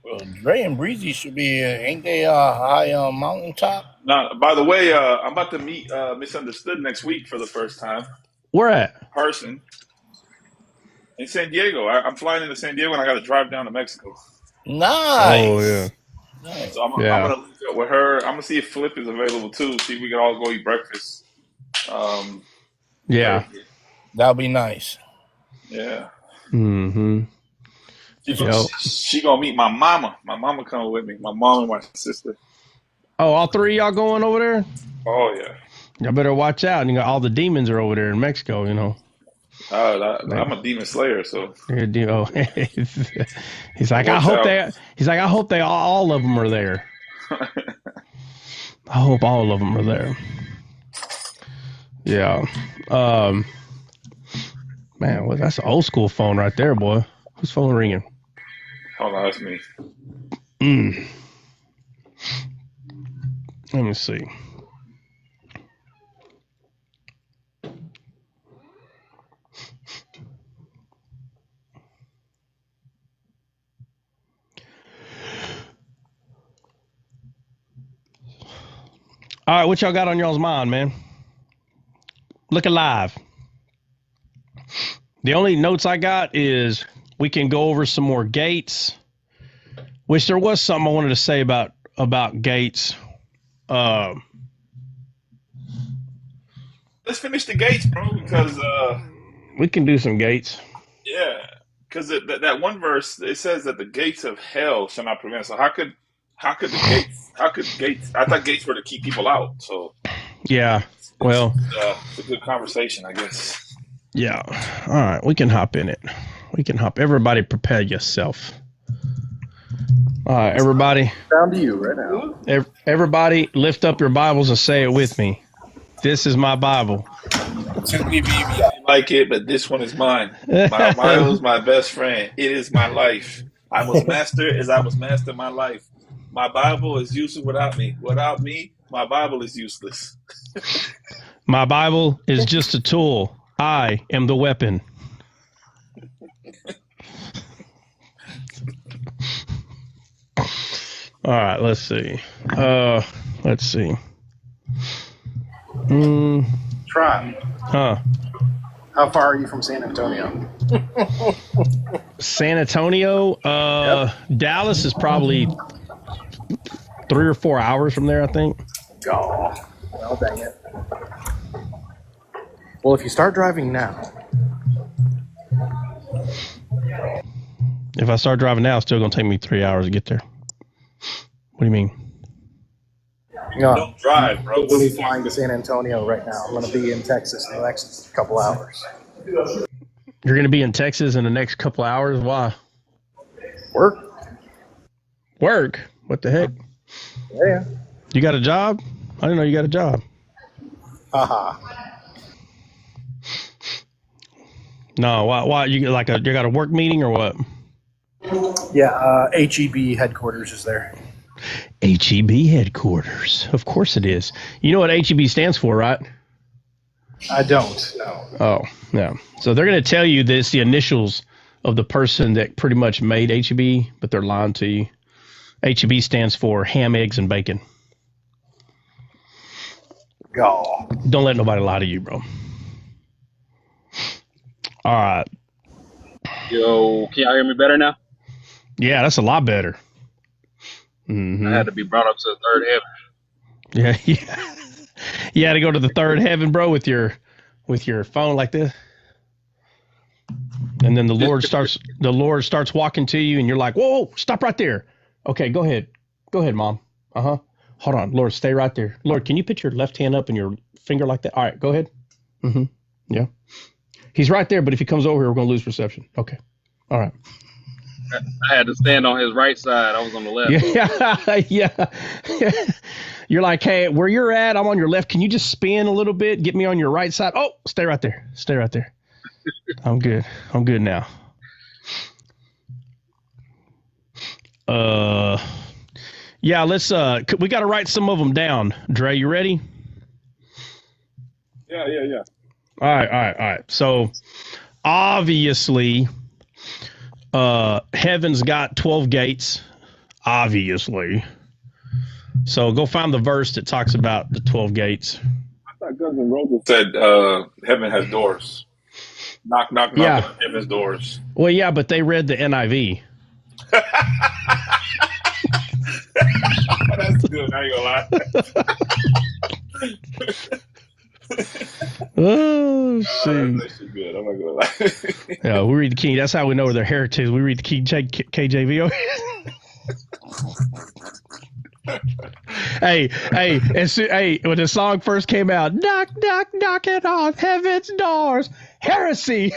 Well, Dre and Breezy should be, ain't they high mountaintop? Now, by the way, I'm about to meet Misunderstood next week for the first time, Where at? person in San Diego. I'm flying into San Diego and I got to drive down to Mexico. Oh yeah, Nice. Nice. So I'm yeah. gonna link up with her. I'm gonna see if Flip is available too. See if we can all go eat breakfast. Yeah. That'll be nice. Yeah. Mm-hmm. She gonna meet my mama. My mama coming with me. My mom and my sister. Oh, all three of y'all going over there? Oh yeah. Y'all better watch out. You know, all the demons are over there in Mexico. You know. I'm a demon slayer, so. Oh, he's like, I Watch hope out. I hope they all of them are there. I hope all of them are there. Yeah. Man, well, that's an old school phone right there, boy. Whose phone ringing? Hold on, that's me. Let me see. All right, what y'all got on y'all's mind, man? Look alive. The only notes I got is we can go over some more gates. Which there was something I wanted to say about gates. Let's finish the gates, bro, because We can do some gates. yeah, because that one verse it says that the gates of hell shall not prevent. So how could gates? I thought gates were to keep people out. So Yeah. Well, it's a good conversation, I guess. yeah. All right, we can hop in it. We can hop. Everybody, prepare yourself. All right, everybody. Down to you right now. Everybody, lift up your Bibles and say it with me. This is my Bible. I like it, but this one is mine. My Bible is my best friend. It is my life. I must master as I must master my life. My Bible is useless without me. Without me, my Bible is useless. My Bible is just a tool. I am the weapon. All right, let's see. Let's see. Try. Huh. How far are you from San Antonio? San Antonio, Dallas is probably 3 or 4 hours from there, I think. Oh, well, dang it. Well, if you start driving now. If I start driving now, it's still going to take me 3 hours to get there. What do you mean? Don't drive, bro. We'll be flying to San Antonio right now. I'm going to be in Texas in the next couple hours. You're going to be in Texas in the next couple hours? Why? Work? Work? What the heck? Yeah. You got a job? I didn't know you got a job. Haha. No, why you got a work meeting or what? Yeah, HEB headquarters is there. HEB headquarters. Of course it is. You know what HEB stands for, right? I don't. No. Oh, yeah. So they're going to tell you this, the initials of the person that pretty much made HEB, but they're lying to you. HEB stands for ham, eggs, and bacon. Oh. Don't let nobody lie to you, bro. All right. Yo, can y'all hear me better now? Yeah, that's a lot better. Mm-hmm. I had to be brought up to the third heaven. Yeah. You had to go to the third heaven, bro, with your phone like this. And then the Lord starts walking to you and you're like, whoa, stop right there. Okay, go ahead. Go ahead, Mom. Uh-huh. Hold on. Lord, stay right there. Lord, can you put your left hand up and your finger like that? All right, go ahead. Mm-hmm. Yeah. He's right there, but if he comes over here, we're going to lose reception. Okay. All right. I had to stand on his right side. I was on the left. Yeah. You're like, hey, where you're at, I'm on your left. Can you just spin a little bit? Get me on your right side. Oh, stay right there. Stay right there. I'm good. I'm good now. Yeah, let's, we got to write some of them down. Dre, you ready? Yeah. All right. So, obviously, heaven's got 12 gates. obviously. So go find the verse that talks about the 12 gates. I thought Guns N' Roses said heaven has doors. Knock, knock, knock Yeah. on heaven's doors. Well, yeah, but they read the NIV. That's good. I ain't gonna lie. Oh, shoot. That's actually good. I'm not gonna lie. Yeah, we read the King. That's how we know they're heretics. We read the King KJV. Hey, when the song first came out, knock, knock, knocking on heaven's doors, heresy.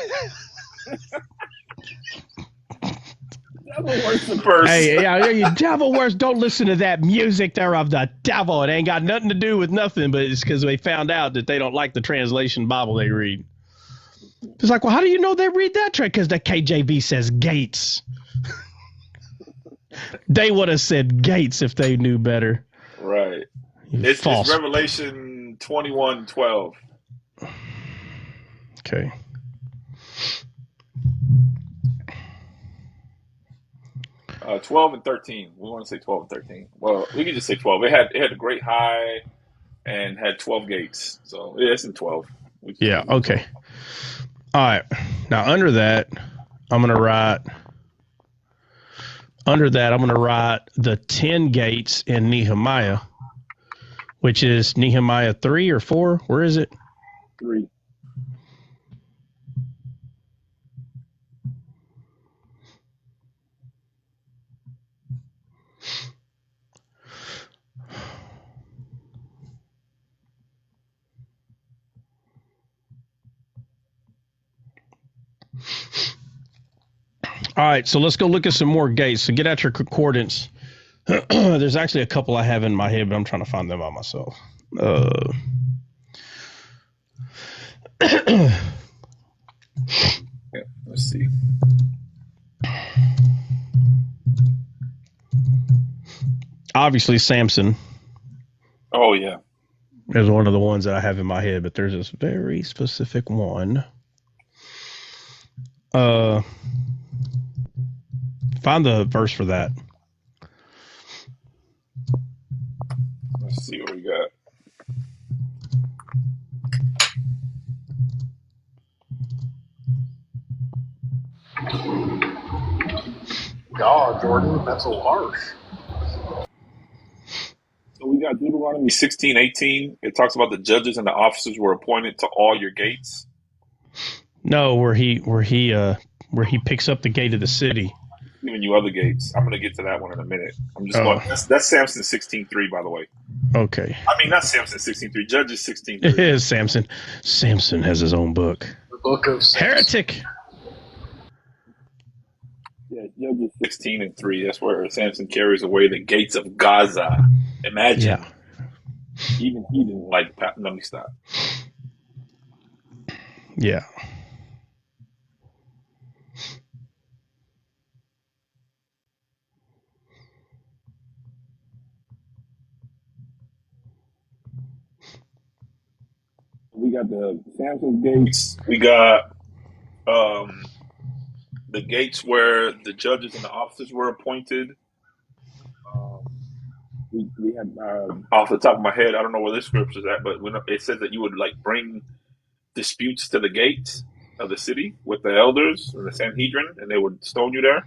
Devil worship first. Hey, yeah, you devil worship. Don't listen to that music there of the devil. It ain't got nothing to do with nothing, but it's because they found out that they don't like the translation Bible they read. It's like, well, how do you know they read that? Because the KJV says gates. They would have said gates if they knew better. Right. It's Revelation 21:12. Okay. 12 and 13. We want to say 12 and 13. Well, we can just say 12. It had a great high and had 12 gates. So yeah, it's in 12. Yeah. Okay. All right. Now under that, I'm gonna write the 10 gates in Nehemiah, which is Nehemiah 3 or 4. Where is it? 3. All right, so let's go look at some more gates. So get out your concordance. There's actually a couple I have in my head, but I'm trying to find them out myself. Yeah, let's see. Obviously, Samson. Oh, yeah. Is one of the ones that I have in my head, but there's this very specific one. Find the verse for that. Let's see what we got. God, Jordan, that's so harsh. So we got Deuteronomy 16:18. It talks about the judges and the officers were appointed to all your gates. No, where he picks up the gate of the city. Giving you other gates. I'm going to get to that one in a minute. I'm just going. That's Samson 16:3, by the way. Okay. I mean, not Samson 16:3. Judges 16:3. It is Samson. Samson has his own book. The book of Samson. Heretic. Yeah, Judges 16:3. That's where Samson carries away the gates of Gaza. Imagine. Yeah. Even he didn't like. Let me stop. Yeah. We got the Samson's gates. We got the gates where the judges and the officers were appointed. We had off the top of my head, I don't know where this scripture is at, but when it says that you would like bring disputes to the gates of the city with the elders and the Sanhedrin, and they would stone you there.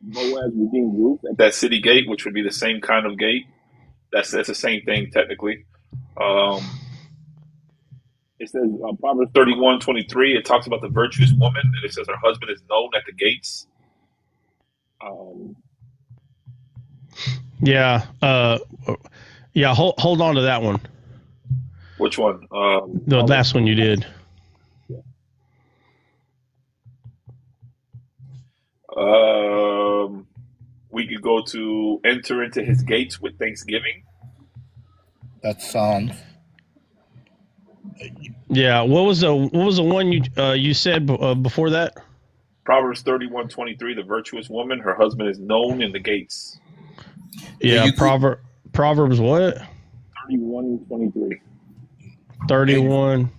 Boaz redeemed Ruth at that city gate, which would be the same kind of gate. That's the same thing technically. It says Proverbs 31:23. It talks about the virtuous woman, and it says her husband is known at the gates. Yeah. Yeah. Hold on to that one. Which one? The last one you did. We could go to enter into his gates with thanksgiving. That's Psalms. Yeah. What was the one you said before that? Proverbs 31:23. The virtuous woman, her husband is known in the gates. Yeah. Proverbs what? 31:23. 31.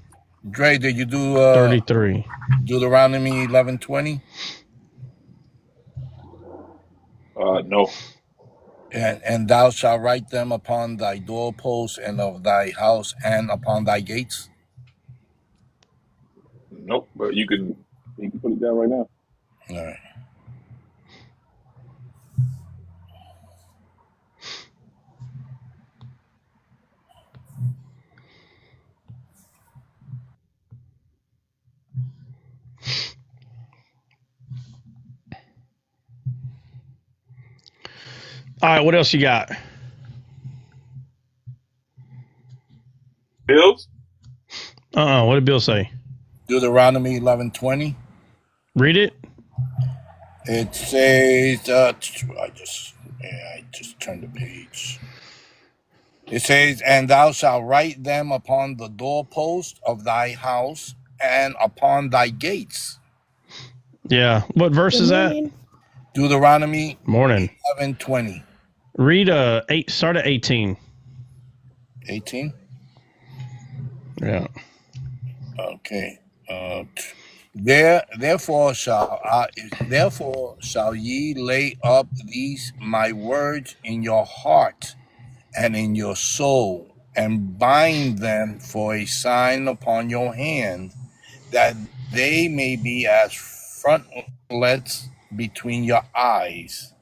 Dre, did you do 33. Deuteronomy 11:20? No. And thou shalt write them upon thy doorposts and of thy house and upon thy gates. Nope. But you can put it down right now. All right. All right, what else you got? Bills? What did Bill say? Deuteronomy 11:20. Read it. It says, I just turned the page. It says, and thou shalt write them upon the doorpost of thy house and upon thy gates. Yeah. What verse is that? Deuteronomy Morning. 11:20. Read 8. Start at 18. 18. Yeah. Okay. Therefore shall ye lay up these my words in your heart and in your soul, and bind them for a sign upon your hand, that they may be as frontlets between your eyes.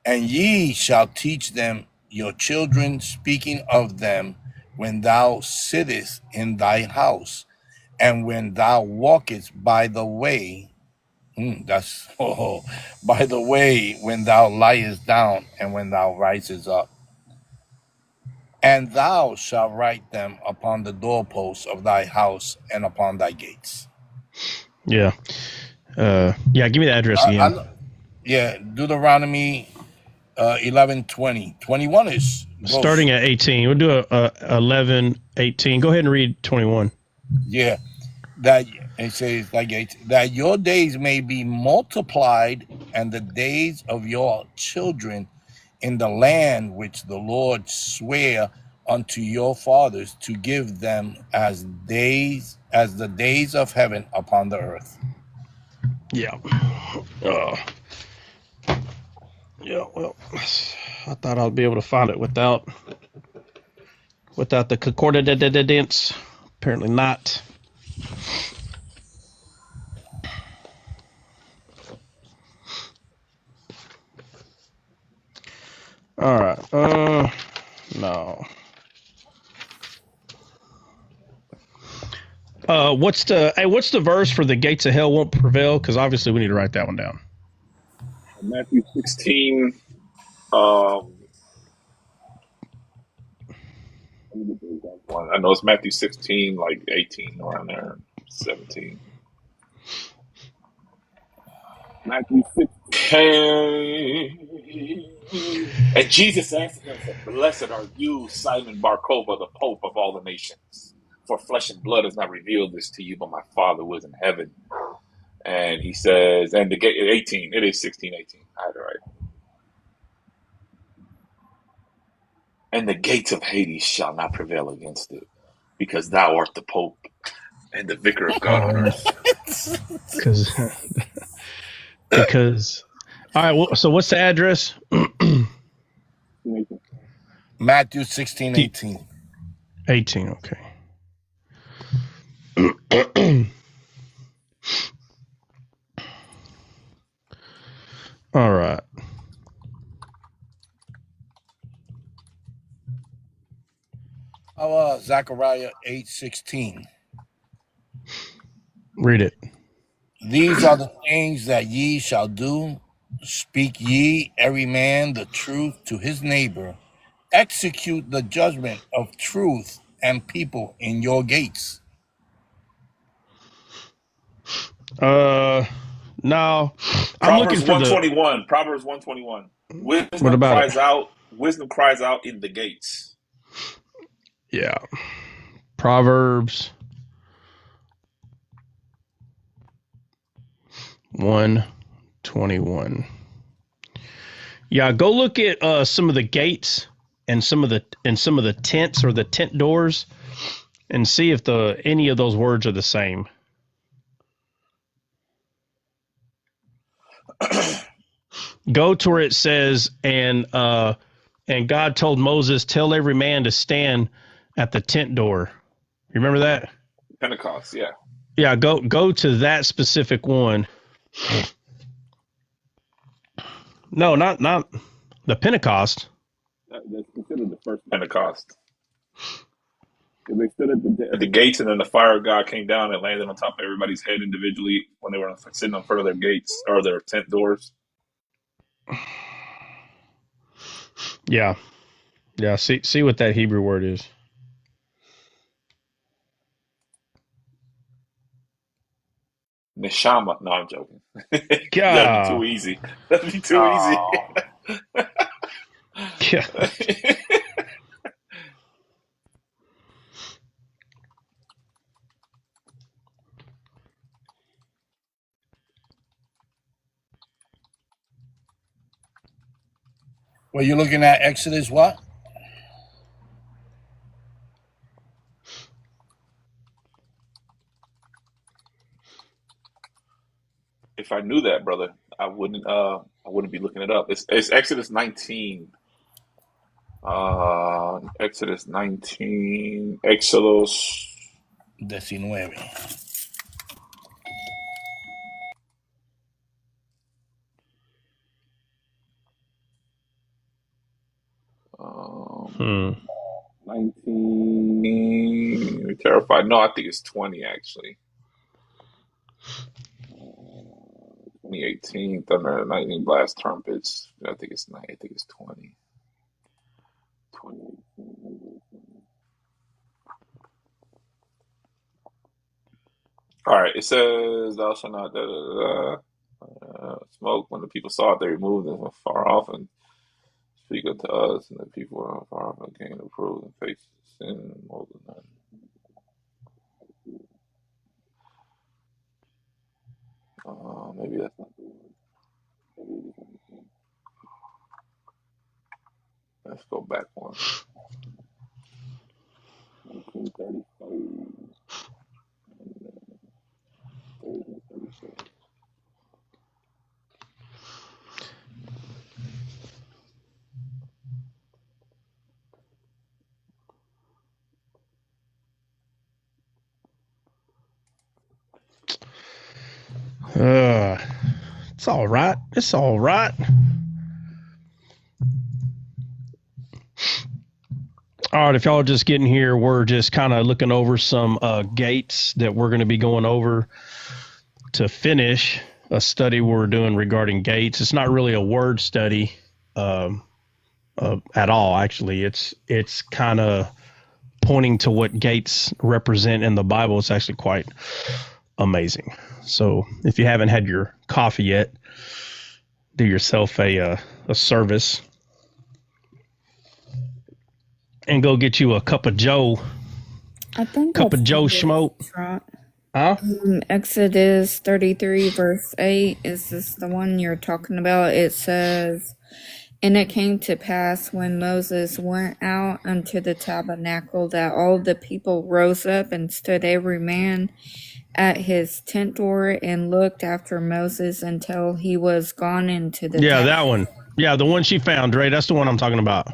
And ye shall teach them your children, speaking of them when thou sittest in thy house, and when thou walkest by the way. By the way, when thou liest down, and when thou risest up. And thou shalt write them upon the doorposts of thy house and upon thy gates. Yeah. Yeah, give me the address again. Deuteronomy 11:20. 21 is Starting at 18. We'll do 11, 18. Go ahead and read 21. Yeah, that it says that your days may be multiplied, and the days of your children in the land which the Lord sware unto your fathers to give them as the days of heaven upon the earth. Yeah. Yeah, well, I thought I'd be able to find it without the concordance. Apparently not. All right. No. What's the verse for the gates of hell won't prevail? Because obviously we need to write that one down. Matthew 16. I know it's Matthew 16, like 18, around there, 17. Matthew 16. And Jesus answered him, said, blessed are you, Simon Bar-Kokhba, the Pope of all the nations. For flesh and blood has not revealed this to you, but my Father who is in heaven. And he says, and the gate 18, it is 16, 18. I had it right. And the gates of Hades shall not prevail against it, because thou art the Pope and the vicar of God on earth. Because. All right. Well, so what's the address? Matthew 16, 18. 18. Okay. All right. Zechariah 8:16. Read it. These are the things that ye shall do. Speak ye every man the truth to his neighbor. Execute the judgment of truth and people in your gates. No. I'm looking for 121. Proverbs 121. What about it? Wisdom cries out in the gates. Yeah. Proverbs 121. Yeah, go look at some of the gates and some of the tents or the tent doors, and see if any of those words are the same. Go to where it says, and God told Moses, tell every man to stand at the tent door. You remember that? Pentecost, yeah. Yeah, go to that specific one. No, not the Pentecost. That's considered the first Pentecost. They stood at the gates, and then the fire of God came down and landed on top of everybody's head individually when they were sitting in front of their gates or their tent doors. Yeah. See what that Hebrew word is. Neshama. No, I'm joking. That'd be too God. easy. That'd be too easy. Oh, Yeah. Well, you're looking at Exodus what? If I knew that, brother, I wouldn't be looking it up. It's Exodus 19. Exodus 19. Exodus 19. um 19. Terrified. No, I think it's 20 actually. 2018 Thunder and Lightning Blast Trumpets. I think it's 9. I think it's 20. 2018. All right. It says, "Thou shalt not smoke." When the people saw it, they removed it from far off and speak unto us, and the people were far off and came to prove and face sin and Moses. Maybe that's not the word. Maybe it is. Let's go back one. 1935. It's all right. It's all right. All right, if y'all are just getting here, we're just kind of looking over some gates that we're going to be going over to finish a study we're doing regarding gates. It's not really a word study at all, actually. It's kind of pointing to what gates represent in the Bible. It's actually quite amazing. So if you haven't had your coffee yet, do yourself a service and go get you a cup of Joe. I think Cup of Joe Schmoke. Right. Huh? Exodus 33 verse 8, is this the one you're talking about? It says, "And it came to pass when Moses went out unto the tabernacle that all the people rose up and stood every man at his tent door and looked after Moses until he was gone into the Yeah, that one. Yeah, the one she found, right? That's the one I'm talking about.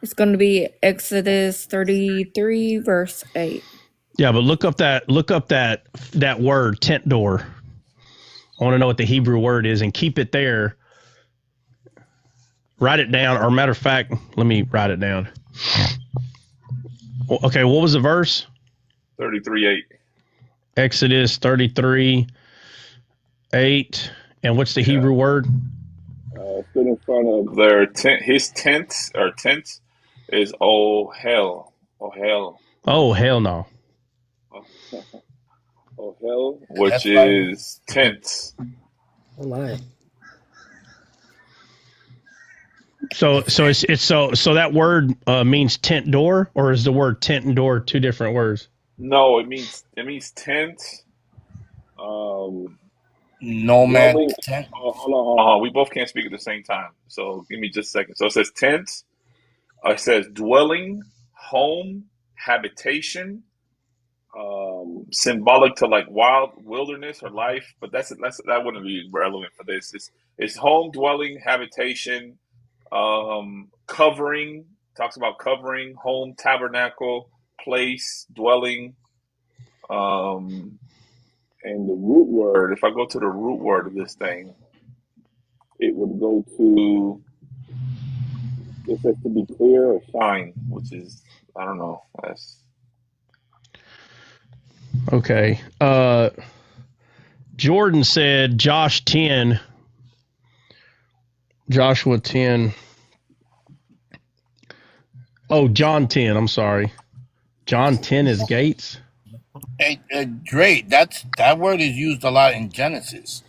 It's going to be Exodus 33 verse 8. Yeah, but look up that word, tent door. I want to know what the Hebrew word is and keep it there. Write it down, or matter of fact, let me write it down. Okay, what was the verse? 33:8. Exodus 33:8. And what's the Hebrew word? Stood in front of their tent. His tent is oh hell. Oh hell. Oh, hell no. Oh hell, which is tent. oh my. So that word means tent door, or is the word tent and door two different words? No, it means tent. Nomad tent. Hold on. We both can't speak at the same time. So give me just a second. So it says tent. It says dwelling, home, habitation. Symbolic to like wilderness or life, but that wouldn't be relevant for this. It's home, dwelling, habitation, covering. Talks about covering, home, tabernacle, place, dwelling. And the root word, if I go to the root word of this thing, it would go to, it says to be clear or shine, which is, I don't know. That's okay. Jordan said Joshua 10. Oh, John 10. I'm sorry. John 10 is gates. Hey, Dre, that word is used a lot in Genesis.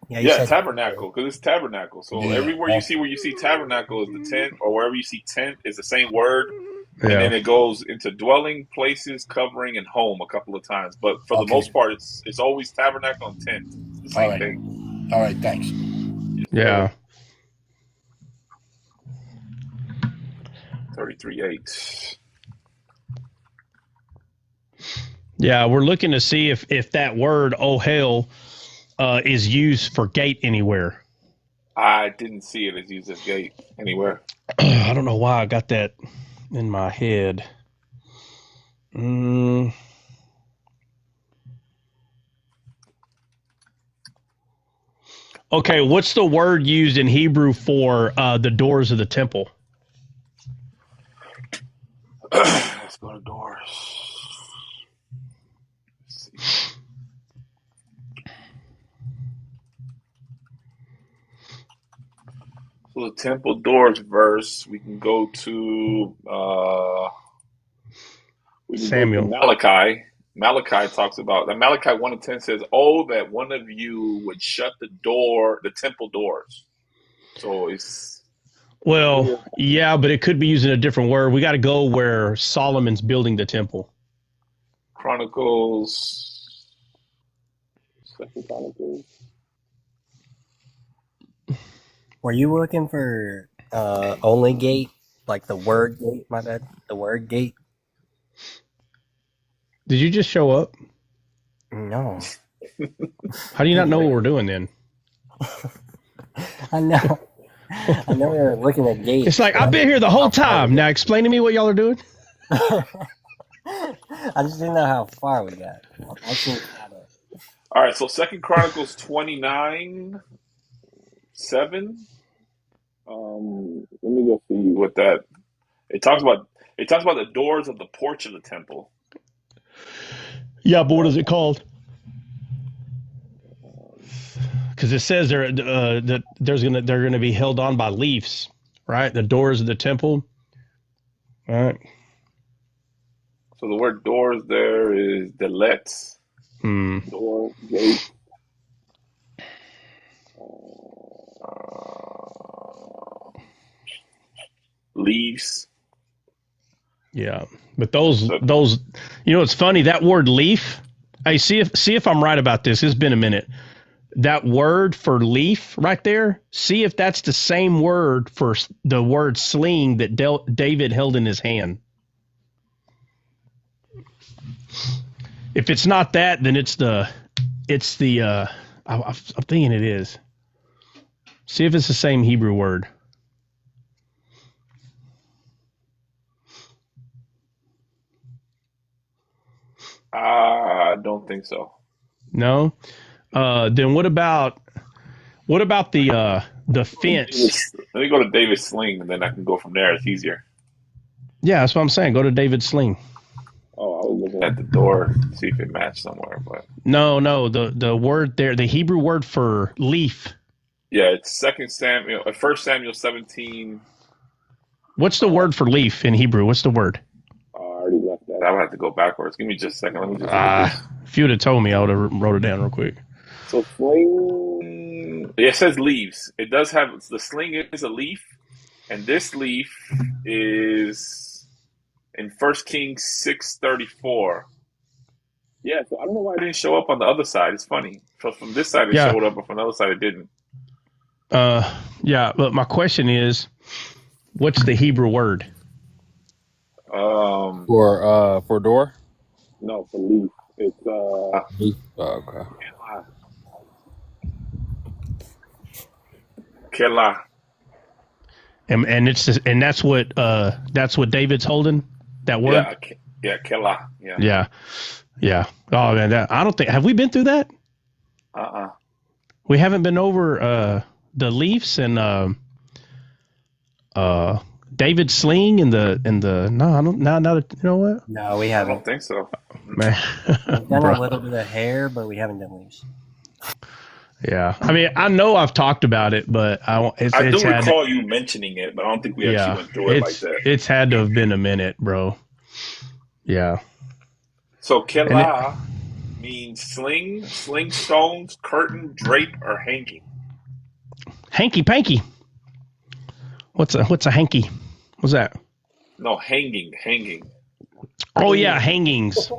yeah, tabernacle, because it's tabernacle. So Yeah. everywhere you see tabernacle is the tent, or wherever you see tent is the same word. Yeah. And then it goes into dwelling, places, covering, and home a couple of times. But for the most part, it's always tabernacle and tent. It's the same thing. All right, thanks. Yeah. 33:8. Yeah, we're looking to see if that word "oh hell" is used for gate anywhere. I didn't see it as used as gate anywhere. I don't know why I got that in my head. Okay, what's the word used in Hebrew for the doors of the temple? Let's go to doors. Let's see. So the temple doors verse, we can go to Samuel. Malachi. Malachi talks about that. Malachi 1:10 says, "Oh, that one of you would shut the temple doors." So it's yeah, but it could be using a different word. We got to go where Solomon's building the temple. Chronicles, 2 Chronicles. Were you looking for only gate, like the word gate? My bad, the word gate. Did you just show up? No. How do you not know what we're doing then? I know. I know we were looking at gates. It's like, I've been here the whole time. Now explain to me what y'all are doing. I just didn't know how far we got. All right, so 2 Chronicles 29:7. Let me go see what that. It talks about the doors of the porch of the temple. Yeah, but what is it called? Because it says that they're gonna be held on by leaves, right? The doors of the temple. All right. So the word doors there is delet. Door, gate. Leaves. Yeah, but those it's funny, that word leaf. Hey, see if I'm right about this. It's been a minute. That word for leaf right there, see if that's the same word for the word sling that David held in his hand. If it's not that, then it's the I'm thinking it is. See if it's the same Hebrew word. I don't think so. No. Then what about the fence? Let me go to David's sling, and then I can go from there. It's easier. Yeah, that's what I'm saying. Go to David's sling. Oh, I was looking at the door to see if it matched somewhere, but no, the word there, the Hebrew word for leaf. Yeah, it's 1 Samuel 17. What's the word for leaf in Hebrew? What's the word? I already left that. I would have to go backwards. Give me just a second. Let me just look at this. If you would have told me, I would have wrote it down real quick. So sling, it says leaves. It does have, the sling is a leaf, and this leaf is in 1 Kings 6:34. Yeah, so I don't know why it didn't show up on the other side. It's funny. So from this side it showed up, but from the other side it didn't. Yeah, but my question is, what's the Hebrew word? For door? No, for leaf. It's leaf. Oh, okay. Kela. And that's what David's holding, that word. Yeah, Kela. Yeah. Yeah. Oh man, I don't think, have we been through that? We haven't been over the Leafs and David's sling and the no, I don't, no, you know what? No, we I haven't. don't think so. Man, We've done a little bit of hair, but we haven't done leaves. Yeah, I mean, I know I've talked about it, but I do recall you mentioning it, but I don't think we actually went through it like that. It's had to have been a minute, bro. Yeah. So Kela means sling stones, curtain, drape, or hanging. Hanky panky. What's a hanky? What's that? No, hanging. Oh yeah, hangings.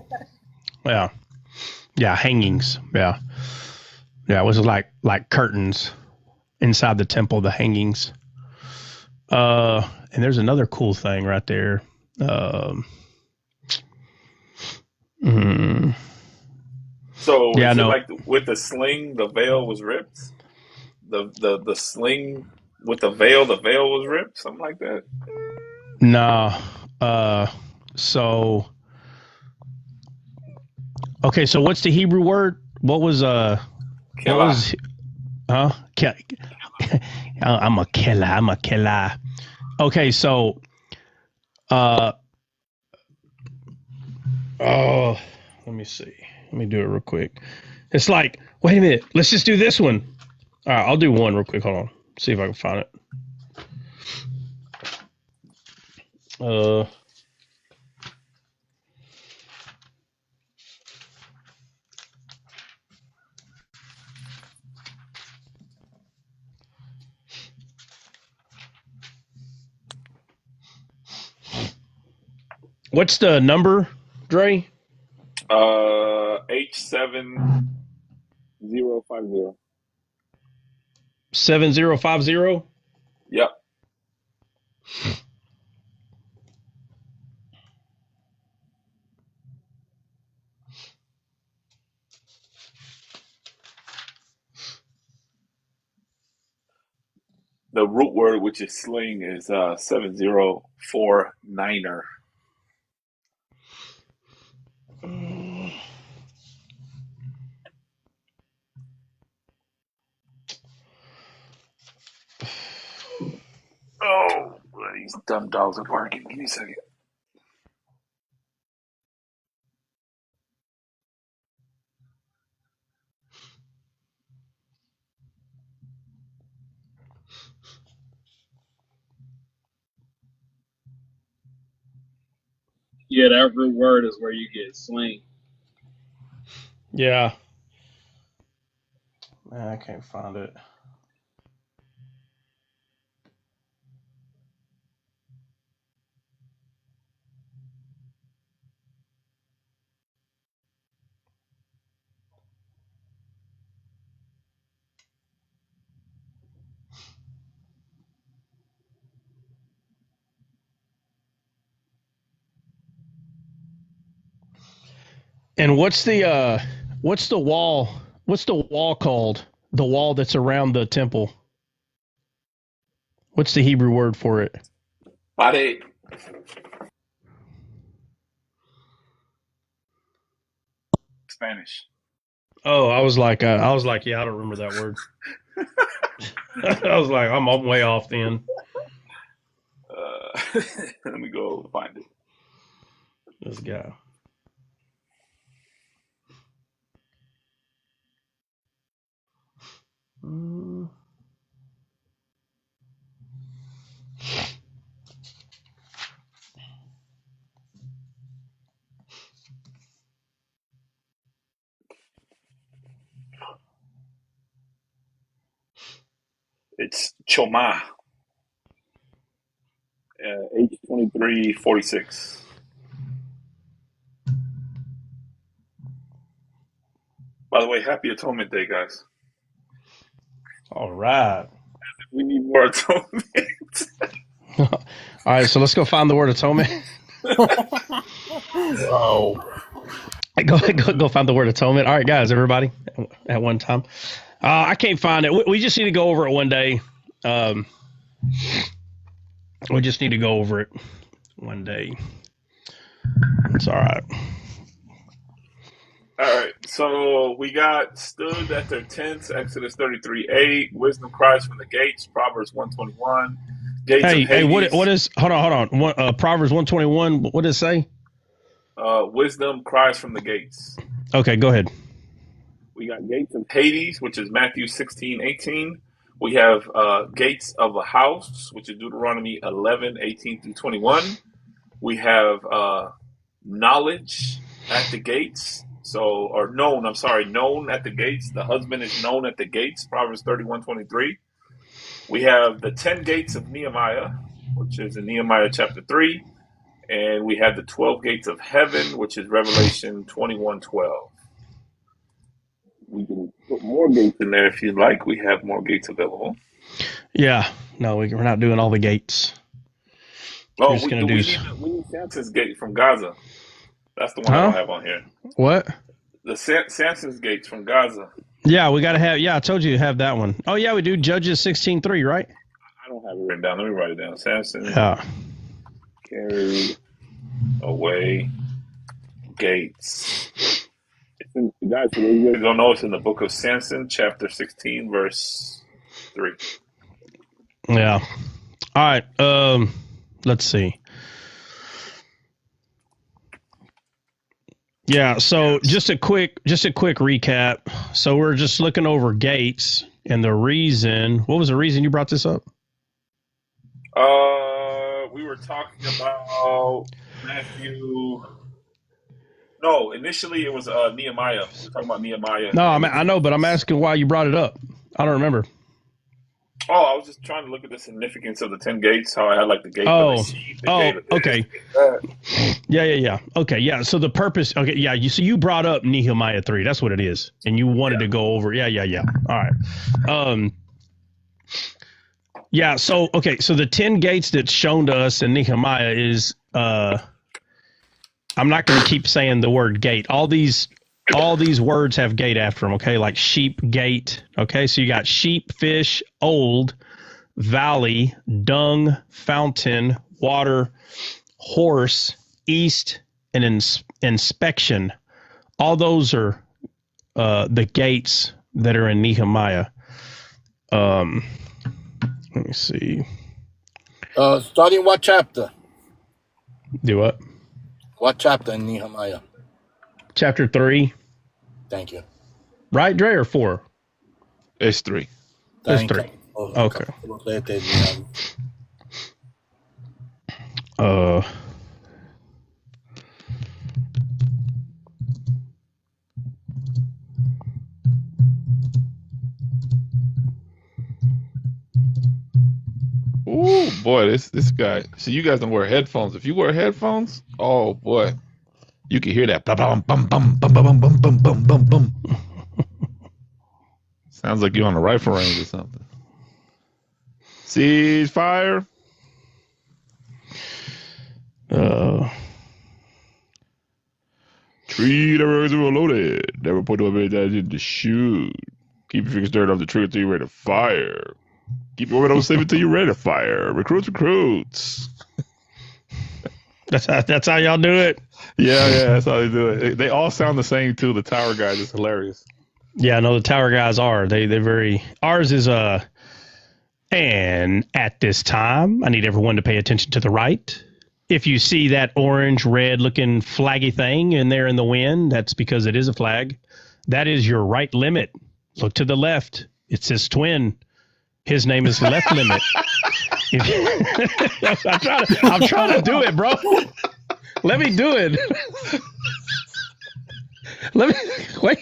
Yeah, hangings. Yeah. It was like curtains inside the temple, the hangings. And there's another cool thing right there. So is it like with the sling, the veil was ripped? The sling with the veil was ripped? Something like that? No. So okay, so what's the Hebrew word? What was Kela. I'm a killer. Okay, so let me see. Let me do it real quick. It's like, wait a minute, let's just do this one. All right, I'll do one real quick. Hold on. See if I can find it. What's the number, Dre? H7050. 7050? Yep. The root word, which is sling, is 7049er. Oh, these dumb dogs are barking. Give me a second. Yeah, that root word is where you get sling. Yeah. Man, I can't find it. And what's the wall? What's the wall called? The wall that's around the temple. What's the Hebrew word for it? Pare. Spanish. Oh, I was like, yeah, I don't remember that word. I was like, I'm way off then. Let me go find it. This guy. It's Choma. H2346. By the way, happy Atonement Day, guys. All right. We need more atonement. All right, so let's go find the word atonement. Whoa. Go find the word atonement. All right, guys, everybody, at one time. I can't find it. We just need to go over it one day. We just need to go over it one day. It's all right. All right, so we got stood at their tents, Exodus 33:8, wisdom cries from the gates, Proverbs 121, gates of Hey, what Hades. is? Hold on. Proverbs 121. What does it say? Wisdom cries from the gates. Okay, go ahead. We got gates of Hades, which is Matthew 16:18. We have gates of a house, which is Deuteronomy 11:18-21. We have knowledge at the gates. Known at the gates. The husband is known at the gates, Proverbs 31:23. We have the 10 gates of Nehemiah, which is in Nehemiah chapter 3. And we have the 12 gates of heaven, which is Revelation 21:12. We can put more gates in there if you'd like. We have more gates available. Yeah. No, we're not doing all the gates. Oh, we need Samson's gate from Gaza. That's the one I don't have on here. What? The Samson's gates from Gaza. Yeah, we got to have. Yeah, I told you to have that one. Oh, yeah, we do. Judges 16:3, right? I don't have it written down. Let me write it down. Samson carried away gates. Guys, for those of you who don't know, it's in the book of Samson, chapter 16, verse 3. Yeah. All right. Let's see. Yeah. So just a quick recap. So we're just looking over gates, and the reason. What was the reason you brought this up? We were talking about Matthew. No, initially it was Nehemiah. We were talking about Nehemiah. No, I know, but I'm asking why you brought it up. I don't remember. Oh, I was just trying to look at the significance of the 10 gates, how I had like the gate of the sheep. Okay. Yeah. Okay, yeah. So the purpose, okay, yeah, you brought up Nehemiah 3. That's what it is. And you wanted to go over. Yeah. All right. Yeah, so the 10 gates that's shown to us in Nehemiah is I'm not going to keep saying the word gate. All these words have gate after them, okay? Like sheep, gate, okay? So you got sheep, fish, old, valley, dung, fountain, water, horse, east, and inspection. All those are the gates that are in Nehemiah. Let me see. Starting what chapter? Do what? What chapter in Nehemiah? Chapter 3. Thank you. Right, Dre, or 4? It's 3. It's 3. Okay. Ooh, boy, this guy. So you guys don't wear headphones. If you wear headphones, oh boy, you can hear that. Bum, bum, bum, bum, bum, bum, bum, bum, bum, bum. Sounds like you're on a rifle range or something. Cease fire. Treat everything loaded. Never put no in to shoot. Keep your fingers stirred off the trigger till you're ready to fire. Keep your windows safe until you're ready to fire. Recruits. That's how y'all do it? Yeah, that's how they do it. They all sound the same, too. The tower guys is hilarious. Yeah, no, the tower guys are. They're very... Ours is... And at this time, I need everyone to pay attention to the right. If you see that orange, red-looking flaggy thing in there in the wind, that's because it is a flag. That is your right limit. Look to the left. It says twin. His name is Left Limit. I'm trying to do it, bro. Let me do it. Wait.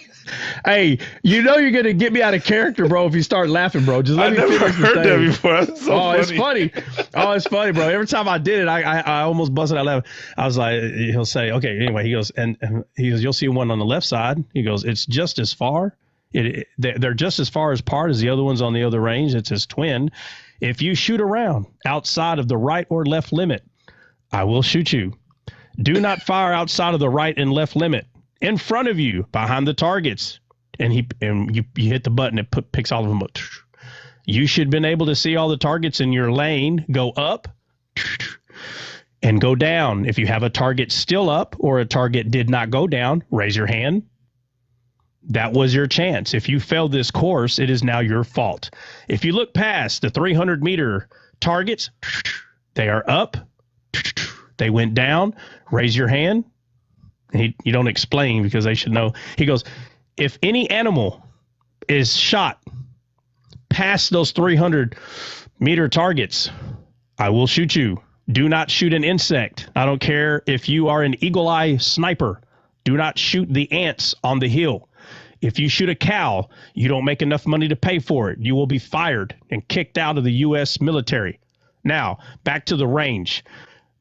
Hey, you know you're gonna get me out of character, bro, if you start laughing, bro. Just let me finish the heard that before. That's so funny. It's funny, bro. Every time I did it, I almost busted out laughing. I was like, he'll say, okay, anyway, he goes, and he goes, you'll see one on the left side. He goes, it's just as far. They're just as far apart as the other ones on the other range. It's his twin. If you shoot around outside of the right or left limit, I will shoot you. Do not fire outside of the right and left limit. In front of you, behind the targets, and you hit the button, it picks all of them up. You should have been able to see all the targets in your lane go up and go down. If you have a target still up or a target did not go down, raise your hand. That was your chance. If you failed this course, it is now your fault. If you look past the 300-meter targets, they are up. They went down. Raise your hand. You don't explain because they should know. He goes, if any animal is shot past those 300-meter targets, I will shoot you. Do not shoot an insect. I don't care if you are an eagle eye sniper. Do not shoot the ants on the hill. If you shoot a cow, you don't make enough money to pay for it. You will be fired and kicked out of the U.S. military. Now, back to the range.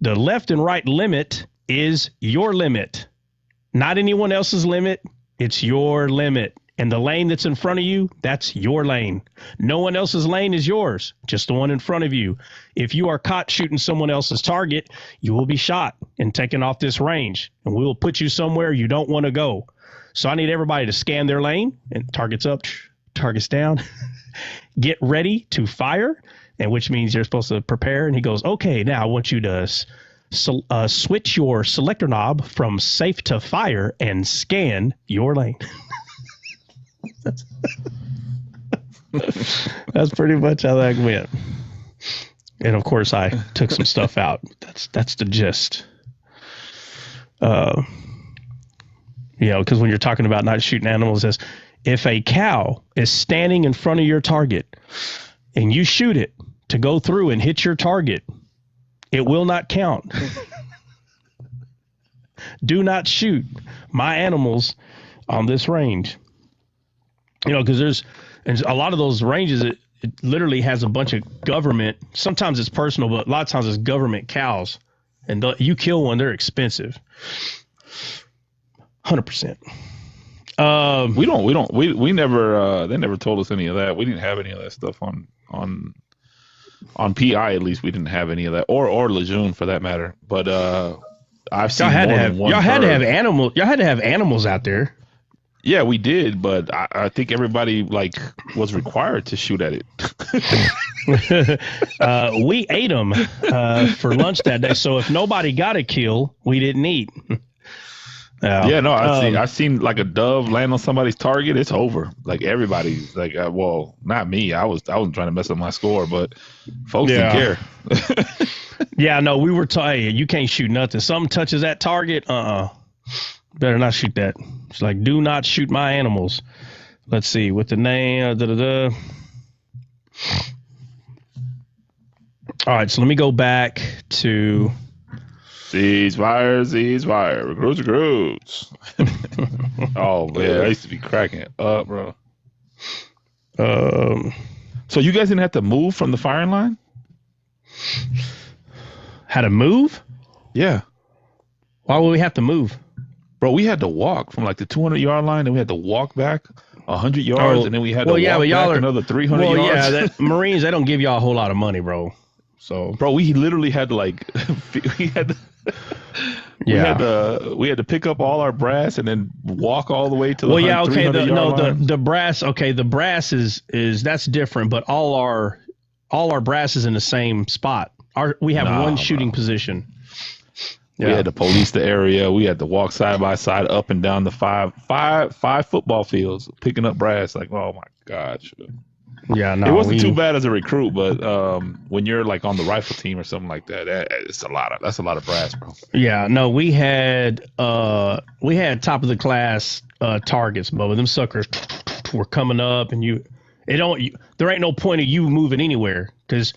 The left and right limit is your limit, not anyone else's limit. It's your limit. And the lane that's in front of you, that's your lane. No one else's lane is yours, just the one in front of you. If you are caught shooting someone else's target, you will be shot and taken off this range, and we will put you somewhere you don't want to go. So I need everybody to scan their lane, and targets up, targets down. Get ready to fire, and which means you're supposed to prepare. And he goes, okay, now I want you to switch your selector knob from safe to fire and scan your lane. That's pretty much how that went. And of course I took some stuff out. That's the gist. Because when you're talking about not shooting animals, as if a cow is standing in front of your target and you shoot it to go through and hit your target, it will not count. Do not shoot my animals on this range. Because there's a lot of those ranges, it literally has a bunch of government. Sometimes it's personal, but a lot of times it's government cows. And you kill one, they're expensive. 100%. We never, they never told us any of that. We didn't have any of that stuff on PI, at least we didn't have any of that, or Lejeune for that matter. But I've seen y'all had to have animals out there. Yeah, we did, but I think everybody was required to shoot at it. We ate them for lunch that day, so if nobody got a kill, we didn't eat. I've seen like a dove land on somebody's target. It's over. Like everybody's like, well, not me. I wasn't trying to mess up my score, but folks didn't care. Yeah, no, we were telling you can't shoot nothing. Something touches that target, better not shoot that. It's like, do not shoot my animals. Let's see, with the name, All right, so let me go back to... Ceasefire, recruits. Oh, man, I used to be cracking it up, bro. So you guys didn't have to move from the firing line? Had to move? Yeah. Why would we have to move? Bro, we had to walk from like the 200-yard line, and we had to walk back 100 yards, and then we had to walk back another 300 yards. Well, yeah, Marines, they don't give y'all a whole lot of money, bro. So, bro, we literally had to we had to pick up all our brass and then walk all the way to the 300 yard line. The brass. Okay, the brass is that's different, but all our brass is in the same spot. We have one shooting position. We had to police the area. We had to walk side by side up and down the five football fields, picking up brass. Like, oh my gosh. Yeah, no, it wasn't too bad as a recruit, but when you're like on the rifle team or something like that, that's a lot of brass, bro. Yeah, no, we had top of the class targets, but them suckers were coming up, and there ain't no point of you moving anywhere, because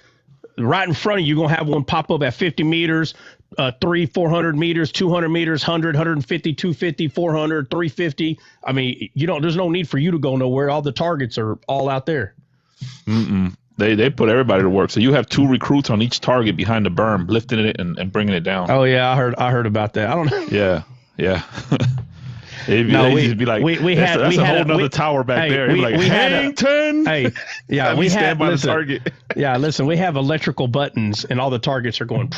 right in front of you, you're gonna have one pop up at 50 meters, 400 meters, 200 meters, 100, 150, 250, 400, 350. I mean, there's no need for you to go nowhere. All the targets are all out there. They put everybody to work. So you have 2 recruits on each target behind the berm, lifting it and bringing it down. Oh yeah, I heard about that. I don't know. Yeah. We'd be like, that's a whole nother tower back there. We had 10. Hey, yeah, we stand by the target. Yeah, listen, we have electrical buttons, and all the targets are going.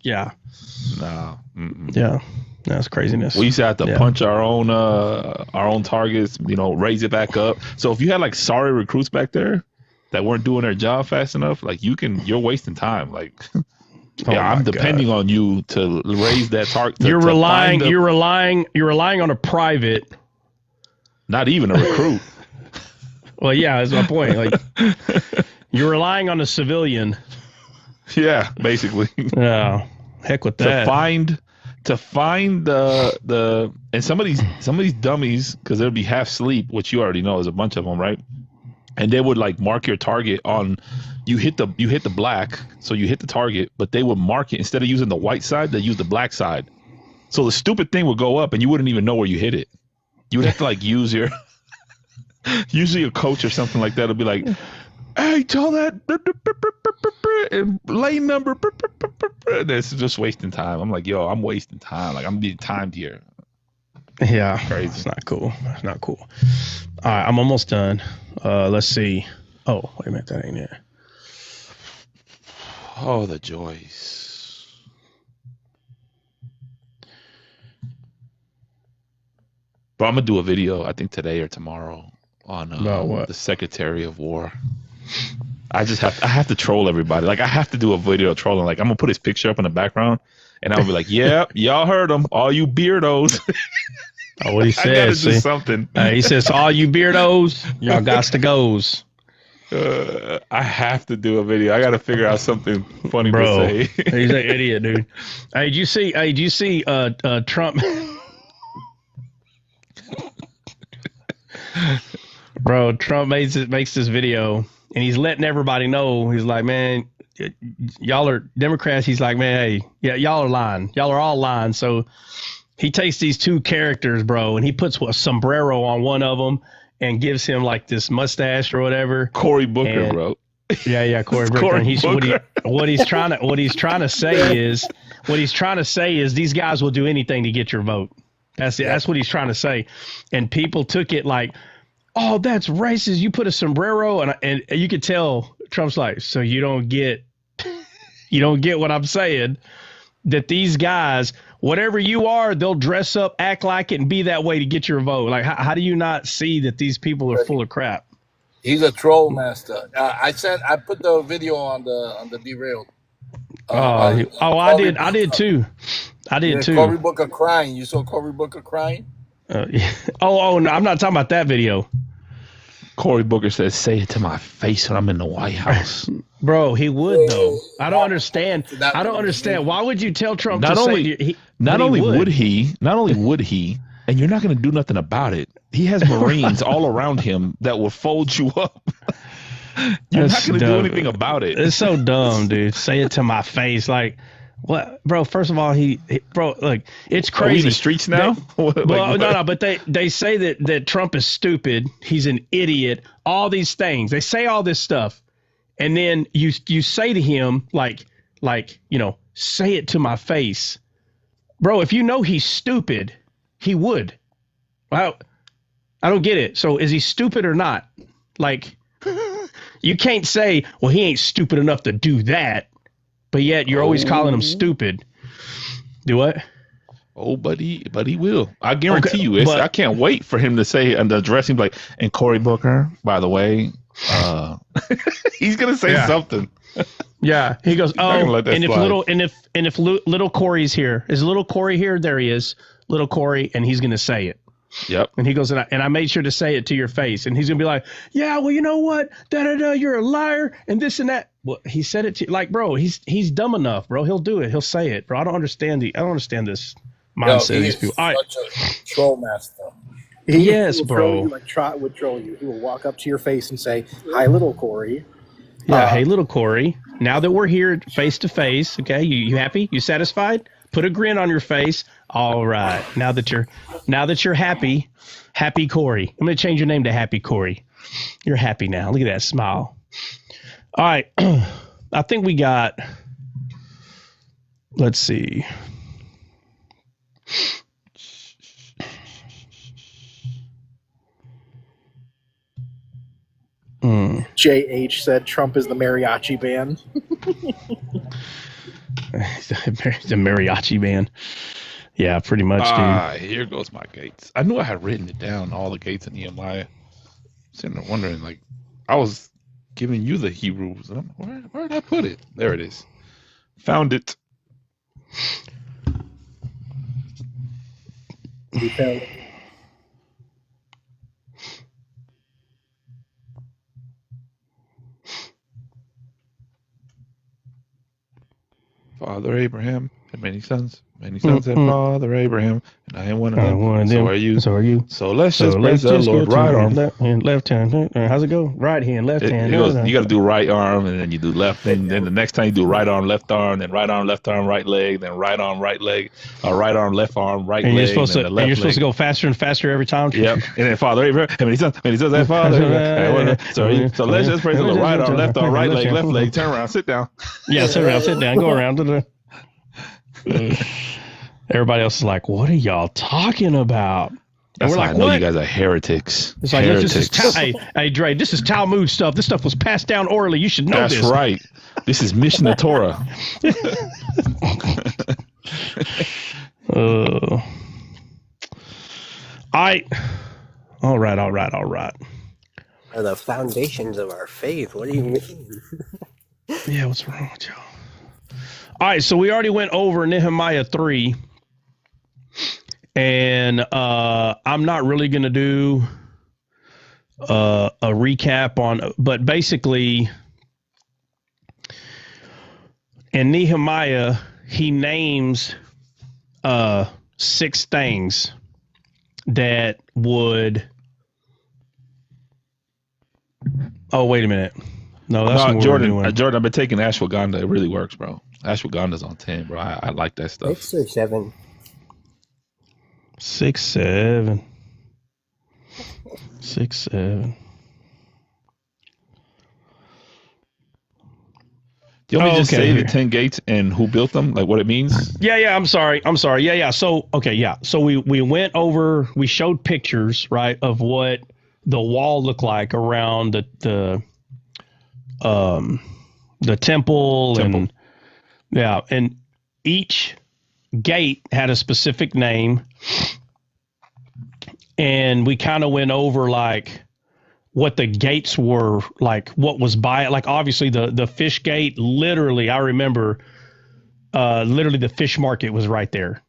Yeah. No. Yeah. That's craziness. We used to have to punch our own targets, raise it back up. So if you had like sorry recruits back there, that weren't doing their job fast enough, like you're wasting time. Like, Oh yeah, I'm my depending God. on you to raise that target. You're relying on a private. Not even a recruit. Well, yeah, that's my point. Like you're relying on a civilian. Yeah, basically. Oh, heck with that. to find the and some of these dummies, because they'll be half sleep, which you already know, there's a bunch of them, right? And they would like mark your target on you hit the black, so you hit the target, but they would mark it instead of using the white side, they use the black side. So the stupid thing would go up and you wouldn't even know where you hit it. You would have to like use your usually a coach or something like that will be like, hey, tell that and lane number. This is just wasting time. I'm like, yo, I'm wasting time. Like I'm being timed here. Yeah, Crazy. it's not cool. It's not cool. All right, I'm almost done. Let's see. Oh, wait a minute, that ain't it. Oh, the joys. But I'm gonna do a video, I think today or tomorrow, on About what? the Secretary of War. I have to troll everybody. Like I have to do a video trolling. Like I'm gonna put his picture up in the background, and I'll be like, "Yep, y'all heard him, all you beardos." Oh, what he I gotta says. do something. He says, all you beardos, y'all gots to goes. I have to do a video. I gotta figure out something funny to say. He's an idiot, dude. Hey, did you see Trump? Bro, Trump makes this video, and he's letting everybody know. He's like, man, y'all are Democrats. He's like, man, hey, yeah, y'all are lying. Y'all are all lying. So he takes these two characters, bro, and he puts a sombrero on one of them and gives him like this mustache or whatever. Cory Booker, bro. Yeah, Cory Booker. And what he's trying to say is these guys will do anything to get your vote. That's what he's trying to say. And people took it like, oh, that's racist. You put a sombrero, and you could tell Trump's like, so you don't get what I'm saying, that these guys, whatever you are, they'll dress up, act like it, and be that way to get your vote. Like, how do you not see that these people are full of crap? He's a troll master. I put the video on the Derailed. I did too. Cory Booker crying. You saw Cory Booker crying? Yeah. Oh no, I'm not talking about that video. Cory Booker says, say it to my face when I'm in the White House. Bro, he would though. I don't understand. Why would you tell Trump not to only, say not only would he, and you're not going to do nothing about it. He has Marines all around him that will fold you up. You're not going to do anything about it. It's so dumb, dude. Say it to my face. Like, what, bro? First of all, bro, look, it's crazy. Are we in the streets now? But they say that Trump is stupid. He's an idiot. All these things. They say all this stuff, and then you say to him like say it to my face, bro. If you know he's stupid, he would. Well, I don't get it. So is he stupid or not? Like, you can't say, well, he ain't stupid enough to do that. But yet you're always calling him stupid. Do what? Oh, but he will. I guarantee you. I can't wait for him to say and address him like, and Cory Booker, by the way, he's gonna say something. Yeah, he goes, oh, and if little Cory's here, is little Cory here? There he is, little Cory, and he's gonna say it. Yep. And he goes, and I made sure to say it to your face. And he's gonna be like, yeah, well, you know what? You're a liar and this and that. Well, he said it to you. Like, bro, he's dumb enough, bro. He'll do it. He'll say it, bro. I don't understand this mindset of these people. All right. Such a troll master. Yes, bro. Like Trot would troll you. He will walk up to your face and say, "Hi, little Cory." Yeah, hey, little Cory. Now that we're here face to face, okay, you happy? You satisfied? Put a grin on your face. All right. Now that you're happy, Happy Cory. I'm gonna change your name to Happy Cory. You're happy now. Look at that smile. All right. I think we got. Let's see. JH said Trump is the mariachi band. The mariachi band. Yeah, pretty much, dude. Here goes my gates. I knew I had written it down, all the gates in Nehemiah. Sitting there wondering, like, I was giving you the Hebrews. Where did I put it? There it is. Found it. You found it. Father Abraham had many sons. Many sons had Father Abraham, and I am one of them. One of So them. are you. So are you. So let's So just praise let's the just Lord. go to Right arm. left hand, left hand. How's it go? Right hand, left hand. It goes. You got to do right arm, and then you do left. Then the next time you do right arm, left arm, then right arm, right leg, then right arm, right leg, right arm, left leg, And you're supposed and to. then the left And you're leg. supposed to go faster and faster every time. Yep. And then Father Abraham, and he says that Father Abraham. So let's just praise the Lord. Right arm, left arm, right leg, left leg. Turn around, sit down. Yeah, sit around, sit down, go around. Everybody else is like, "What are y'all talking about?" And That's we're how like, I know "What?" you guys are heretics. It's like, heretics. this is hey, Dre, this is Talmud stuff. This stuff was passed down orally. You should know That's this. That's right. This is Mishnah Torah. All right. Are the foundations of our faith. What do you mean? Yeah, what's wrong with y'all? All right, so we already went over Nehemiah 3, and I'm not really going to do a recap on, but basically in Nehemiah, he names 6 things that would. Oh, wait a minute. No, that's what Jordan. we're doing. Jordan, I've been taking ashwagandha. It really works, bro. Ashwagandha's on 10, bro. I like that stuff. 6 or 7. 6, 7. 6, 7. Do you want me to just say here. the 10 gates and who built them? Like what it means? Yeah. I'm sorry. Yeah. So, okay. Yeah. So we went over, we showed pictures, right, of what the wall looked like around the temple. And yeah. And each gate had a specific name. And we kind of went over like what the gates were, like what was by it. Like obviously the fish gate, literally, I remember literally the fish market was right there.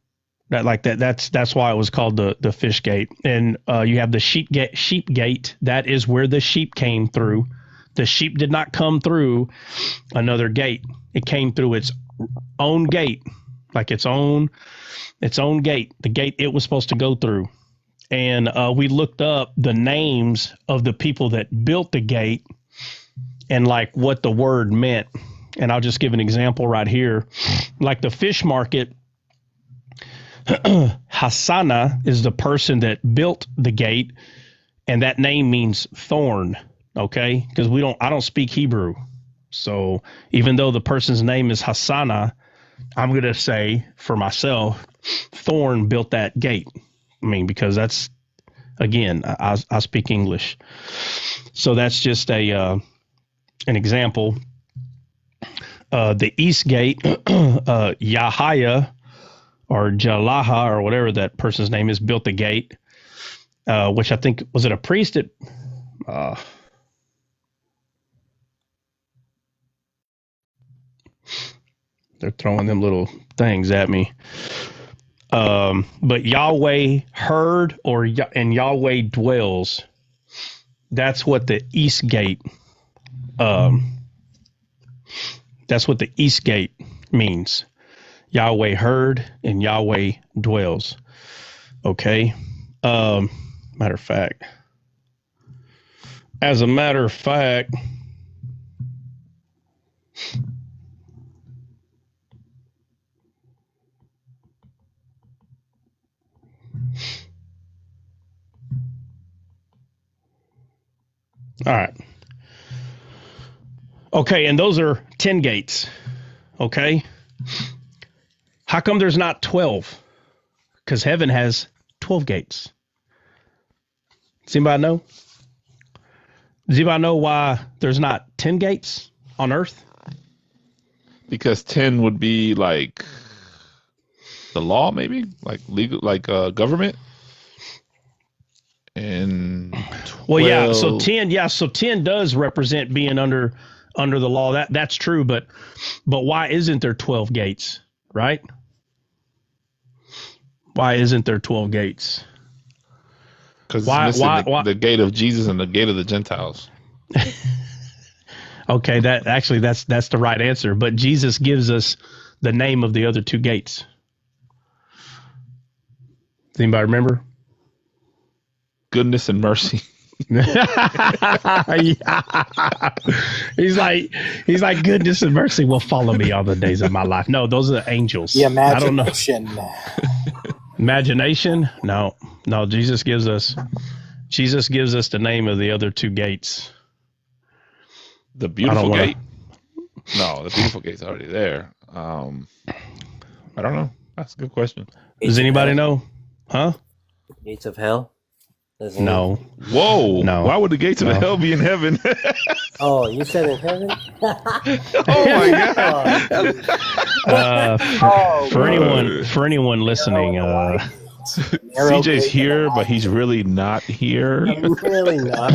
That's why it was called the fish gate. And you have the sheep gate. That is where the sheep came through. The sheep did not come through another gate. It came through its own gate, like its own gate, the gate it was supposed to go through. And we looked up the names of the people that built the gate and like what the word meant. And I'll just give an example right here. Like the fish market, Hasana is the person that built the gate, and that name means thorn. Okay, because I don't speak Hebrew, so even though the person's name is Hasana, I'm gonna say for myself, Thorn built that gate. I mean, because that's, again, I speak English, so that's just an example. The east gate, Yahaya or Jalaha or whatever that person's name is, built the gate, which I think, was it a priest that they're throwing them little things at me. But Yahweh heard, and Yahweh dwells. That's what the east gate. That's what the east gate means. Yahweh heard and Yahweh dwells. Okay. As a matter of fact, all right. Okay, and those are 10 gates. Okay. How come there's not 12? Because heaven has 12 gates. Does anybody know? Does anybody know why there's not 10 gates on earth? Because 10 would be like the law, maybe like legal, like government. and 12. Well, yeah. So 10, So 10 does represent being under the law. That's true. But why isn't there 12 gates? Right? Why isn't there 12 gates? Because it's missing the gate of Jesus and the gate of the Gentiles. Okay, that's the right answer. But Jesus gives us the name of the other two gates. Does anybody remember? Goodness and mercy. He's like goodness and mercy will follow me all the days of my life. No, those are the angels. The imagination. I don't know. Imagination? No. Jesus gives us the name of the other two gates. The beautiful gate? No, the beautiful gate's already there. I don't know. That's a good question. Does anybody know? Huh? Gates of hell? No. Whoa. No. Why would the gates of hell be in heaven? Oh, you said in heaven? Oh my God. For anyone listening, CJ's here, but he's really not here. I'm really not.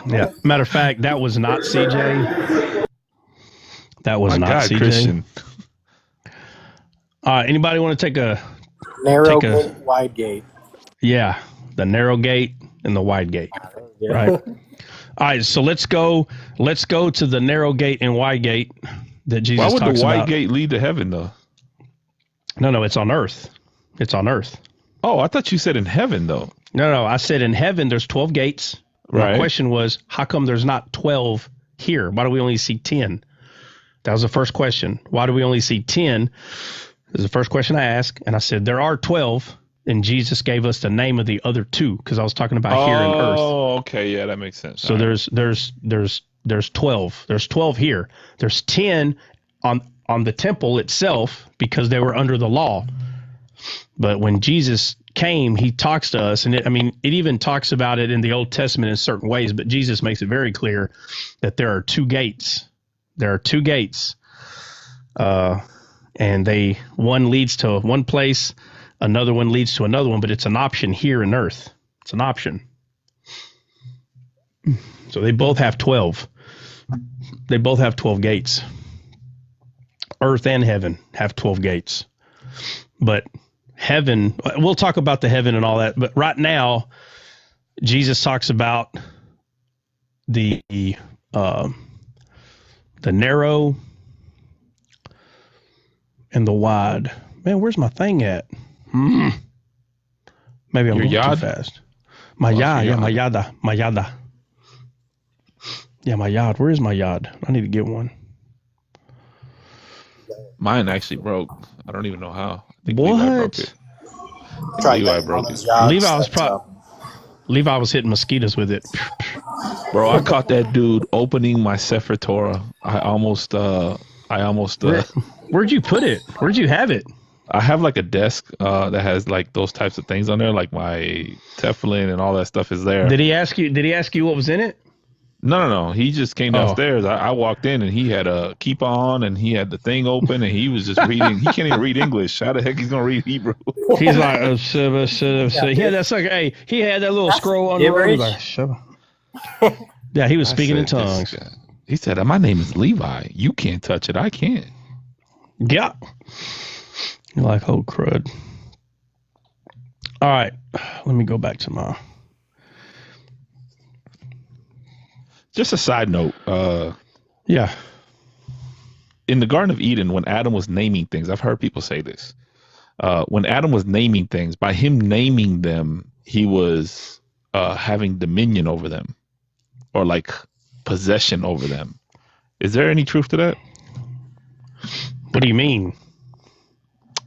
Yeah. Matter of fact, that was not CJ. That was not CJ. Christian. Anybody want to take a Narrow gate, wide gate. Yeah, the narrow gate and the wide gate. Yeah. Right. All right, so let's go to the narrow gate and wide gate that Jesus talks about. Why would the wide gate lead to heaven though? No, it's on earth. It's on earth. Oh, I thought you said in heaven though. No, I said in heaven there's 12 gates. Right. My question was, how come there's not 12 here? Why do we only see 10? That was the first question. Why do we only see 10? This is the first question I asked, and I said there are 12, and Jesus gave us the name of the other two because I was talking about here on earth. Oh, okay, yeah, that makes sense. So there's 12. There's 12 here. There's 10 on the temple itself because they were under the law. But when Jesus came, he talks to us, and it even talks about it in the Old Testament in certain ways, but Jesus makes it very clear that there are two gates. There are two gates. And one leads to one place, another one leads to another one, but it's an option here in earth. It's an option. So they both have 12. They both have 12 gates. Earth and heaven have 12 gates. But heaven, we'll talk about the heaven and all that, but right now, Jesus talks about the narrow and the wide. Man, where's my thing at? Maybe I'm going too fast. My yad. Yeah, my yad. Where is my yad? I need to get one. Mine actually broke. I don't even know how. I think What? Levi broke it. Levi broke it. Levi was hitting mosquitoes with it. Bro, I caught that dude opening my Sefer Torah. I almost Where'd you put it? Where'd you have it? I have like a desk that has like those types of things on there, like my Teflon and all that stuff is there. Did he ask you what was in it? No. He just came downstairs. I walked in and he had a kippah on and he had the thing open and he was just reading. He can't even read English. How the heck he's gonna read Hebrew? He's like, yeah, that's like, hey, he had that little scroll on the road. Like, yeah, he was speaking in tongues. He said, "My name is Levi. You can't touch it. I can't." Yeah. You're like, oh, crud. All right. Let me go back to my... Just a side note. Yeah. In the Garden of Eden, when Adam was naming things, I've heard people say this. When Adam was naming things, by him naming them, he was having dominion over them or like possession over them. Is there any truth to that? What do you mean?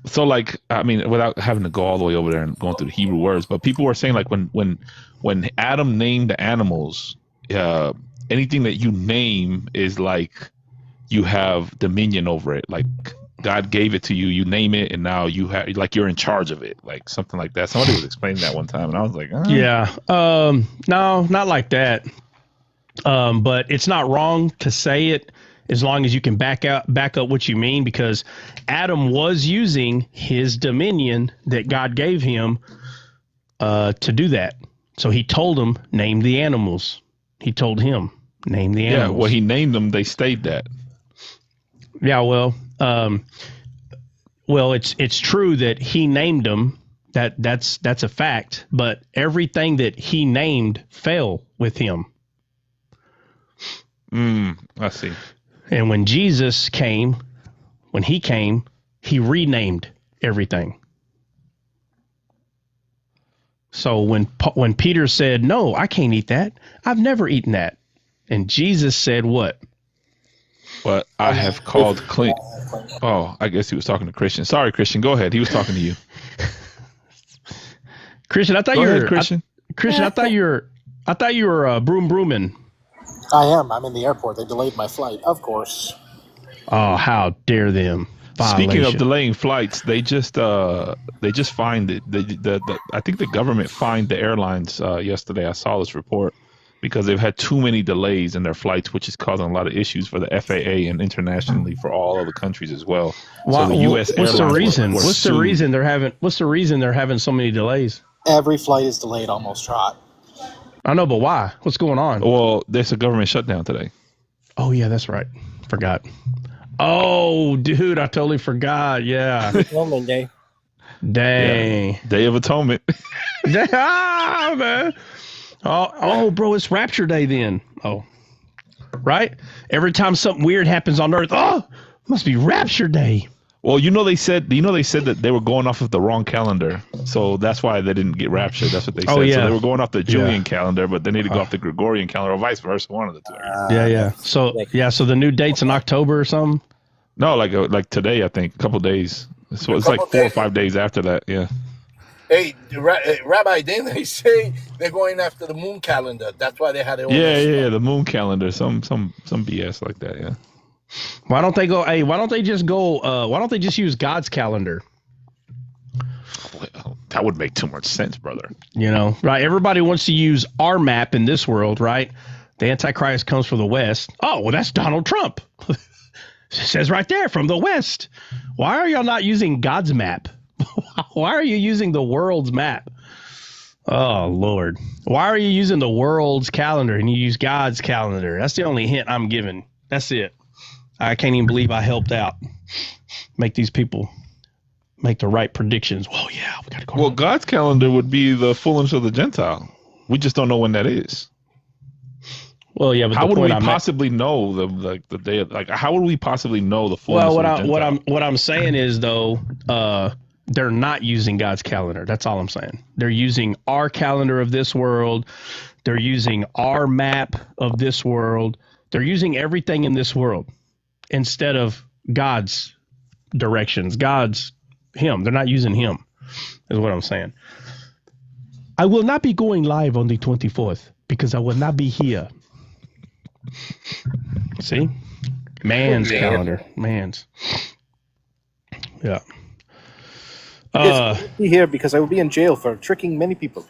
So like, I mean, without having to go all the way over there and going through the Hebrew words, but people were saying like when Adam named the animals, anything that you name is like you have dominion over it. Like God gave it to you, you name it, and now you have like you're in charge of it, like something like that. Somebody was explaining that one time, and I was like, yeah, no, not like that. But it's not wrong to say it as long as you can back up what you mean, because Adam was using his dominion that God gave him to do that. So he told him, name the animals. He told him, name the animals. Yeah, well, he named them. They stayed that. Yeah, well, it's true that he named them. That's a fact. But everything that he named fell with him. I see. And when Jesus came, he renamed everything. So when Peter said, "No, I can't eat that. I've never eaten that," and Jesus said, "What? But I have called clean." Oh, I guess he was talking to Christian. Sorry, Christian. Go ahead. He was talking to you. Christian, I thought Go you ahead, were Christian. Christian. I thought you were brooming. I am. I'm in the airport. They delayed my flight, of course. Oh, how dare them! Speaking of Violation. delaying flights, they just fined it. I think the government fined the airlines yesterday. I saw this report because they've had too many delays in their flights, which is causing a lot of issues for the FAA and internationally for all other countries as well. So the U.S. What's the airlines reason? were What's the sued. reason they're having? What's the reason they're having so many delays? Every flight is delayed almost, Trot. I know, but why? What's going on? Well, there's a government shutdown today. Oh yeah, that's right. Forgot. Oh, dude, I totally forgot. Yeah. Atonement Day. Dang. Yeah. Day of Atonement. Ah, man. Oh, bro, it's Rapture Day then. Oh, right. Every time something weird happens on Earth, must be Rapture Day. Well, they said that they were going off of the wrong calendar, so that's why they didn't get raptured. That's what they said. Oh, yeah. So they were going off the Julian calendar, but they need to go off the Gregorian calendar, or vice versa, one of the two. Yeah. So the new date's in October or something. No, like today, I think, a couple days. So it's like 4 or 5 days after that. Yeah. Hey, Rabbi, didn't they say they're going after the moon calendar? That's why they had it. Yeah, the moon calendar, some BS like that. Yeah. Why don't they go? Hey, why don't they just go? Why don't they just use God's calendar? Well, that would make too much sense, brother. Right? Everybody wants to use our map in this world, right? The Antichrist comes from the West. Oh, well, that's Donald Trump. It says right there, from the West. Why are y'all not using God's map? Why are you using the world's map? Oh, Lord. Why are you using the world's calendar and you use God's calendar? That's the only hint I'm giving. That's it. I can't even believe I helped out. Make these people make the right predictions. Well, yeah, we got to go. Well, God's calendar would be the fullness of the Gentile. We just don't know when that is. Well, yeah, but how would we possibly know the day? How would we possibly know the fullness? Well, what I'm saying is though, they're not using God's calendar. That's all I'm saying. They're using our calendar of this world. They're using our map of this world. They're using everything in this world instead of God's directions. Him. They're not using him, is what I'm saying. I will not be going live on the 24th because I will not be here. See? Man's calendar. Man's. Yeah. Be here because I will be in jail for tricking many people.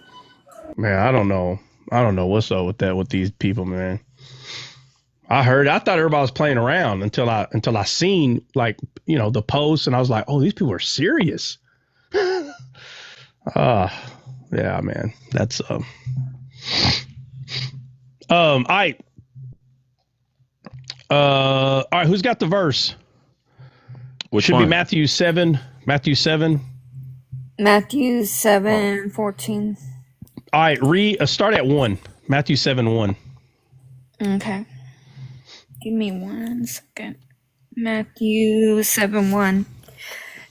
Man, I don't know what's up with these people, man. I thought everybody was playing around until I seen the posts, and I was like, oh, these people are serious. Yeah, man. That's all right. All right, who's got the verse? Which should one? Be Matthew 7. Matthew 7:14. All right, start at 1. Matthew 7:1. Okay. Give me 1 second. Matthew 7:1.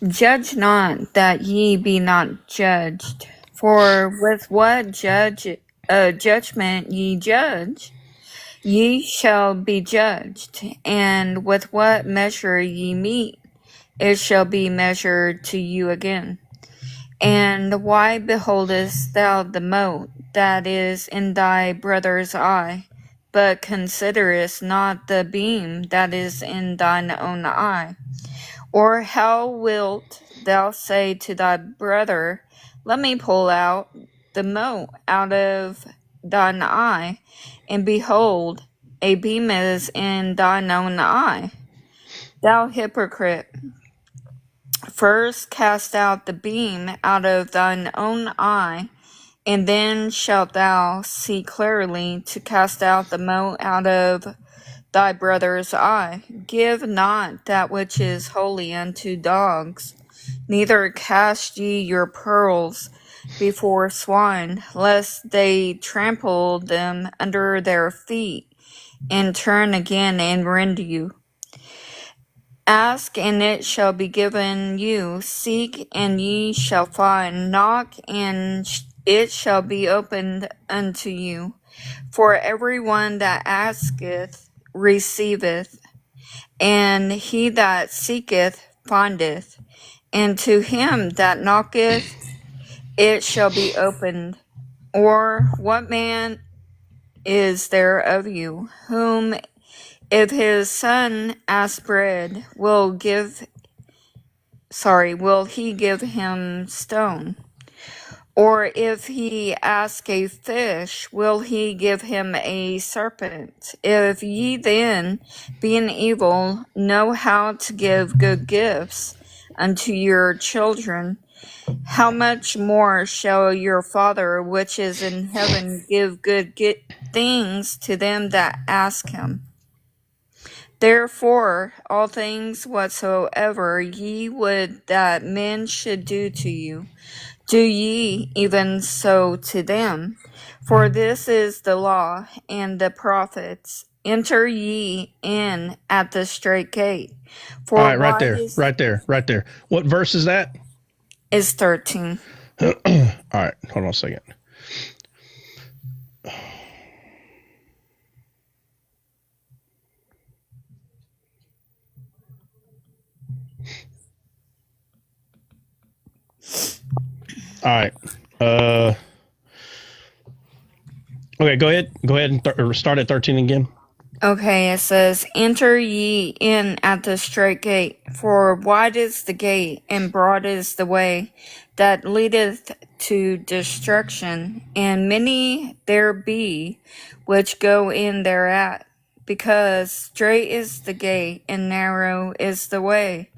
Judge not that ye be not judged, for with what judgment ye judge, ye shall be judged, and with what measure ye mete, it shall be measured to you again. And why beholdest thou the mote that is in thy brother's eye, but considerest not the beam that is in thine own eye? Or how wilt thou say to thy brother, let me pull out the mote out of thine eye, and behold, a beam is in thine own eye? Thou hypocrite, first cast out the beam out of thine own eye, And then shalt thou see clearly to cast out the mote out of thy brother's eye. Give not that which is holy unto dogs, neither cast ye your pearls before swine, lest they trample them under their feet, and turn again and rend you. Ask, and it shall be given you. Seek, and ye shall find. Knock, and it shall be opened unto you. For every one that asketh receiveth, and he that seeketh findeth, and to him that knocketh it shall be opened. Or what man is there of you, whom if his son ask bread, will he give him stone? Or if he ask a fish, will he give him a serpent? If ye then, being evil, know how to give good gifts unto your children, how much more shall your Father which is in heaven give good things to them that ask him? Therefore, all things whatsoever ye would that men should do to you, do ye even so to them. For this is the law and the prophets. Enter ye in at the strait gate. All For right, right wide there, right there, right there. What verse is that? is 13. All right, hold on a second. All right. Okay, go ahead. Go ahead and start at 13 again. Okay, it says, Enter ye in at the strait gate, for wide is the gate, and broad is the way that leadeth to destruction, and many there be which go in thereat. Because strait is the gate, and narrow is the way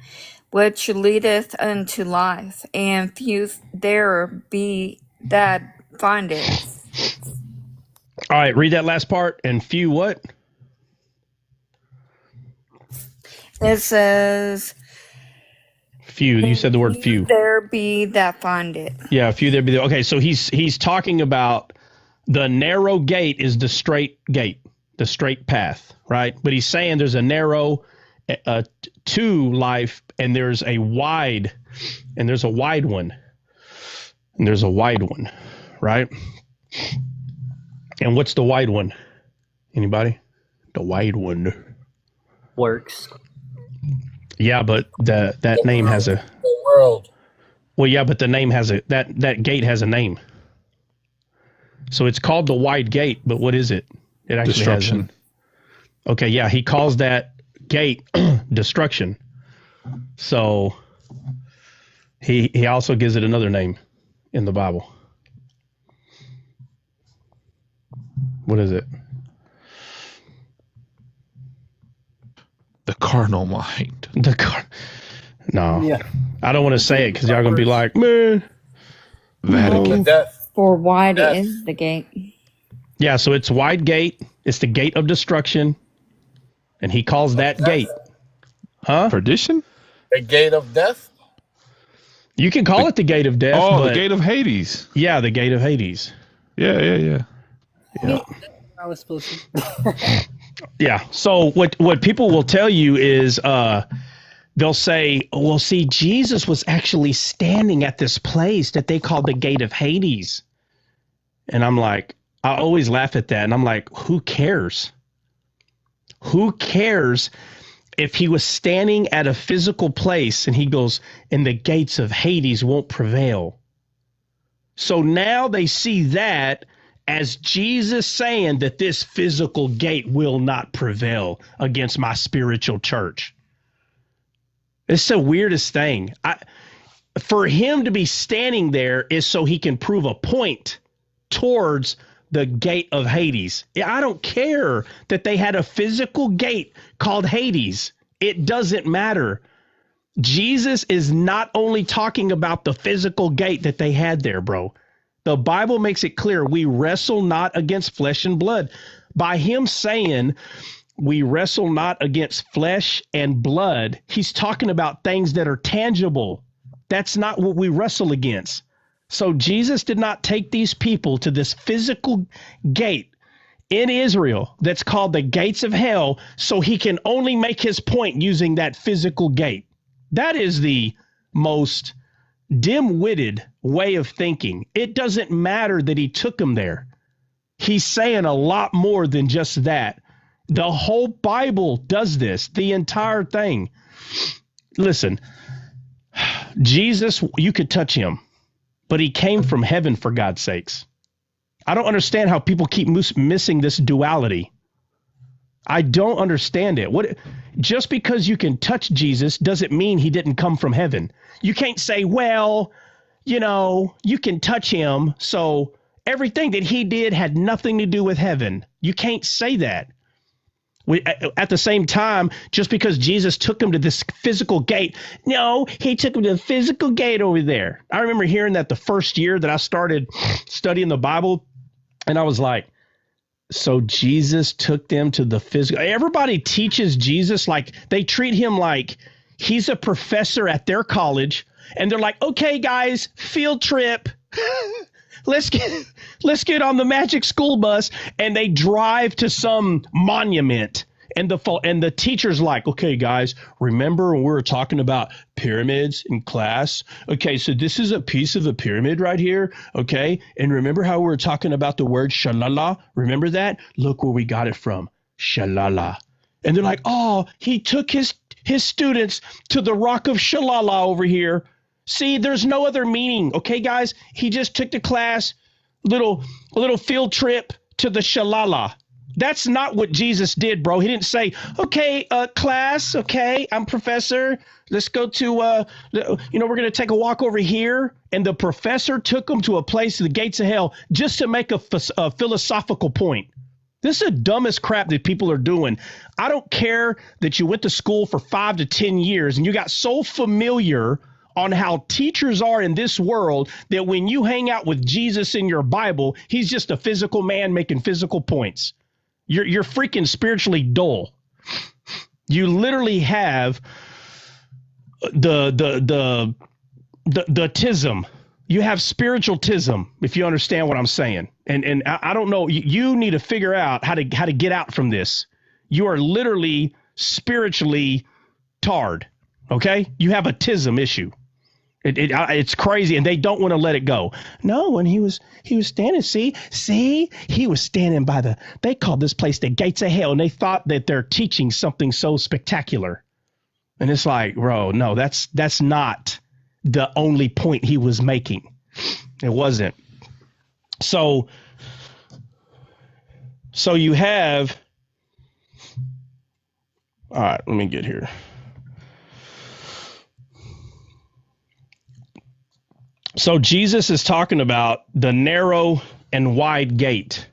which leadeth unto life, and few there be that find it. All right, read that last part. And few what? It says, Few. You said the word few. there be that find it. Yeah, few there be. Okay, so he's talking about the narrow gate is the straight gate, the straight path, right? But he's saying there's a narrow to life, and there's a wide, and there's a wide one, and there's a wide one, right? And what's the wide one? Anybody? The wide one. Works. Yeah, but that name has a The world. well, yeah, but the name has a that gate has a name. So it's called the wide gate, but what is it? It actually Destruction. has okay, yeah, he calls that gate destruction. So he also gives it another name in the Bible. What is it? The carnal mind. No. Yeah. I don't want to say it because y'all gonna be like, man. Vatican. Death. For wide Yes. is the gate. Yeah, so it's wide gate. It's the gate of destruction, and he calls that gate, huh? Perdition? The gate of death. You can call it the gate of death. Oh, but the gate of Hades. yeah, the gate of Hades. Yeah. I was supposed to. Yeah. So what people will tell you is they'll say, well, see, Jesus was actually standing at this place that they call the gate of Hades. And I'm like, I always laugh at that. And I'm like, who cares? Who cares if he was standing at a physical place and he goes, and the gates of Hades won't prevail? So now they see that as Jesus saying that this physical gate will not prevail against my spiritual church. It's the weirdest thing. For him to be standing there is so he can prove a point towards the gate of Hades. I don't care that they had a physical gate called Hades. It doesn't matter. Jesus is not only talking about the physical gate that they had there, bro. The Bible makes it clear we wrestle not against flesh and blood. By him saying we wrestle not against flesh and blood, he's talking about things that are tangible. That's not what we wrestle against. So Jesus did not take these people to this physical gate in Israel that's called the gates of hell so he can only make his point using that physical gate. That is the most dim-witted way of thinking. It doesn't matter that he took them there. He's saying a lot more than just that. The whole Bible does this, the entire thing. Listen, Jesus, you could touch him, but he came from heaven, for God's sakes. I don't understand how people keep missing this duality. I don't understand it. Just because you can touch Jesus doesn't mean he didn't come from heaven. You can't say, well, you can touch him, so everything that he did had nothing to do with heaven. You can't say that. At the same time, just because Jesus took him to this physical gate, no, he took him to the physical gate over there. I remember hearing that the first year that I started studying the Bible, and I was like, so Jesus took them to the physical. Everybody teaches Jesus like they treat him like he's a professor at their college, and they're like, okay, guys, field trip. Let's get on the magic school bus, and they drive to some monument. And the teacher's like, okay, guys, remember when we were talking about pyramids in class? Okay, so this is a piece of a pyramid right here, okay? And remember how we were talking about the word shalala? Remember that? Look where we got it from, shalala. And they're like, oh, he took his students to the rock of shalala over here. See, there's no other meaning, okay, guys? He just took the class, a little field trip to the shalala. That's not what Jesus did, bro. He didn't say, okay, class, okay, I'm professor. Let's go to, we're going to take a walk over here. And the professor took them to a place, the gates of hell, just to make a philosophical point. This is the dumbest crap that people are doing. I don't care that you went to school for 5 to 10 years and you got so familiar on how teachers are in this world that when you hang out with Jesus in your Bible, he's just a physical man making physical points. You're freaking spiritually dull. You literally have the tism. You have spiritualism, if you understand what I'm saying. And I don't know. You need to figure out how to get out from this. You are literally spiritually tarred. Okay, you have a tism issue. It's crazy, and they don't want to let it go. No, when he was standing, see, he was standing by they called this place the gates of hell, and they thought that they're teaching something so spectacular. And it's like, bro, no, that's not the only point he was making. It wasn't. So you have, all right, let me get here. So Jesus is talking about the narrow and wide gate.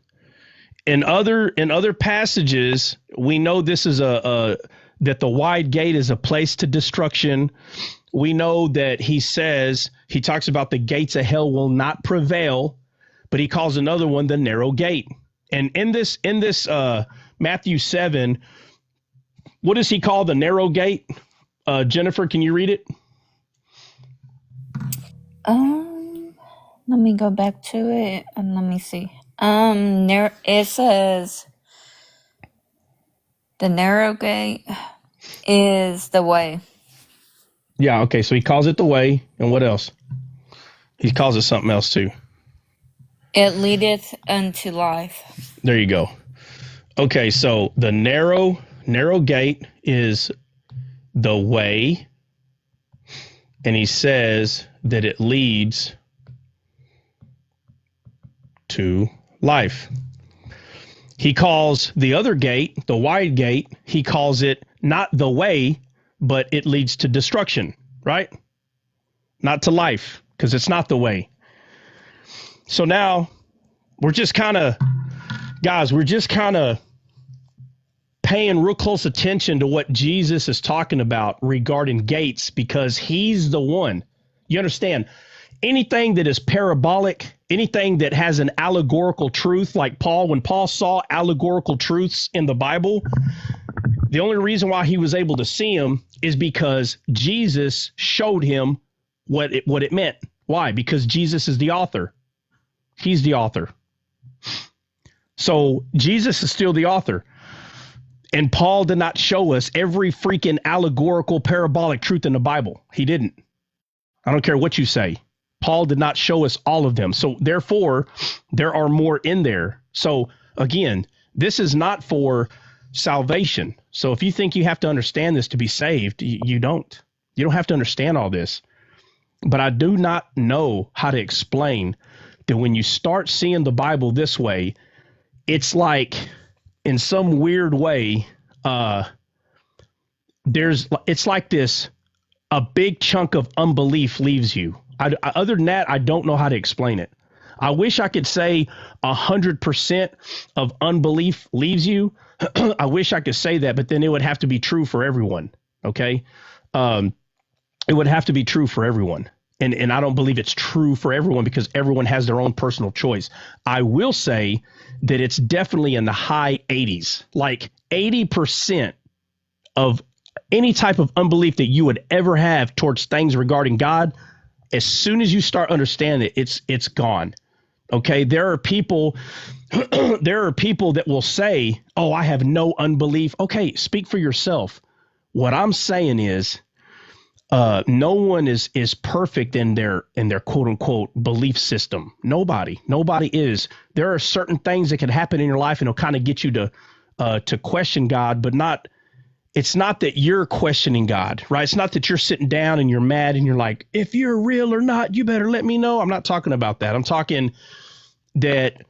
In other passages, we know this is that the wide gate is a place to destruction. We know that he talks about the gates of hell will not prevail, but he calls another one the narrow gate. And in this Matthew 7, what does he call the narrow gate? Jennifer, can you read it? Let me go back to it and let me see. It says the narrow gate is the way. Yeah, okay, so he calls it the way, and what else? He calls it something else too. It leadeth unto life. There you go. Okay, so the narrow gate is the way, and he says that it leads to life. He calls the other gate, the wide gate, he calls it not the way, but it leads to destruction, right? Not to life, because it's not the way. So now we're just kind of paying real close attention to what Jesus is talking about regarding gates, because he's the one. You understand? Anything that is parabolic anything that has an allegorical truth, like Paul, when Paul saw allegorical truths in the Bible, the only reason why he was able to see them is because Jesus showed him what it meant. Why? Because Jesus is the author. He's the author. So Jesus is still the author. And Paul did not show us every freaking allegorical, parabolic truth in the Bible. He didn't. I don't care what you say. Paul did not show us all of them. So therefore, there are more in there. So again, this is not for salvation. So if you think you have to understand this to be saved, you don't. You don't have to understand all this. But I do not know how to explain that when you start seeing the Bible this way, it's like in some weird way, it's like this, a big chunk of unbelief leaves you. Other than that, I don't know how to explain it. I wish I could say 100% of unbelief leaves you. I wish I could say that, but then it would have to be true for everyone. Okay. It would have to be true for everyone. And I don't believe it's true for everyone because everyone has their own personal choice. I will say that it's definitely in the high 80s, like 80% of any type of unbelief that you would ever have towards things regarding God. As soon as you start understanding it, it's gone. Okay. There are people that will say, oh, I have no unbelief. Okay. Speak for yourself. What I'm saying is, no one is perfect in their quote unquote belief system. Nobody is. There are certain things that can happen in your life and it'll kind of get you to question God, but it's not that you're questioning God, right? It's not that you're sitting down and you're mad and you're like, if you're real or not, you better let me know. I'm not talking about that. I'm talking that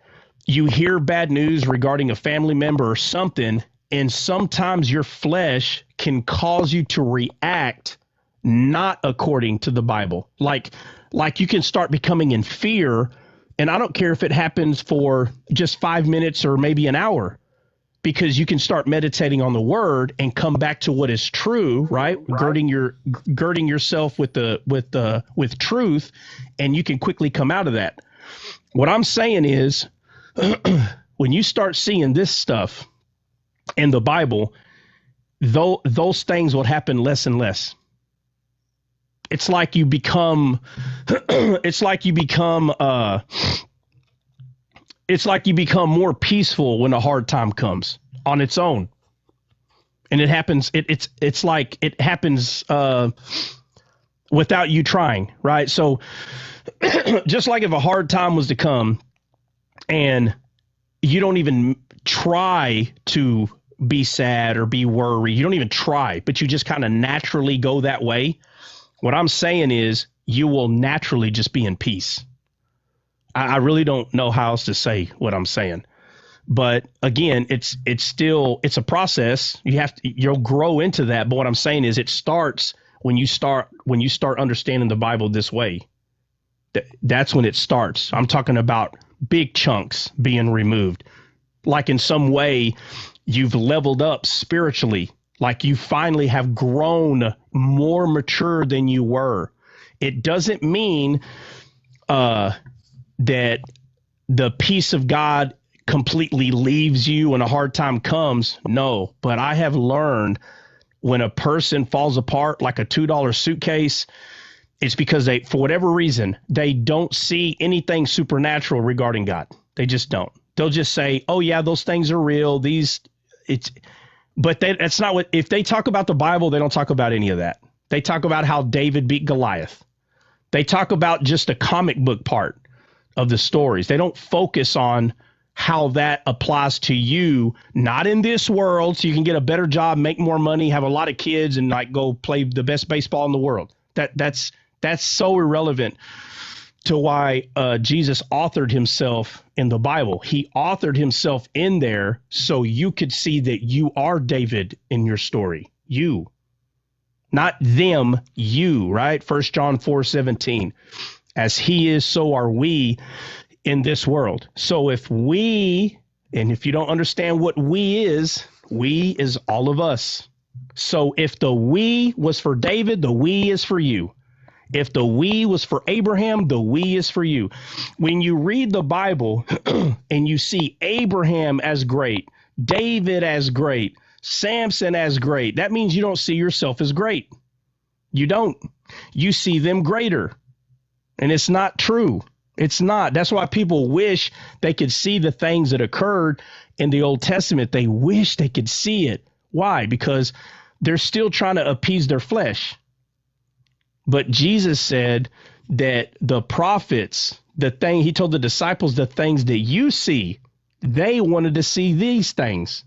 you hear bad news regarding a family member or something, and sometimes your flesh can cause you to react not according to the Bible. Like you can start becoming in fear, and I don't care if it happens for just 5 minutes or maybe an hour, because you can start meditating on the word and come back to what is true, right? Girding yourself with truth, and you can quickly come out of that. What I'm saying is, when you start seeing this stuff in the Bible, those things will happen less and less. It's like you become more peaceful when a hard time comes on its own. And it happens. It's like it happens without you trying, right? So just like if a hard time was to come and you don't even try to be sad or be worried, you don't even try, but you just kind of naturally go that way. What I'm saying is you will naturally just be in peace. I really don't know how else to say what I'm saying. But again, it's a process. You'll grow into that. But what I'm saying is it starts when you start understanding the Bible this way. That's when it starts. I'm talking about big chunks being removed. Like in some way you've leveled up spiritually. Like you finally have grown more mature than you were. It doesn't mean that the peace of God completely leaves you when a hard time comes. No, but I have learned when a person falls apart like a $2 suitcase, it's because for whatever reason, they don't see anything supernatural regarding God. They just don't. They'll just say, oh yeah, those things are real. But that's not what, if they talk about the Bible, they don't talk about any of that. They talk about how David beat Goliath. They talk about just the comic book part of the stories. They don't focus on how that applies to you, not in this world, so you can get a better job, make more money, have a lot of kids, and like go play the best baseball in the world. That's so irrelevant to why Jesus authored himself in the Bible. He authored himself in there so you could see that you are David in your story. You, not them, you, right? 1 John 4:17. As he is, so are we in this world. So if you don't understand what we is all of us. So if the we was for David, the we is for you. If the we was for Abraham, the we is for you. When you read the Bible and you see Abraham as great, David as great, Samson as great, that means you don't see yourself as great. You don't. You see them greater. And it's not true. It's not. That's why people wish they could see the things that occurred in the Old Testament. They wish they could see it. Why? Because they're still trying to appease their flesh. But Jesus said that the prophets, he told the disciples, the things that you see, they wanted to see these things.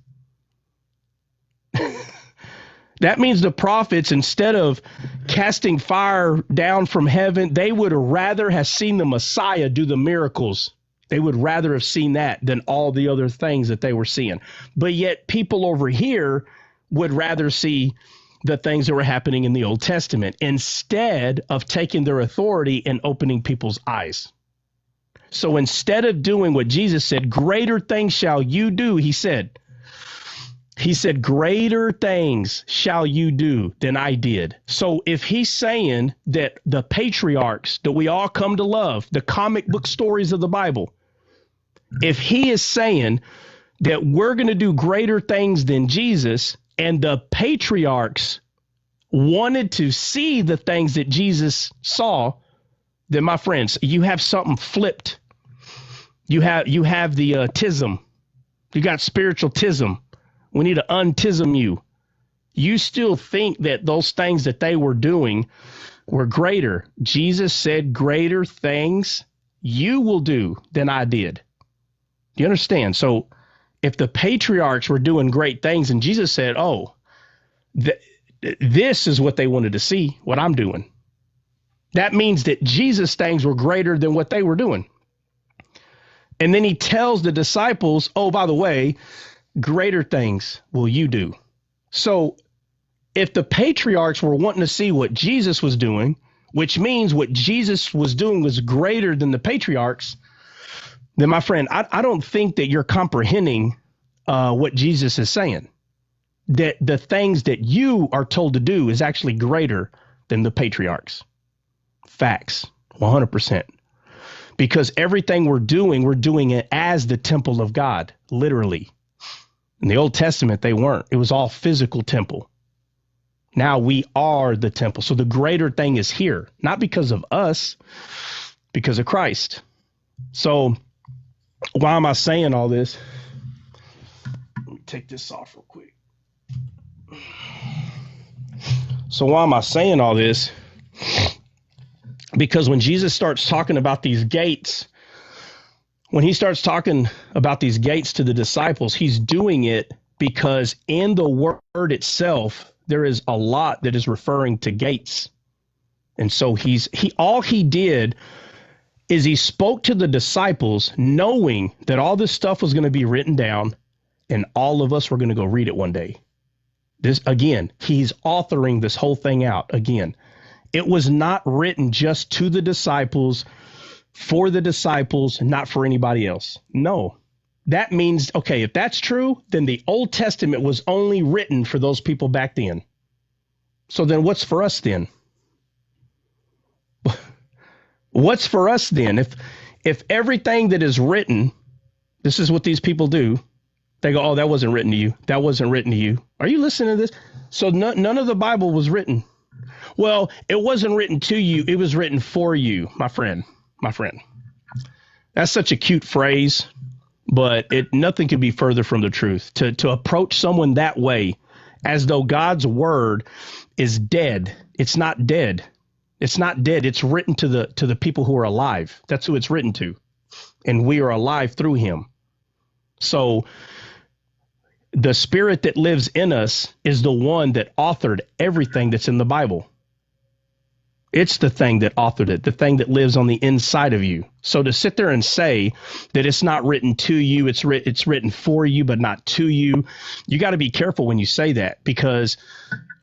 That means the prophets, instead of casting fire down from heaven, they would rather have seen the Messiah do the miracles. They would rather have seen that than all the other things that they were seeing. But yet people over here would rather see the things that were happening in the Old Testament instead of taking their authority and opening people's eyes. So instead of doing what Jesus said, greater things shall you do, he said, greater things shall you do than I did. So if he's saying that the patriarchs that we all come to love, the comic book stories of the Bible, if he is saying that we're going to do greater things than Jesus, and the patriarchs wanted to see the things that Jesus saw, then my friends, you have something flipped. You have the tism. You got spiritual tism. We need to untism you. You still think that those things that they were doing were greater. Jesus said greater things you will do than I did. Do you understand? So if the patriarchs were doing great things and Jesus said, oh, this is what they wanted to see, what I'm doing. That means that Jesus' things were greater than what they were doing. And then he tells the disciples, oh, by the way, greater things will you do. So if the patriarchs were wanting to see what Jesus was doing, which means what Jesus was doing was greater than the patriarchs, then my friend, I don't think that you're comprehending what Jesus is saying. That the things that you are told to do is actually greater than the patriarchs. Facts, 100%. Because everything we're doing it as the temple of God, literally. In the Old Testament, they weren't. It was all physical temple. Now we are the temple. So the greater thing is here, not because of us, because of Christ. So why am I saying all this? Let me take this off real quick. So why am I saying all this? Because when Jesus starts talking about these gates, when he starts talking about these gates to the disciples, he's doing it because in the word itself, there is a lot that is referring to gates. And so all he did is he spoke to the disciples knowing that all this stuff was going to be written down and all of us were going to go read it one day. This again, he's authoring this whole thing out again. It was not written just to the disciples, for the disciples, not for anybody else. No, that means, okay, if that's true, then the Old Testament was only written for those people back then. So then what's for us then? What's for us then? If everything that is written, this is what these people do. They go, oh, that wasn't written to you. That wasn't written to you. Are you listening to this? So none of the Bible was written. Well, it wasn't written to you. It was written for you, my friend. My friend. That's such a cute phrase, but nothing could be further from the truth. To approach someone that way, as though God's word is dead. It's not dead. It's not dead. It's written to the people who are alive. That's who it's written to. And we are alive through him. So the spirit that lives in us is the one that authored everything that's in the Bible. It's the thing that authored it, the thing that lives on the inside of you. So to sit there and say that it's not written to you, it's written for you, but not to you, you got to be careful when you say that, because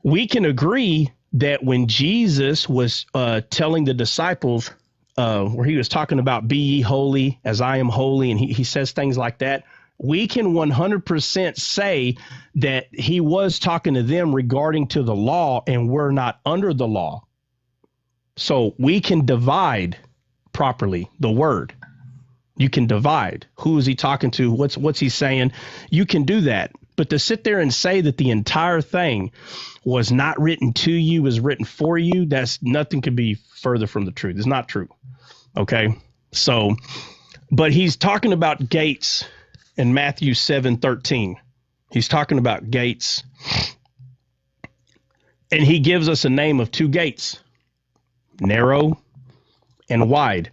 we can agree that when Jesus was telling the disciples, where he was talking about be ye holy as I am holy, and he says things like that, we can 100% say that he was talking to them regarding to the law, and we're not under the law. So we can divide properly the word. You can divide. Who is he talking to? What's he saying? You can do that. But to sit there and say that the entire thing was not written to you, was written for you, that's nothing could be further from the truth. It's not true. Okay. So, but he's talking about gates in Matthew 7:13. He's talking about gates. And he gives us a name of two gates, narrow and wide.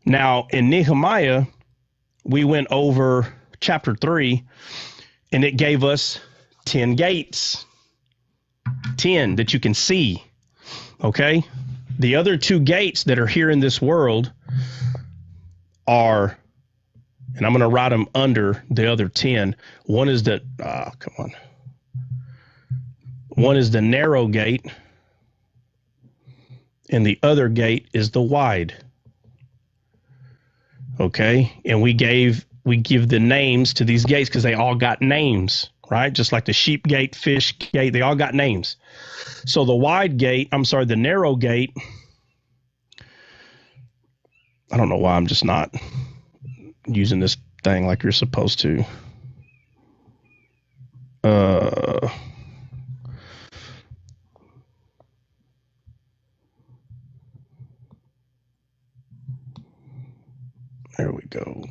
Now, in Nehemiah, we went over chapter 3, and it gave us 10 gates, 10 that you can see, okay? The other two gates that are here in this world are, and I'm going to write them under the other 10. One is the, one is the narrow gate, and the other gate is the wide. Okay, and we give the names to these gates because they all got names, right? Just like the sheep gate, fish gate, they all got names. So the narrow gate, I don't know why I'm just not using this thing like you're supposed to. There we go.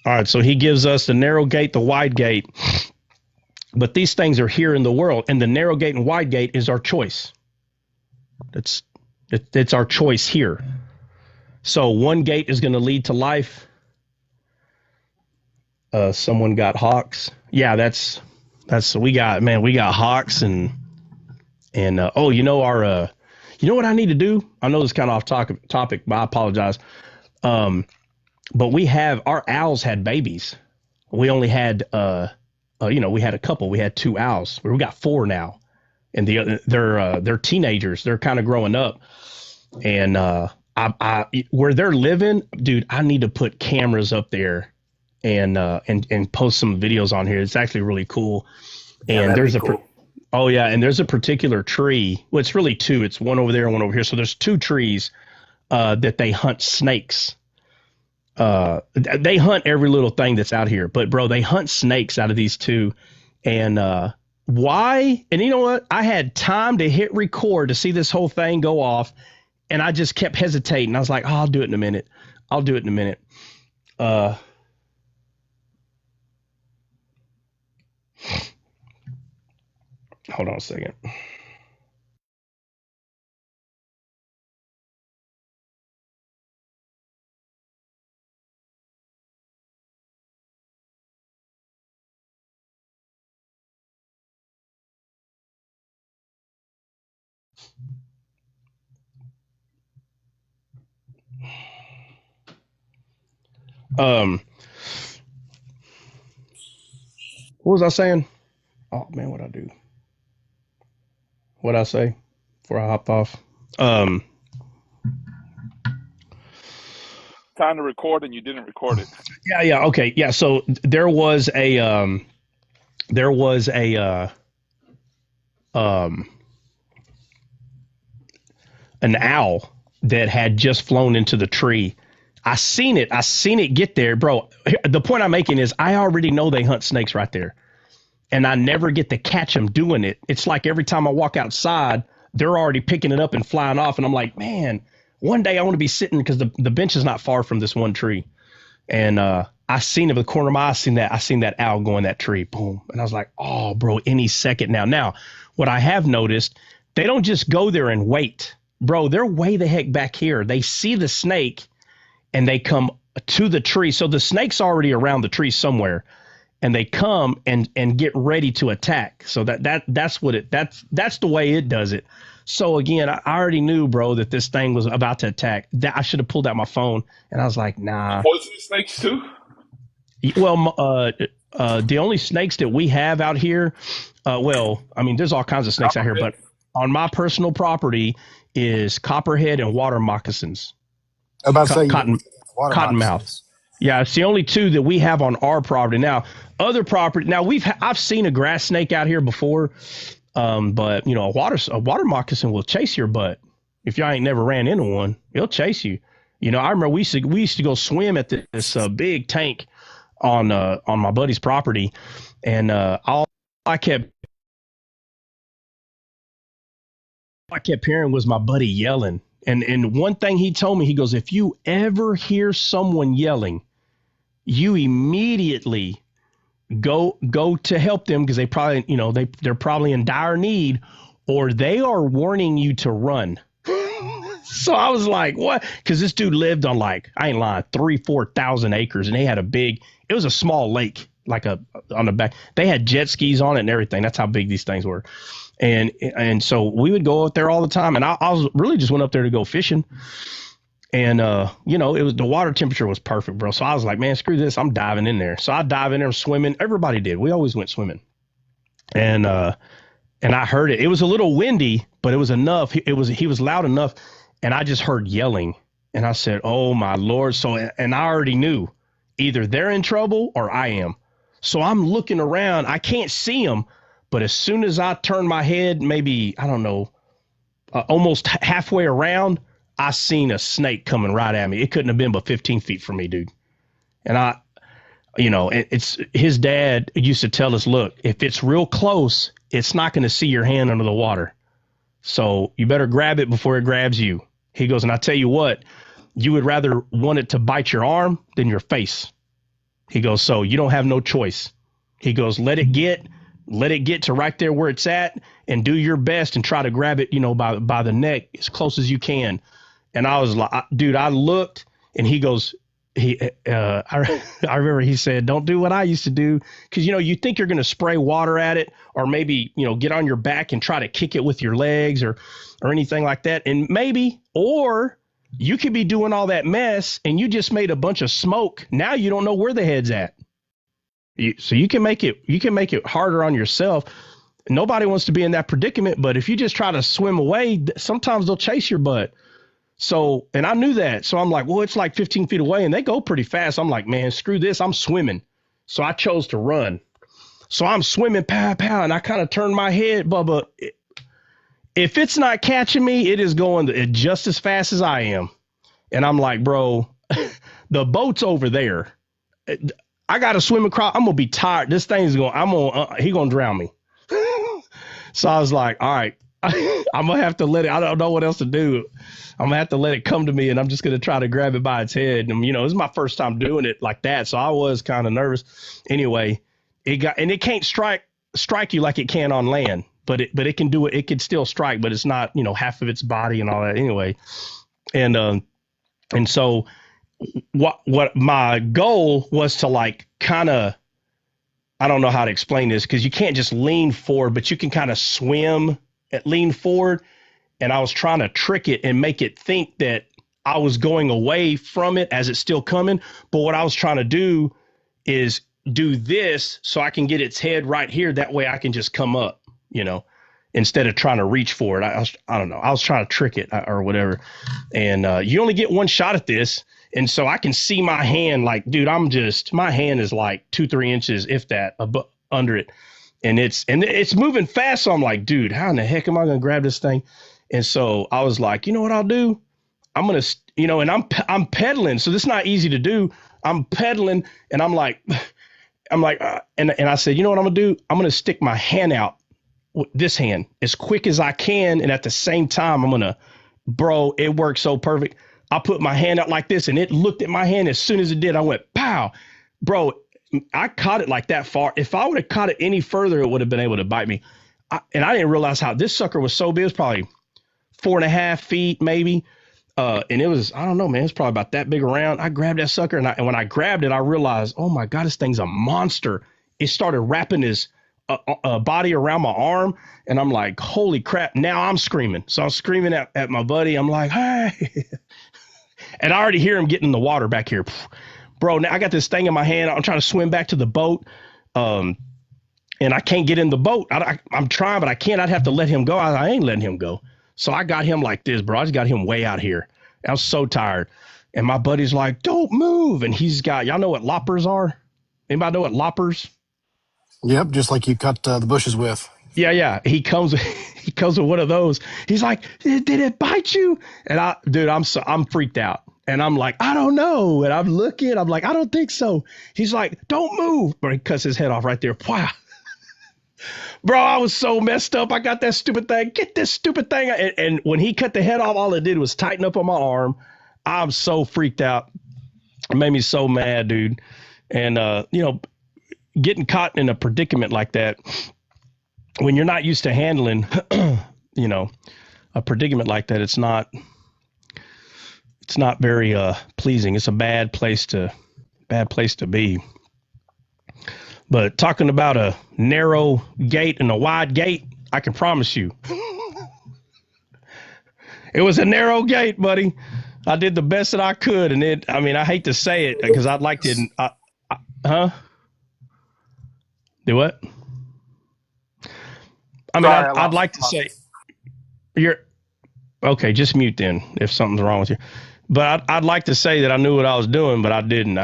All right, so he gives us the narrow gate, the wide gate. But these things are here in the world, and the narrow gate and wide gate is our choice. It's our choice here. So one gate is going to lead to life. Someone got hawks. Yeah, we got hawks and you know what I need to do? I know this is kind of off topic, but I apologize. But our owls had babies. We only had, we had a couple. We had 2 owls. We got 4 now, and they're teenagers. They're kind of growing up, and where they're living, dude, I need to put cameras up there and post some videos on here. It's actually really cool. And there's cool. And there's a particular tree. Well, it's really 2. It's one over there and one over here. So there's 2 trees that they hunt snakes. They hunt every little thing that's out here, but bro, they hunt snakes out of these 2. And why? And you know what? I had time to hit record to see this whole thing go off, and I just kept hesitating. I was like, I'll do it in a minute. Hold on a second. What was I saying? Oh man, what'd I do? What'd I say before I hopped off? Time to record and you didn't record it. Yeah. Okay. Yeah. So there was an owl that had just flown into the tree. I seen it get there, bro. The point I'm making is I already know they hunt snakes right there, and I never get to catch them doing it. It's like every time I walk outside, they're already picking it up and flying off. And I'm like, man, one day I want to be sitting, because the bench is not far from this one tree. And I seen it with the corner of my eye. I seen that owl go in that tree. Boom. And I was like, oh, bro, any second now. Now, what I have noticed, they don't just go there and wait. Bro, they're way the heck back here. They see the snake and they come to the tree. So the snake's already around the tree somewhere, and they come and get ready to attack. So that's the way it does it. So again, I already knew, bro, that this thing was about to attack. That I should have pulled out my phone, and I was like, nah. Poisonous snakes too? Well, the only snakes that we have out here, there's all kinds of snakes out here, but on my personal property is copperhead and water moccasins. I'm about to say cottonmouth. Yeah, it's the only two that we have on our property. Now, other property. Now I've seen a grass snake out here before, but a water moccasin will chase your butt if y'all ain't never ran into one. He'll chase you. I remember we used to go swim at this big tank on my buddy's property, and all I kept hearing was my buddy yelling. And one thing he told me, he goes, if you ever hear someone yelling, you immediately go to help them, because they probably, they're probably in dire need, or they are warning you to run. So I was like, what? Because this dude lived on, like, I ain't lying, 3,000-4,000 acres, and they had it was a small lake, like on the back. They had jet skis on it and everything. That's how big these things were. And so we would go out there all the time, and I was really just went up there to go fishing. And, it was, the water temperature was perfect, bro. So I was like, man, screw this. I'm diving in there. So I dive in there swimming. Everybody did. We always went swimming. And I heard it. It was a little windy, but it was enough. He was loud enough. And I just heard yelling. And I said, oh my Lord. So, and I already knew either they're in trouble or I am. So I'm looking around. I can't see them. But as soon as I turn my head, maybe, I don't know, almost halfway around, I seen a snake coming right at me. It couldn't have been but 15 feet from me, dude. And it's his dad used to tell us, look, if it's real close, it's not going to see your hand under the water. So you better grab it before it grabs you. He goes, and I tell you what, you would rather want it to bite your arm than your face. He goes, so you don't have no choice. He goes, let it get to right there where it's at, and do your best and try to grab it, by the neck as close as you can. And I was like, dude, I looked, and he goes, I remember he said, don't do what I used to do. Cause you think you're going to spray water at it, or maybe, get on your back and try to kick it with your legs or anything like that. And maybe, or you could be doing all that mess and you just made a bunch of smoke. Now you don't know where the head's at. So you can make it harder on yourself. Nobody wants to be in that predicament, but if you just try to swim away, sometimes they'll chase your butt. So, and I knew that. So I'm like, well, it's like 15 feet away and they go pretty fast. I'm like, man, screw this. I'm swimming. So I chose to run. So I'm swimming, pow, pow. And I kind of turned my head, Bubba. If it's not catching me, it is going just as fast as I am. And I'm like, bro, the boat's over there. I got to swim across. I'm going to be tired. This thing's going, he going to drown me. So I was like, all right, I'm going to have to let it, I don't know what else to do. I'm going to have to let it come to me, and I'm just going to try to grab it by its head. And, this is my first time doing it like that. So I was kind of nervous. Anyway, it can't strike you like it can on land, but it can do it. It can still strike, but it's not, half of its body and all that anyway. And so what my goal was to, like, kind of, I don't know how to explain this, because you can't just lean forward, but you can kind of swim and lean forward. And I was trying to trick it and make it think that I was going away from it as it's still coming. But what I was trying to do is do this so I can get its head right here. That way I can just come up, instead of trying to reach for it. I don't know. I was trying to trick it or whatever. And you only get one shot at this. And so I can see my hand, like, dude, my hand is like 2-3 inches, if that, under it. And it's moving fast. So I'm like, dude, how in the heck am I going to grab this thing? And so I was like, you know what I'll do? I'm going to, and I'm pedaling. So this is not easy to do. I'm pedaling, and I'm like, and I said, you know what I'm going to do? I'm going to stick my hand out, this hand, as quick as I can. And at the same time, bro, it worked so perfect. I put my hand out like this, and it looked at my hand. As soon as it did, I went, pow, bro. I caught it like that far. If I would have caught it any further, it would have been able to bite me. And I didn't realize how this sucker was so big. It was probably 4.5 feet, maybe. And it was, I don't know, man, it's probably about that big around. I grabbed that sucker, and when I grabbed it, I realized, oh my God, this thing's a monster. It started wrapping his body around my arm, and I'm like, holy crap. Now I'm screaming. So I'm screaming at my buddy. I'm like, hey. And I already hear him getting in the water back here. Bro, now I got this thing in my hand. I'm trying to swim back to the boat. And I can't get in the boat. I'm trying, but I can't. I'd have to let him go. I ain't letting him go. So I got him like this, bro. I just got him way out here. I was so tired. And my buddy's like, don't move. And he's got, y'all know what loppers are? Anybody know what loppers? Yep, just like you cut the bushes with. Yeah. He comes with one of those. He's like, did it bite you? And I'm freaked out. And I'm like, I don't know. And I'm looking, I'm like, I don't think so. He's like, don't move. But he cuts his head off right there. Wow. Bro, I was so messed up. I got that stupid thing. Get this stupid thing. And when he cut the head off, all it did was tighten up on my arm. I'm so freaked out. It made me so mad, dude. And, getting caught in a predicament like that, when you're not used to handling, a predicament like that, it's not very pleasing. It's a bad place to be. But talking about a narrow gate and a wide gate, I can promise you, it was a narrow gate, buddy. I did the best that I could, and I hate to say it because I'd like to. Do what? I'd like to say you're okay. Just mute then if something's wrong with you. But I'd like to say that I knew what I was doing, but I didn't.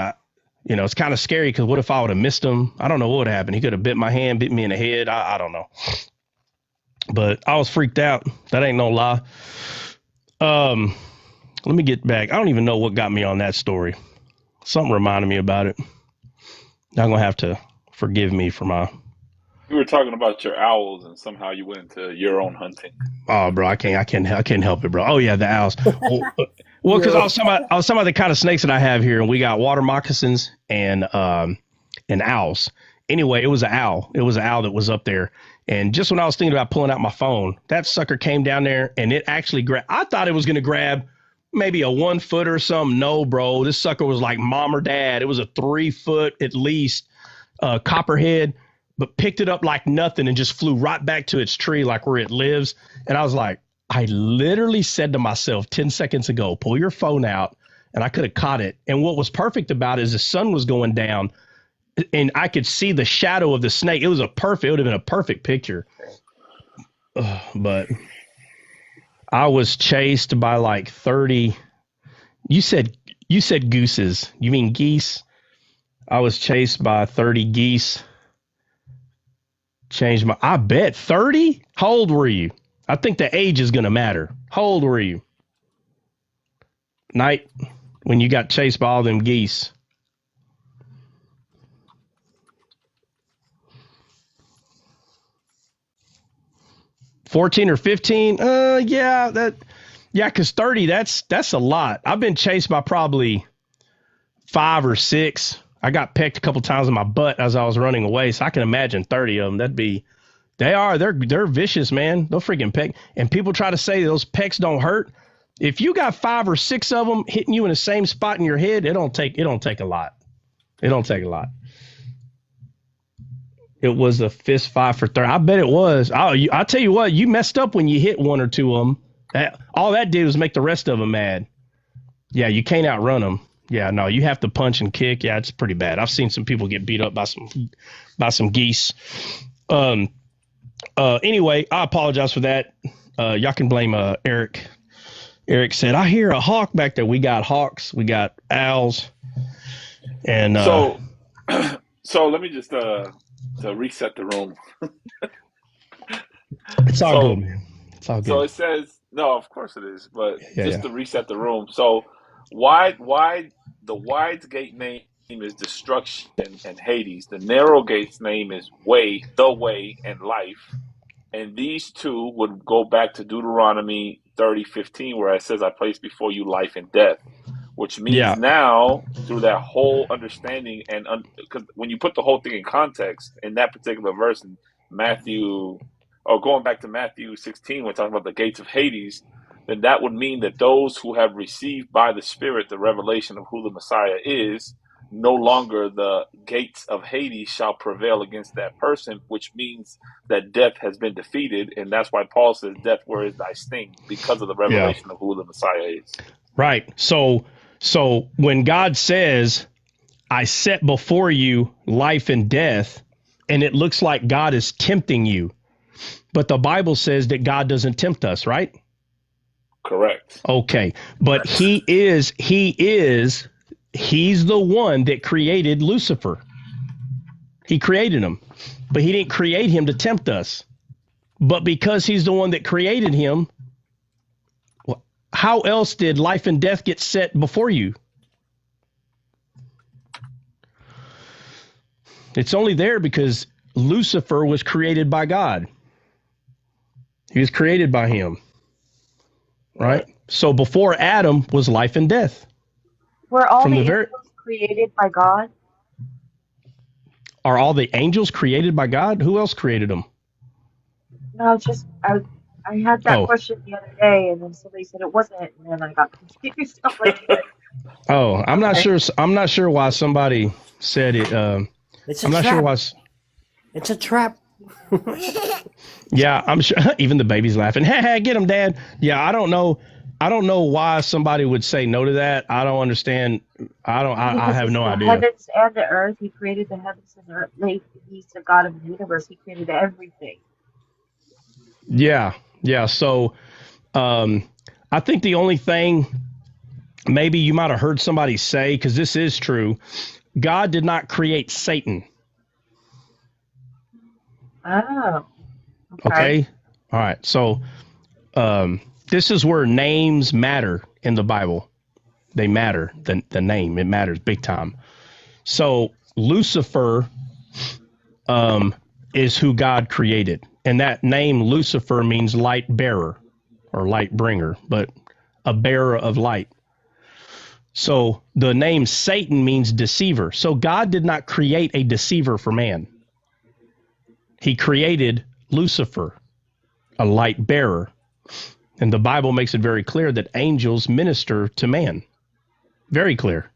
It's kind of scary because what if I would have missed him? I don't know what would happen. He could have bit my hand, bit me in the head. I don't know. But I was freaked out. That ain't no lie. Let me get back. I don't even know what got me on that story. Something reminded me about it. Y'all gonna have to forgive me for my. You were talking about your owls, and somehow you went into your own hunting. Oh, bro, I can't help it, bro. Oh yeah, the owls. Well, because I was talking about the kind of snakes that I have here, and we got water moccasins and owls. Anyway, it was an owl. It was an owl that was up there. And just when I was thinking about pulling out my phone, that sucker came down there, and it actually grabbed. I thought it was going to grab maybe a 1 foot or something. No, bro, this sucker was like mom or dad. It was a 3 foot at least copperhead, but picked it up like nothing and just flew right back to its tree, like where it lives. And I was like, I literally said to myself 10 seconds ago, pull your phone out, and I could have caught it. And what was perfect about it is the sun was going down and I could see the shadow of the snake. It would have been a perfect picture. But I was chased by like 30. You said gooses. You mean geese? I was chased by 30 geese. I bet 30? How old were you? I think the age is going to matter. How old were you? Night when you got chased by all them geese. $14 or $15? Yeah, because 30, that's a lot. I've been chased by probably 5 or 6. I got pecked a couple times in my butt as I was running away, so I can imagine 30 of them. They're vicious, man. They'll freaking peck. And people try to say those pecks don't hurt. If you got 5 or 6 of them hitting you in the same spot in your head, it don't take a lot. It don't take a lot. It was a fist fight for 30. I bet it was. I'll tell you what, you messed up when you hit 1 or 2 of them. All that did was make the rest of them mad. Yeah, you can't outrun them. Yeah, no, you have to punch and kick. Yeah, it's pretty bad. I've seen some people get beat up by some geese. Anyway, I apologize for that. Y'all can blame Eric. Eric said, I hear a hawk back there. We got hawks. We got owls. And so let me just to reset the room. It's all good, man. It's all good. So it says, no, of course it is, but to reset the room. So why the wide gate name is destruction and Hades. The narrow gate's name is way, the way, and life. And these two would go back to Deuteronomy 30:15, where it says, I place before you life and death, which means now through that whole understanding, and because when you put the whole thing in context in that particular verse in Matthew, or going back to Matthew 16, we're talking about the gates of Hades, then that would mean that those who have received by the Spirit the revelation of who the Messiah is, no longer the gates of Hades shall prevail against that person, which means that death has been defeated. And that's why Paul says, death, where is thy sting? Because of the revelation of who the Messiah is. Right. So when God says, I set before you life and death, and it looks like God is tempting you, but the Bible says that God doesn't tempt us, right? Correct. Okay. But he's the one that created Lucifer. He created him, but he didn't create him to tempt us. But because he's the one that created him, how else did life and death get set before you? It's only there because Lucifer was created by God. He was created by him. Right? So before Adam was life and death. Were all the angels created by God? Are all the angels created by God? Who else created them? No, just I had that question the other day, and then somebody said it wasn't, and then I got confused. I'm like, oh, I'm not sure. I'm not sure why somebody said it. It's a I'm not trap. sure why. It's a trap. Yeah, I'm sure. Even the baby's laughing. Hey, get him, Dad. Yeah, I don't know. I don't know why somebody would say no to that. I don't understand. I have no idea. The heavens and the earth. He created the heavens and the earth. He's the God of the universe. He created everything. Yeah. So, I think the only thing maybe you might have heard somebody say, because this is true, God did not create Satan. Oh. Okay. All right. So, this is where names matter in the Bible. They matter. The name, it matters big time. So Lucifer, is who God created. And that name Lucifer means light bearer or light bringer, but a bearer of light. So the name Satan means deceiver. So God did not create a deceiver for man. He created Lucifer, a light bearer. And the Bible makes it very clear that angels minister to man. Very clear.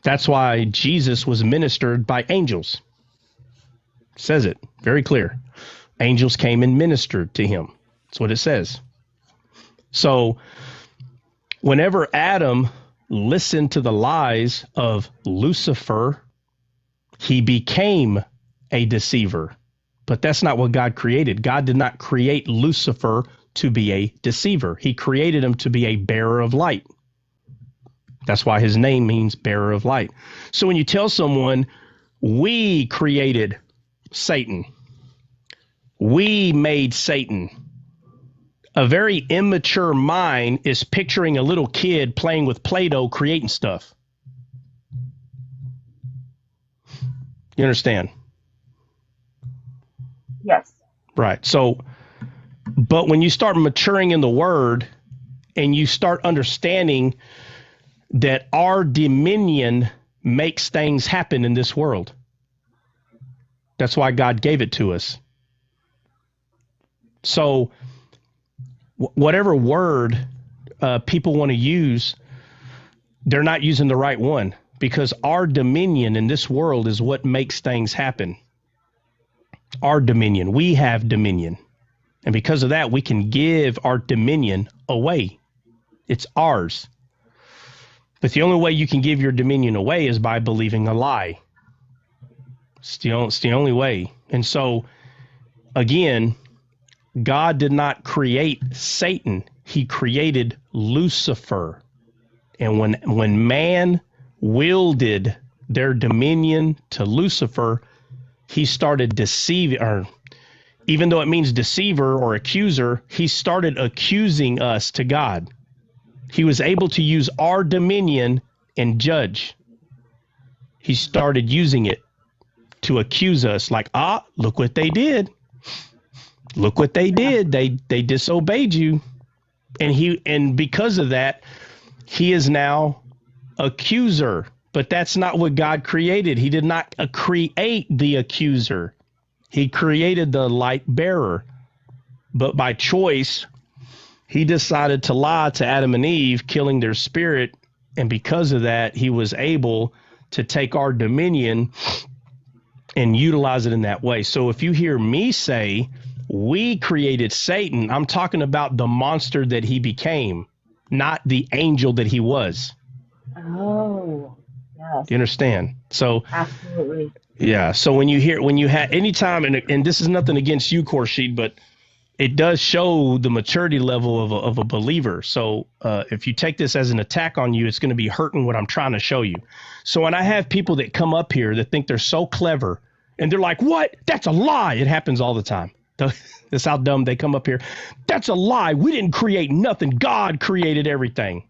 That's why Jesus was ministered by angels. It says it very clear. Angels came and ministered to him. That's what it says. So whenever Adam listened to the lies of Lucifer, he became a deceiver. But that's not what God created. God did not create Lucifer to be a deceiver. He created him to be a bearer of light. That's why his name means bearer of light. So when you tell someone, we created Satan, we made Satan, a very immature mind is picturing a little kid playing with Play-Doh, creating stuff. You understand? Yes. Right. So, but when you start maturing in the word and you start understanding that our dominion makes things happen in this world. That's why God gave it to us. So whatever word people want to use, they're not using the right one, because our dominion in this world is what makes things happen. Our dominion. We have dominion. And because of that, we can give our dominion away. It's ours. But the only way you can give your dominion away is by believing a lie. It's the only way. And so, again, God did not create Satan. He created Lucifer. And when man wielded their dominion to Lucifer, he started deceiving, or even though it means deceiver or accuser, he started accusing us to God. He was able to use our dominion and judge. He started using it to accuse us, like, look what they did. Look what they did. They disobeyed you. And because of that, he is now accuser. But that's not what God created. He did not create the accuser. He created the light bearer. But by choice, he decided to lie to Adam and Eve, killing their spirit. And because of that, he was able to take our dominion and utilize it in that way. So if you hear me say, we created Satan, I'm talking about the monster that he became, not the angel that he was. Oh, yes. Do you understand? So, absolutely. Yeah. So when you have anytime, and this is nothing against you, Khurshid, but it does show the maturity level of a believer. So if you take this as an attack on you, it's going to be hurting what I'm trying to show you. So when I have people that come up here that think they're so clever and they're like, what? That's a lie. It happens all the time. That's how dumb they come up here. That's a lie. We didn't create nothing. God created everything.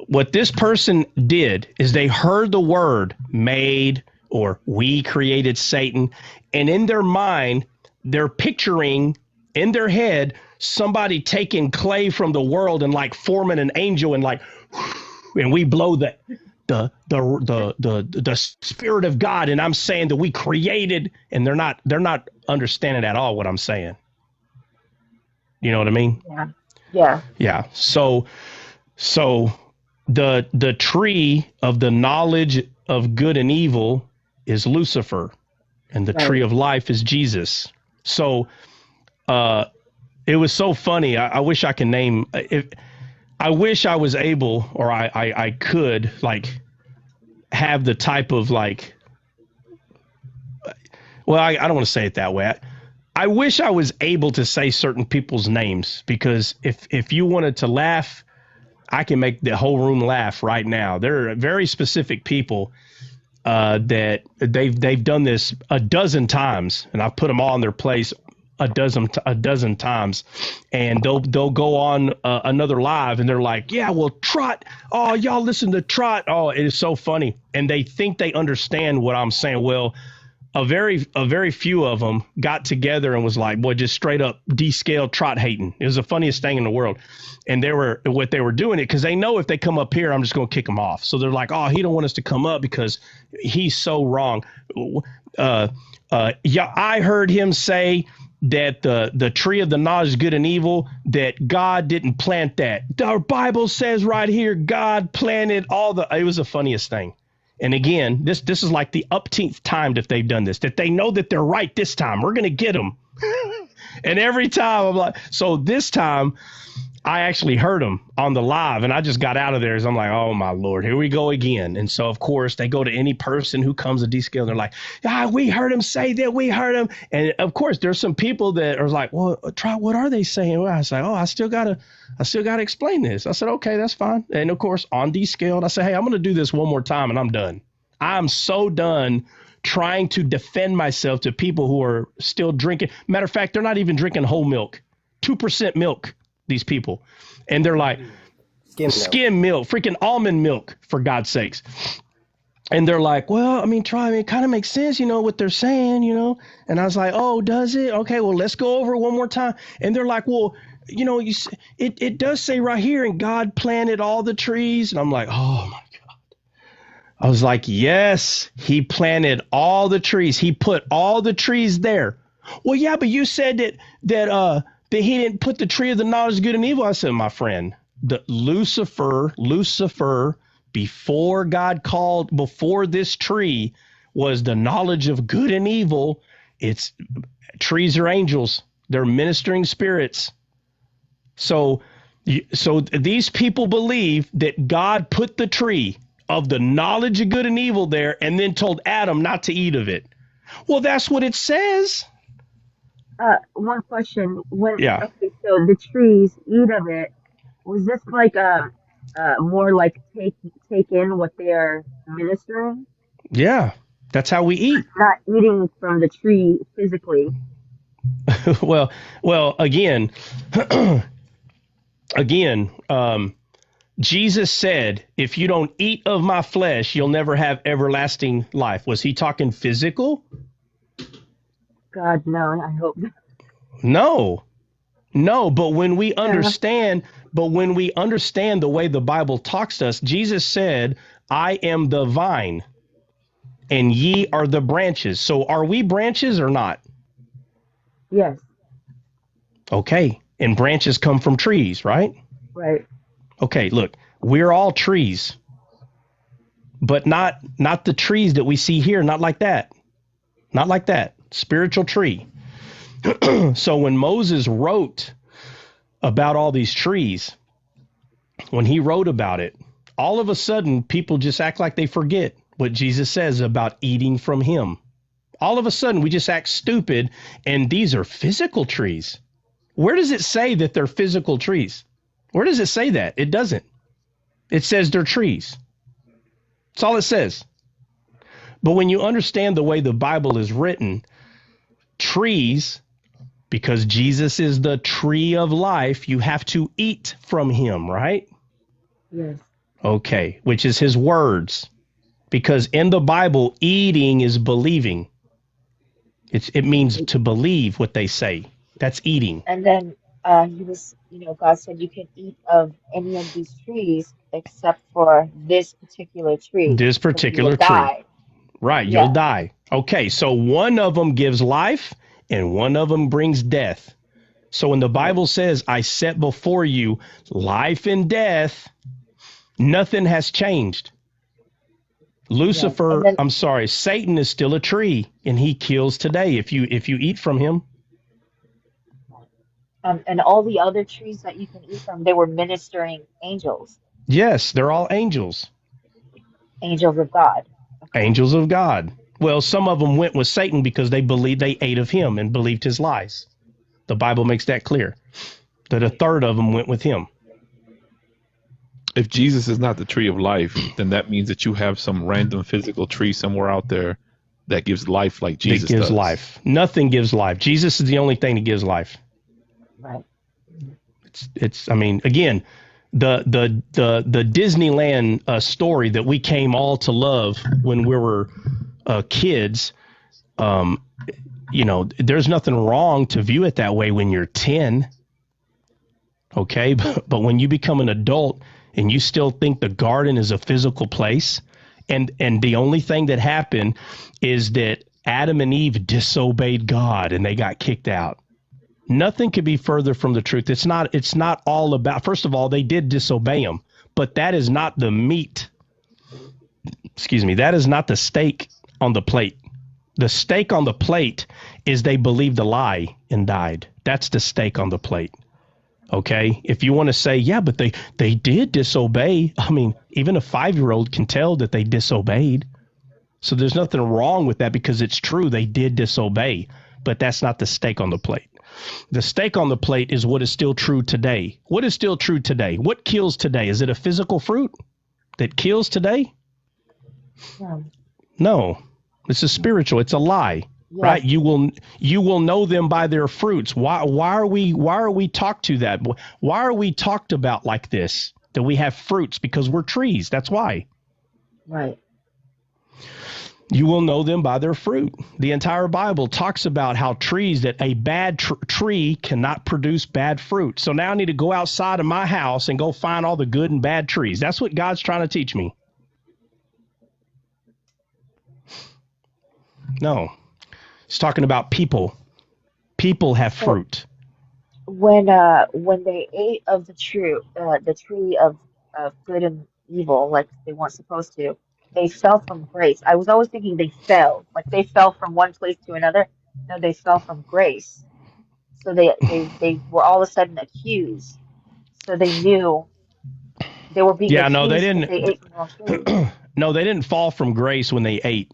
What this person did is they heard the word made or we created Satan. And in their mind, they're picturing in their head somebody taking clay from the world and like forming an angel and like, and we blow the spirit of God. And I'm saying that we created, and they're not understanding at all what I'm saying. You know what I mean? Yeah. So the tree of the knowledge of good and evil is Lucifer, and the tree of life is Jesus. So it was so funny. I wish I can name it. I wish I was able, or I could like have the type of like, well, I don't want to say it that way. I wish I was able to say certain people's names, because if you wanted to laugh, I can make the whole room laugh right now. There are very specific people that they've done this a dozen times, and I've put them all in their place a dozen times, and they'll go on another live, and they're like, yeah, well, Trot, oh, y'all listen to Trot, oh, it is so funny, and they think they understand what I'm saying. Well, a very few of them got together and was like, boy, just straight up descaled Trot hating. It was the funniest thing in the world. And they were doing it because they know if they come up here, I'm just going to kick them off. So they're like, oh, he don't want us to come up because he's so wrong. Yeah, I heard him say that the tree of the knowledge of good and evil, that God didn't plant that. The Bible says right here, God planted it was the funniest thing. And again, this is like the upteenth time that they've done this, that they know that they're right this time. We're going to get them. And every time I'm like, so this time I actually heard them on the live, and I just got out of there as I'm like, oh my Lord, here we go again. And so of course they go to any person who comes to descale. They're like, we heard him say that. We heard him. And of course there's some people that are like, well, try, what are they saying? Well, I was like, I still gotta explain this. I said, okay, that's fine. And of course on descaled, I said, hey, I'm going to do this one more time and I'm done. I'm so done trying to defend myself to people who are still drinking. Matter of fact, they're not even drinking whole milk, 2% milk, these people. And they're like, skim milk, freaking almond milk, for God's sakes. And they're like, well, I mean, it kind of makes sense, what they're saying, And I was like, oh, does it? Okay, well, let's go over it one more time. And they're like, well, it does say right here, and God planted all the trees. And I'm like, oh, my God. I was like, yes, he planted all the trees. He put all the trees there. Well, yeah, but you said that he didn't put the tree of the knowledge of good and evil. I said, my friend, the Lucifer, before God called, before this tree was the knowledge of good and evil. Trees are angels. They're ministering spirits. So these people believe that God put the tree of the knowledge of good and evil there and then told Adam not to eat of it. Well, that's what it says. One question. Yeah. Okay, so the trees eat of it. Was this like more like take in what they're ministering? Yeah, that's how we eat. Not eating from the tree physically. well, again, Jesus said, if you don't eat of my flesh, you'll never have everlasting life. Was he talking physical? God, no, I hope not. No, but when we understand, the way the Bible talks to us, Jesus said, I am the vine and ye are the branches. So are we branches or not? Yes. Okay. And branches come from trees, right? Right. Okay, look, we're all trees, but not the trees that we see here. Not like that. Not like that. Spiritual tree. So when Moses wrote about all these trees, when he wrote about it, all of a sudden people just act like they forget what Jesus says about eating from him. All of a sudden we just act stupid, and these are physical trees. Where does it say that they're physical trees? Where does it say that? It doesn't. It says they're trees. That's all it says. But when you understand the way the Bible is written, trees, because Jesus is the tree of life, you have to eat from him, right? Yes. Okay, which is his words. Because in the Bible, eating is believing. It means to believe what they say. That's eating. And then he was, God said you can eat of any of these trees except for this particular tree This because you will particular tree. die. Right, you'll Yeah. die. Okay, so one of them gives life and one of them brings death. So when the Bible says, I set before you life and death, nothing has changed. Lucifer, Yes. I'm sorry, Satan is still a tree and he kills today if you eat from him. And all the other trees that you can eat from, they were ministering angels, Yes, they're all angels. angels of God. Okay. Angels of God. Well, some of them went with Satan because they believed they ate of him and believed his lies. The Bible makes that clear. That a third of them went with him. If Jesus is not the tree of life, then that means that you have some random physical tree somewhere out there that gives life like Jesus That gives does. life. Nothing gives life. Jesus is the only thing that gives life. Right. It's. I mean, again, the Disneyland story that we came all to love when we were kids. There's nothing wrong to view it that way when you're 10. Okay, but when you become an adult and you still think the garden is a physical place, and the only thing that happened is that Adam and Eve disobeyed God and they got kicked out. Nothing could be further from the truth. It's not all about, first of all, they did disobey him, but that is not the meat. Excuse me. That is not the steak on the plate. The steak on the plate is they believed a lie and died. That's the steak on the plate. Okay, if you want to say, yeah, but they did disobey. I mean, even a 5-year-old can tell that they disobeyed. So there's nothing wrong with that because it's true. They did disobey, but that's not the steak on the plate. The steak on the plate is what is still true today. What is still true today? What kills today? Is it a physical fruit that kills today? No, it's a spiritual. It's a lie. Yes. Right? You will know them by their fruits. Why are we talked to that? Why are we talked about like this? That we have fruits because we're trees. That's why. Right. You will know them by their fruit. The entire Bible talks about how trees, that a bad tree cannot produce bad fruit. So now I need to go outside of my house and go find all the good and bad trees. That's what God's trying to teach me. No. It's talking about people. People have fruit. When they ate of the tree of good and evil, like they weren't supposed to, they fell from grace. I was always thinking they fell, like they fell from one place to another. No, they fell from grace. So they were all of a sudden accused. So they knew they were being accused. No, they didn't. They ate from the wrong tree. No, they didn't fall from grace when they ate.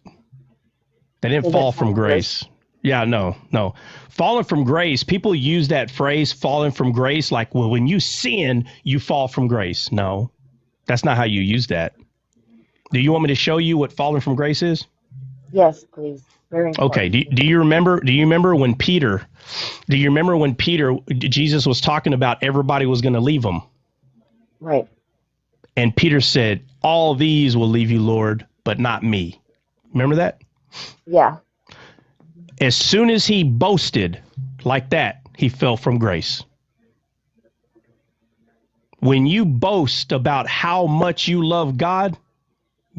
They didn't fall from grace. Yeah, no. Falling from grace, people use that phrase, falling from grace, like, well, when you sin, you fall from grace. No, that's not how you use that. Do you want me to show you what falling from grace is? Yes, please. Very important. Okay. Do you remember when Peter, Jesus was talking about everybody was going to leave him? Right. And Peter said, all these will leave you, Lord, but not me. Remember that? Yeah. As soon as he boasted like that, he fell from grace. When you boast about how much you love God,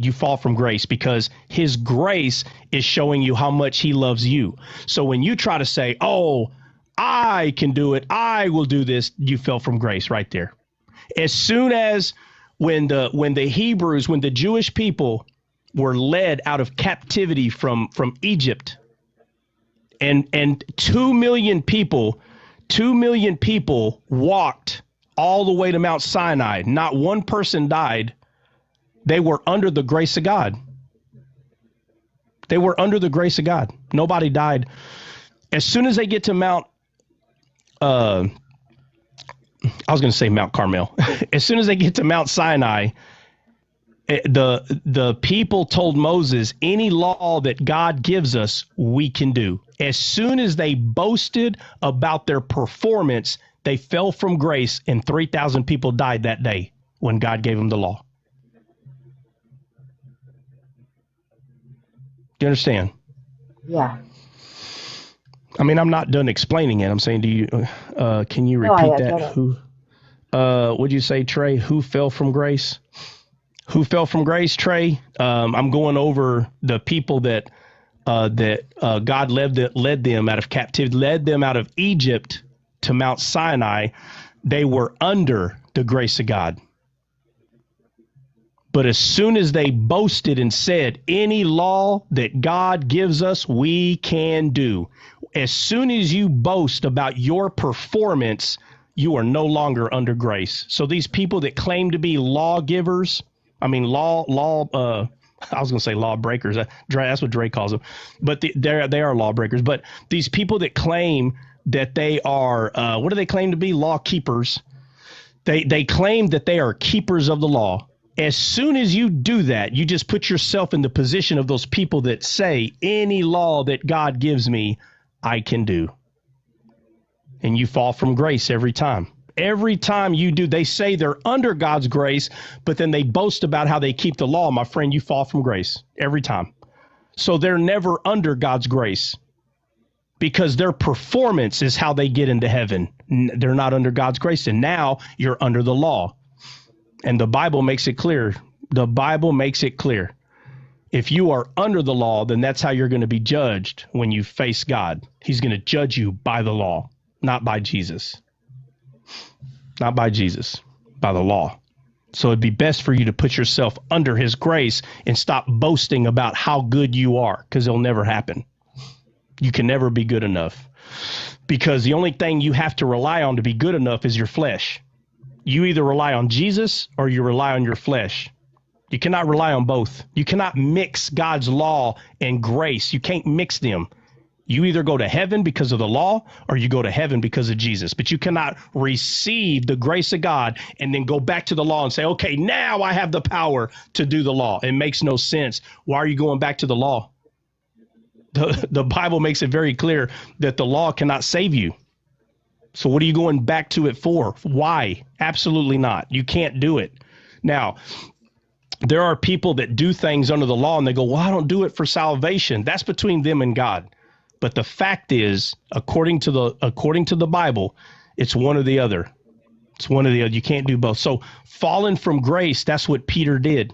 you fall from grace because his grace is showing you how much he loves you. So when you try to say, oh, I can do it, I will do this, you fell from grace right there. As soon as when the Jewish people were led out of captivity from Egypt, and 2 million people walked all the way to Mount Sinai. Not one person died. They were under the grace of God. They were under the grace of God. Nobody died. As soon as they get to Mount I was going to say Mount Carmel. As soon as they get to Mount Sinai, the people told Moses, any law that God gives us, we can do. As soon as they boasted about their performance, they fell from grace, and 3,000 people died that day when God gave them the law. Do you understand? Yeah. I mean, I'm not done explaining it. I'm saying, can you No, repeat I that? get it. Who, what'd you say, Trey? Who fell from grace? Who fell from grace, Trey? I'm going over the people that God led them out of captivity, led them out of Egypt to Mount Sinai. They were under the grace of God. But as soon as they boasted and said, any law that God gives us, we can do. As soon as you boast about your performance, you are no longer under grace. So these people that claim to be lawgivers, I was going to say lawbreakers. That's what Dre calls them. But they are lawbreakers. But these people that claim that they are, what do they claim to be? Law keepers. They claim that they are keepers of the law. As soon as you do that, you just put yourself in the position of those people that say, any law that God gives me, I can do. And you fall from grace every time. Every time you do, they say they're under God's grace, but then they boast about how they keep the law. My friend, you fall from grace every time. So they're never under God's grace because their performance is how they get into heaven. They're not under God's grace. And now you're under the law. And the Bible makes it clear. The Bible makes it clear. If you are under the law, then that's how you're going to be judged when you face God. He's going to judge you by the law, not by Jesus. Not by Jesus, by the law. So it'd be best for you to put yourself under his grace and stop boasting about how good you are, because it'll never happen. You can never be good enough, because the only thing you have to rely on to be good enough is your flesh. You either rely on Jesus or you rely on your flesh. You cannot rely on both. You cannot mix God's law and grace. You can't mix them. You either go to heaven because of the law or you go to heaven because of Jesus. But you cannot receive the grace of God and then go back to the law and say, okay, now I have the power to do the law. It makes no sense. Why are you going back to the law? The Bible makes it very clear that the law cannot save you. So what are you going back to it for? Why? Absolutely not. You can't do it. Now, there are people that do things under the law and they go, well, I don't do it for salvation. That's between them and God. But the fact is, according to the Bible, it's one or the other. It's one or the other. You can't do both. So falling from grace, that's what Peter did.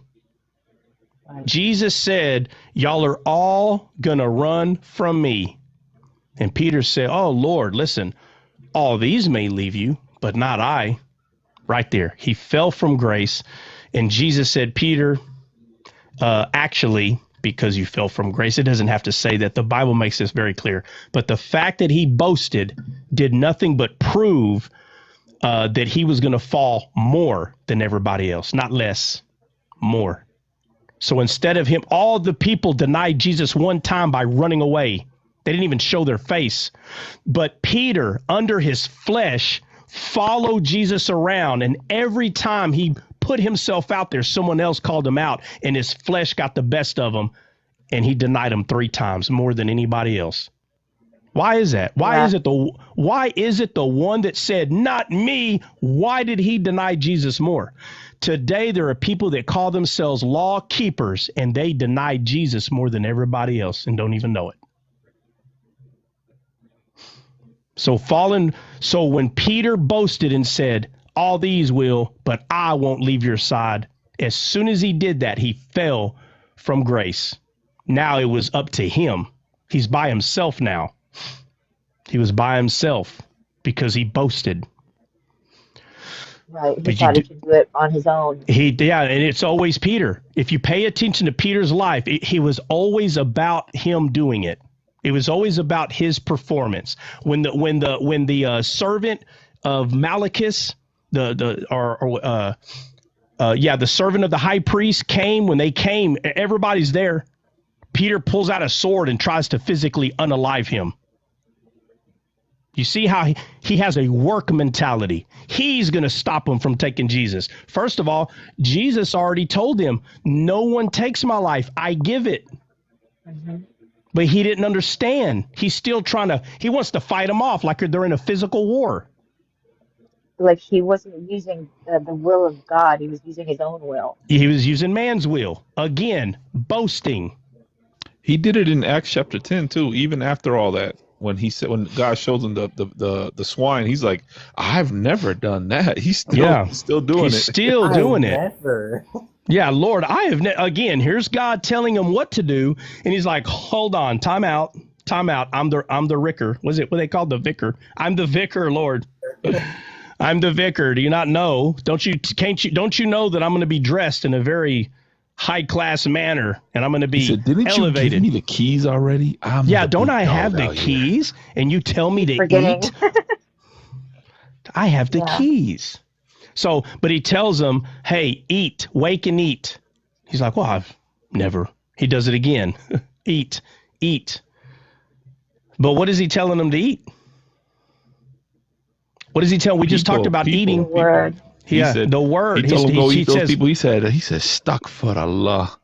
Jesus said, y'all are all going to run from me. And Peter said, oh, Lord, listen, all these may leave you, but not I. Right there. He fell from grace. And Jesus said, Peter, actually, because you fell from grace, it doesn't have to say that. The Bible makes this very clear. But the fact that he boasted did nothing but prove that he was going to fall more than everybody else, not less, more. So instead of him, all the people denied Jesus one time by running away. They didn't even show their face. But Peter, under his flesh, followed Jesus around. And every time he put himself out there, someone else called him out, and his flesh got the best of him. And he denied him 3 times more than anybody else. Why is that? Why is it the one that said, not me? Why did he deny Jesus more? Today, there are people that call themselves law keepers, and they deny Jesus more than everybody else and don't even know it. So when Peter boasted and said, all these will, but I won't leave your side. As soon as he did that, he fell from grace. Now it was up to him. He's by himself now. He was by himself because he boasted. Right. He thought he could do it on his own. And it's always Peter. If you pay attention to Peter's life, he was always about him doing it. It was always about his performance. When the servant of Malchus, the servant of the high priest came, when they came, everybody's there. Peter pulls out a sword and tries to physically unalive him. You see how he has a work mentality. He's going to stop them from taking Jesus. First of all, Jesus already told them, no one takes my life. I give it. Mm-hmm. But he didn't understand. He's still he wants to fight them off like they're in a physical war. Like he wasn't using the will of God. He was using his own will. He was using man's will. Again, boasting. He did it in Acts chapter 10 too. Even after all that, when God shows him the swine, he's like, I've never done that. He's still doing it. He's still doing it. Never. Yeah, Lord, again, here's God telling him what to do. And he's like, hold on, time out. I'm the ricker. What they called? The vicar. I'm the vicar, Lord. I'm the vicar. Do you not know? Don't you know that I'm going to be dressed in a very high class manner and I'm going to be Didn't elevated? you give me the keys already? Don't I have the keys? And you tell me to eat? I have the keys. So, but he tells them, hey, eat, wake and eat. He's like, well, I've never. He does it again. Eat. But what is he telling them to eat? What does he tell? We just talked about eating. The word. Yeah, the word. He told them go eat those people. He said, stuck for Allah.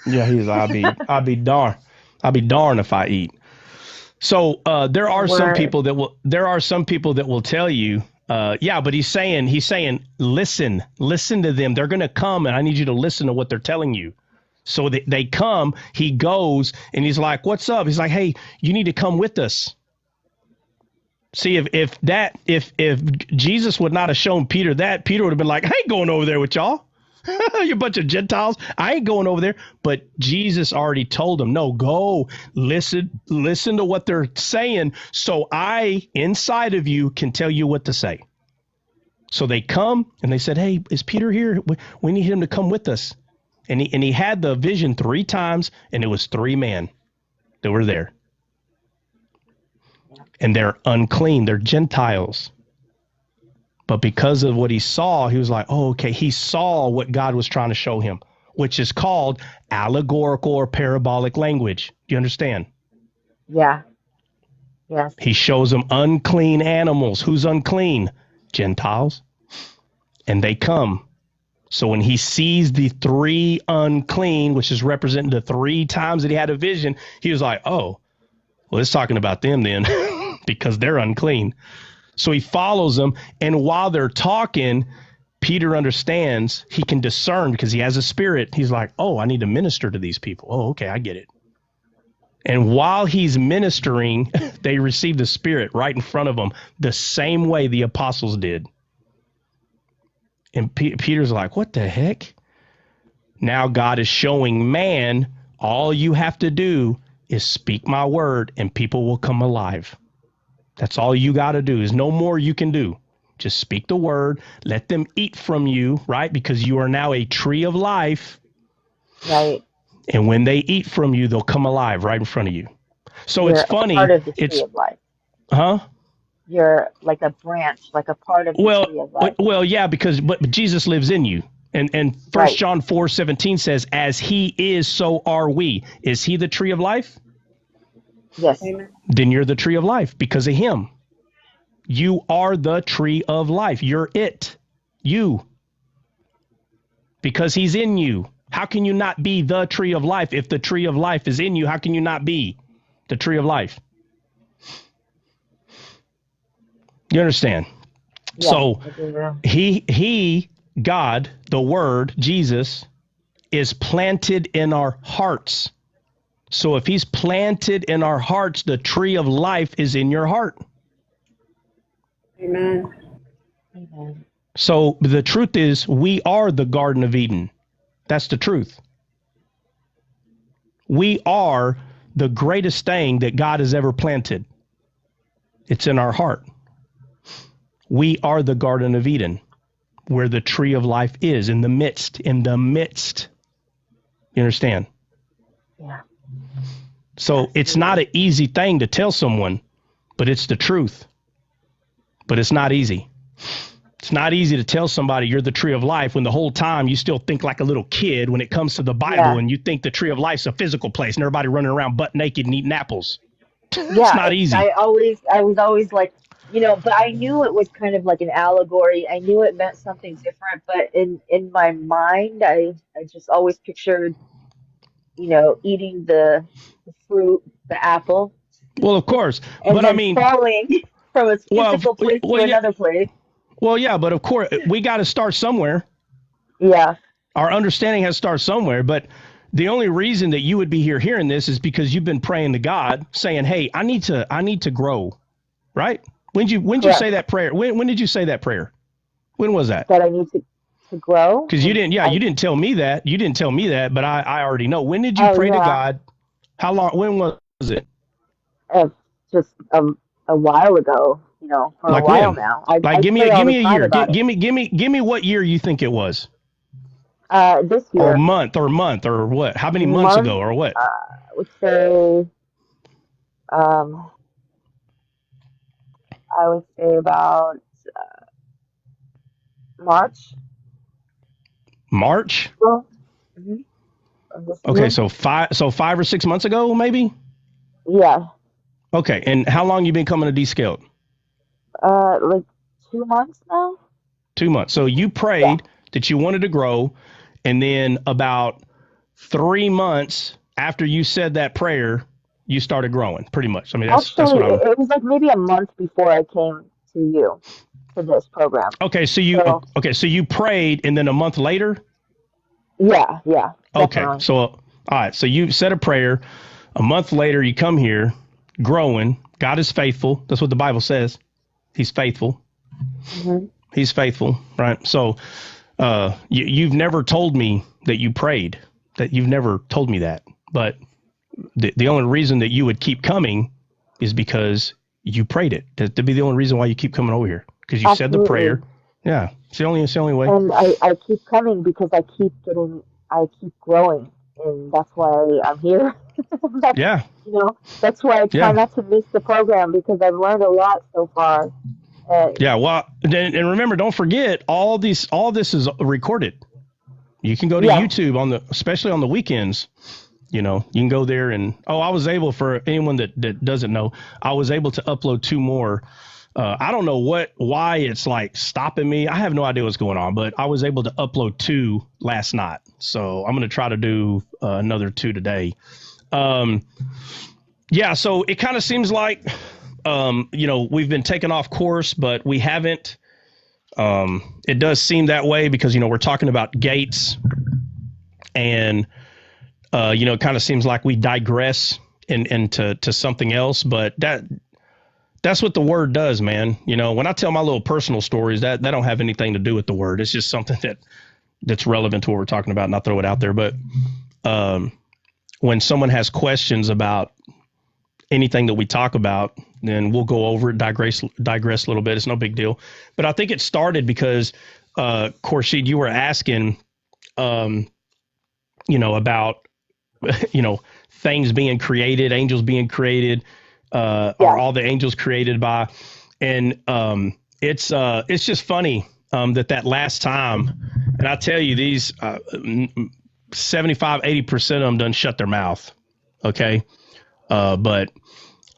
Yeah, he's I'll be darned if I eat. So there are some people that will tell you, but he's saying, listen to them. They're going to come and I need you to listen to what they're telling you. So they come, he goes and he's like, what's up? He's like, hey, you need to come with us. See, if Jesus would not have shown Peter that, Peter would have been like, I ain't going over there with y'all. You bunch of Gentiles. I ain't going over there. But Jesus already told him, no, go listen to what they're saying. So I, inside of you, can tell you what to say. So they come and they said, hey, is Peter here? We need him to come with us. And he had the vision 3 times and it was 3 men that were there. And they're unclean. They're Gentiles. But because of what he saw, he was like, oh, okay. He saw what God was trying to show him, which is called allegorical or parabolic language. Do you understand? Yeah. Yes. He shows them unclean animals. Who's unclean? Gentiles. And they come. So when he sees the 3 unclean, which is representing the 3 times that he had a vision, he was like, oh, well, it's talking about them then. Because they're unclean. So he follows them. And while they're talking, Peter understands, he can discern because he has a spirit. He's like, oh, I need to minister to these people. Oh, okay, I get it. And while he's ministering, they receive the spirit right in front of them the same way the apostles did. And Peter's like, what the heck? Now God is showing man, all you have to do is speak my word and people will come alive. That's all you got to do. There's no more you can do. Just speak the word. Let them eat from you, right? Because you are now a tree of life. Right. And when they eat from you, they'll come alive right in front of you. So it's funny. Part of the tree of life. Huh? You're like a branch, like a part of the tree of life. Well, yeah, but Jesus lives in you. And 1 John 4:17 says, as he is, so are we. Is he the tree of life? Yes. Then you're the tree of life because of him. You are the tree of life. You're it. You. Because he's in you. How can you not be the tree of life? If the tree of life is in you, how can you not be the tree of life? You understand? Yeah, so he, God, the Word, Jesus, is planted in our hearts. So if he's planted in our hearts, the tree of life is in your heart. Amen. Amen. So the truth is, we are the Garden of Eden. That's the truth. We are the greatest thing that God has ever planted. It's in our heart. We are the Garden of Eden, where the tree of life is, in the midst. You understand? Yeah. So it's not an easy thing to tell someone, but it's the truth. But it's not easy. It's not easy to tell somebody you're the tree of life when the whole time you still think like a little kid when it comes to the Bible and you think the tree of life's a physical place and everybody running around butt naked and eating apples. It's not easy. I was always like, but I knew it was kind of like an allegory. I knew it meant something different, but in my mind, I just always pictured, eating the fruit, the apple, Well, of course, and but I then mean, falling from a physical place to yeah, another place. well, yeah, but of course, we got to start somewhere. Yeah, Our understanding has to start somewhere, but the only reason that you would be here hearing this is because you've been praying to God, saying, "Hey, I need to grow." Right? When did you say correct. that prayer? When did you say that prayer? When was that? That I need to grow, Because you and didn't. Yeah, you I didn't tell me that. You didn't tell me that, but I already know. When did you oh pray to yeah, God? How long? When was it? uh, just a while ago, for a Like while when? now. I Like I give me pray all give the me a time year. about it. Give me what year you think it was, This or year, month or what? How many months month, ago or what? I would say, um, about March. March. Well, mhm, of this Okay, year. so 5 or 6 months ago, maybe. Yeah, Okay, and how long you been coming to descaled? like 2 months now. 2 months. So you Yeah, prayed that you wanted to grow, and then about 3 months after you said that prayer, you started growing. Pretty much. I mean, that's actually, what it, I'm. it was like maybe a month before I came to you to this program. Okay, So so you prayed, and then a month later. yeah, Okay, definitely. so all right, so you said a prayer. A month later, you come here, growing. God is faithful. That's what the Bible says. He's faithful. Hmm. He's faithful, right? So, you've never told me that you prayed. That you've never told me that. But the only reason that you would keep coming is because you prayed it. That'd be the only reason why you keep coming over here, because you said the prayer. Absolutely. Yeah, it's the only way. And I keep coming because I keep growing, and that's why I'm here. That's, Yeah, that's why I try yeah, not to miss the program because I've learned a lot so far. yeah. Well, and remember, don't forget all this is recorded. You can go to Yeah, YouTube especially on the weekends. You can go there and I was able, for anyone that doesn't know, I was able to upload two more. I don't know why it's like stopping me. I have no idea what's going on, but I was able to upload two last night. So I'm going to try to do another two today. Yeah. So it kind of seems like, we've been taken off course, but we haven't. It does seem that way because, we're talking about gates and, it kind of seems like we digress into something else, but that's what the word does, man. When I tell my little personal stories, that don't have anything to do with the word. It's just something that's relevant to what we're talking about, and I throw it out there. But when someone has questions about anything that we talk about, then we'll go over it, digress a little bit. It's no big deal. But I think it started because, Khurshid, you were asking, about, things being created, angels being created, are yeah, all the angels created by, and it's just funny that last time, and I tell you, these 75-80% of them done shut their mouth. Okay. But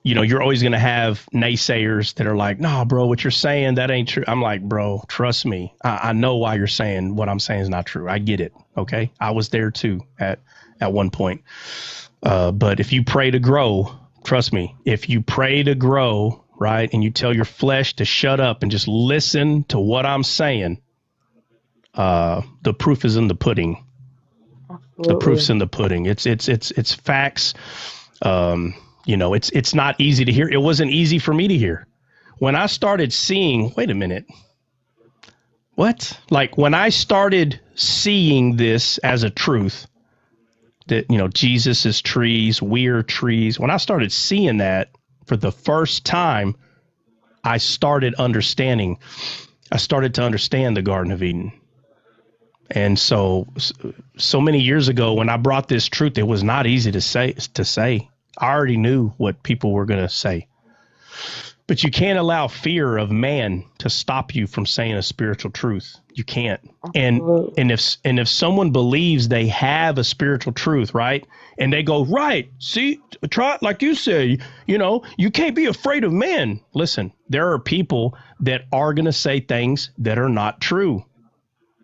you're always going to have naysayers that are like, "No, bro, what you're saying, that ain't true." I'm like, "Bro, trust me. I know why you're saying what I'm saying is not true. I get it. Okay. I was there too at one point. But if you pray to grow, trust me, if you pray to grow, right, and you tell your flesh to shut up and just listen to what I'm saying, the proof is in the pudding. The proof's absolutely. in the pudding. It's facts. It's not easy to hear. It wasn't easy for me to hear. When I started seeing, wait a minute, what? Like when I started seeing this as a truth, that, Jesus is trees, we're trees. When I started seeing that for the first time, I started understanding. I started to understand the Garden of Eden. And so many years ago, when I brought this truth, it was not easy to say. I already knew what people were going to say. But you can't allow fear of man to stop you from saying a spiritual truth. You can't. Absolutely. And if someone believes they have a spiritual truth, right? And they go, right, see, try like you say, you know, you can't be afraid of men. Listen, there are people that are going to say things that are not true.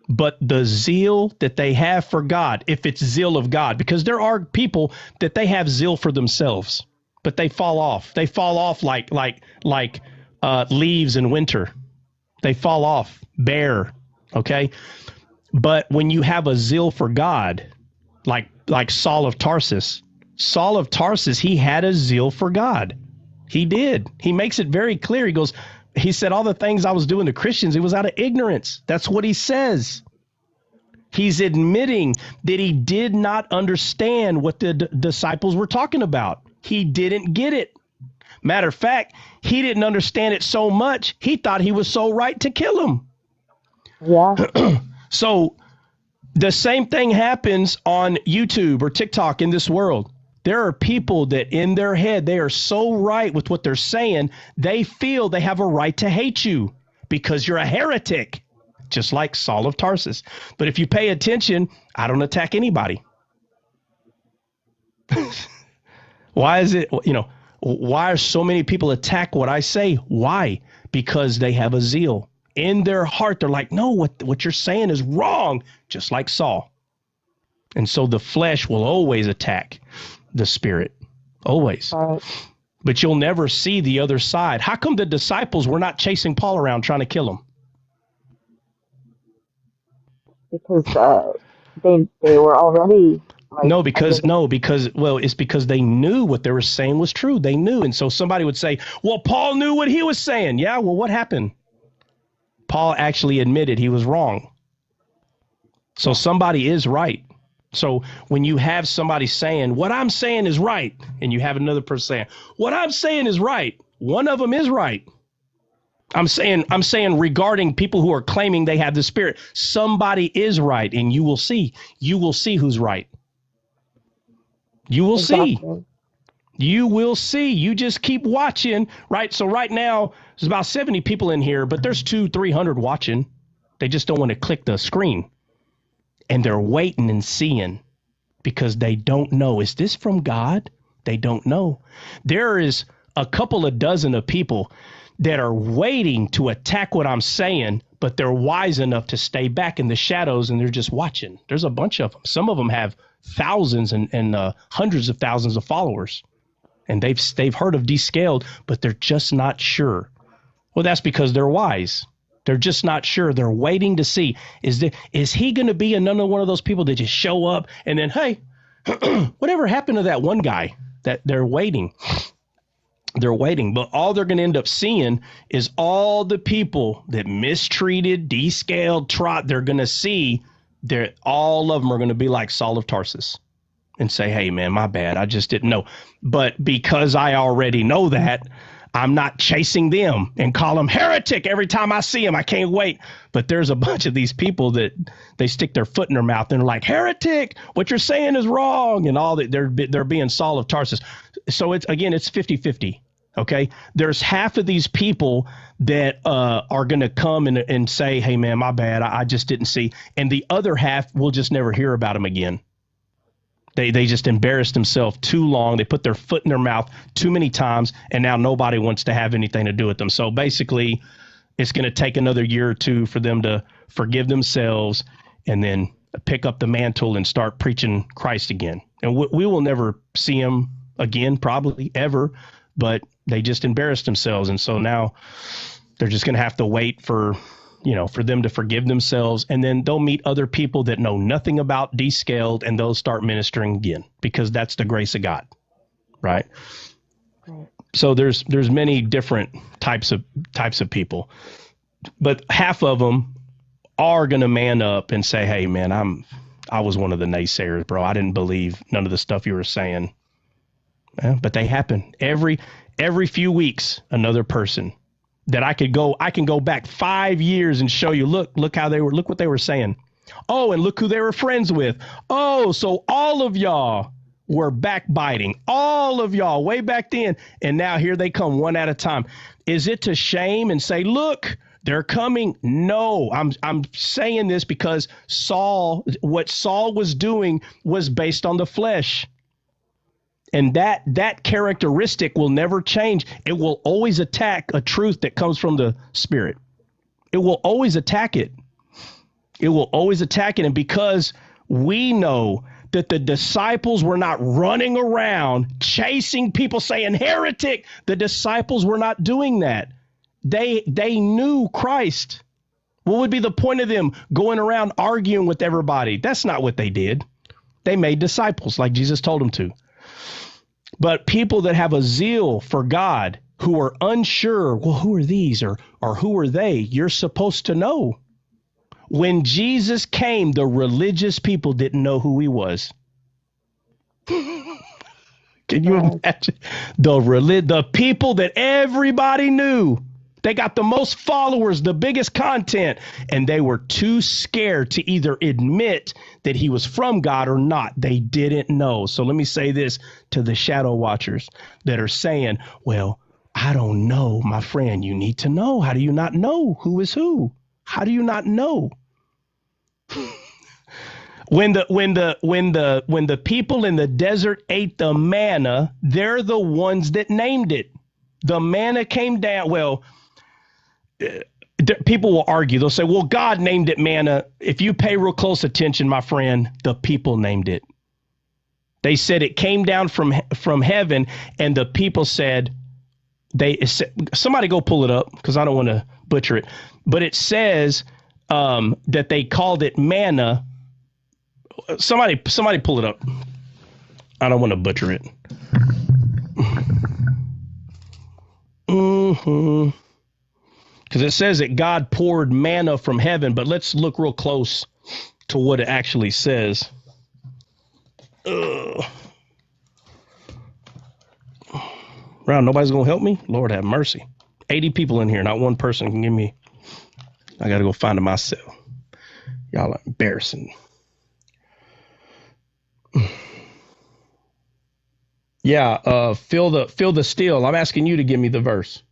But the zeal that they have for God, if it's zeal of God, because there are people that they have zeal for themselves, but they fall off. They fall off like leaves in winter. They fall off bare. Okay. But when you have a zeal for God, like Saul of Tarsus, he had a zeal for God. He did. He makes it very clear. He said, all the things I was doing to Christians, it was out of ignorance. That's what he says. He's admitting that he did not understand what the disciples were talking about. He didn't get it. Matter of fact, he didn't understand it so much, he thought he was so right to kill him. Yeah. So the same thing happens on YouTube or TikTok in this world. There are people that in their head, they are so right with what they're saying, they feel they have a right to hate you because you're a heretic, just like Saul of Tarsus. But if you pay attention, I don't attack anybody. Why is it, why are so many people attack what I say? Why? Because they have a zeal. In their heart, they're like, no, what you're saying is wrong, just like Saul. And so the flesh will always attack the spirit, always. Right. But you'll never see the other side. How come the disciples were not chasing Paul around trying to kill him? Because they were already it's because they knew what they were saying was true. They knew. And so somebody would say, well, Paul knew what he was saying. Yeah, well, what happened? Paul actually admitted he was wrong. So somebody is right. So when you have somebody saying, what I'm saying is right, and you have another person saying, what I'm saying is right, one of them is right. I'm saying regarding people who are claiming they have the Spirit, somebody is right, and you will see who's right. You will see. You will see. You just keep watching, right? So right now, there's about 70 people in here, but there's 200-300 watching. They just don't want to click the screen. And they're waiting and seeing because they don't know. Is this from God? They don't know. There is a couple of dozen of people that are waiting to attack what I'm saying, but they're wise enough to stay back in the shadows and they're just watching. There's a bunch of them. Some of them have thousands and hundreds of thousands of followers. And they've heard of Descaled, but they're just not sure. Well, that's because they're wise. They're just not sure. They're waiting to see, is he going to be another one of those people that just show up and then, hey, whatever happened to that one guy? That they're waiting. They're waiting. But all they're going to end up seeing is all the people that mistreated, descaled, they're going to see all of them are going to be like Saul of Tarsus and say, hey, man, my bad. I just didn't know. But because I already know that, I'm not chasing them and call them heretic every time I see them. I can't wait. But there's a bunch of these people that they stick their foot in their mouth and they're like, heretic, what you're saying is wrong. And all that they're being Saul of Tarsus. So it's 50-50. OK, there's half of these people that are going to come and say, hey, man, my bad. I just didn't see. And the other half will just never hear about them again. They just embarrassed themselves too long. They put their foot in their mouth too many times, and now nobody wants to have anything to do with them. So basically, it's going to take another year or two for them to forgive themselves and then pick up the mantle and start preaching Christ again. And we will never see them again, probably ever, but they just embarrassed themselves. And so now they're just going to have to wait for them to forgive themselves, and then they'll meet other people that know nothing about Descaled, and they'll start ministering again because that's the grace of God, right? So there's many different types of people, but half of them are going to man up and say, hey, man, I was one of the naysayers, bro. I didn't believe none of the stuff you were saying. Yeah, but they happen every few weeks. Another person that I can go back 5 years and show you, look what they were saying. Oh, and look who they were friends with. Oh, so all of y'all were backbiting. All of y'all way back then. And now here they come one at a time. Is it to shame and say, look, they're coming? No, I'm saying this because what Saul was doing was based on the flesh. And that characteristic will never change. It will always attack a truth that comes from the Spirit. It will always attack it. It will always attack it. And because we know that the disciples were not running around chasing people saying heretic, the disciples were not doing that. They knew Christ. What would be the point of them going around arguing with everybody? That's not what they did. They made disciples like Jesus told them to. But people that have a zeal for God, who are unsure, well, who are these or who are they? You're supposed to know. When Jesus came, the religious people didn't know who he was. Can you imagine? The people that everybody knew, they got the most followers, the biggest content, and they were too scared to either admit that he was from God or not. They didn't know. So let me say this to the shadow watchers that are saying, well, I don't know, my friend. You need to know. How do you not know who is who? How do you not know? When the people in the desert ate the manna, they're the ones that named it. The manna came down. Well, people will argue. They'll say, well, God named it manna. If you pay real close attention, my friend, the people named it. They said it came down from heaven, and the people said, somebody go pull it up because I don't want to butcher it. But it says that they called it manna. Somebody pull it up. I don't want to butcher it. Because it says that God poured manna from heaven, but let's look real close to what it actually says. Ron, nobody's going to help me? Lord have mercy. 80 people in here, not one person can give me. I got to go find it myself. Y'all are embarrassing. Yeah, fill the still. I'm asking you to give me the verse.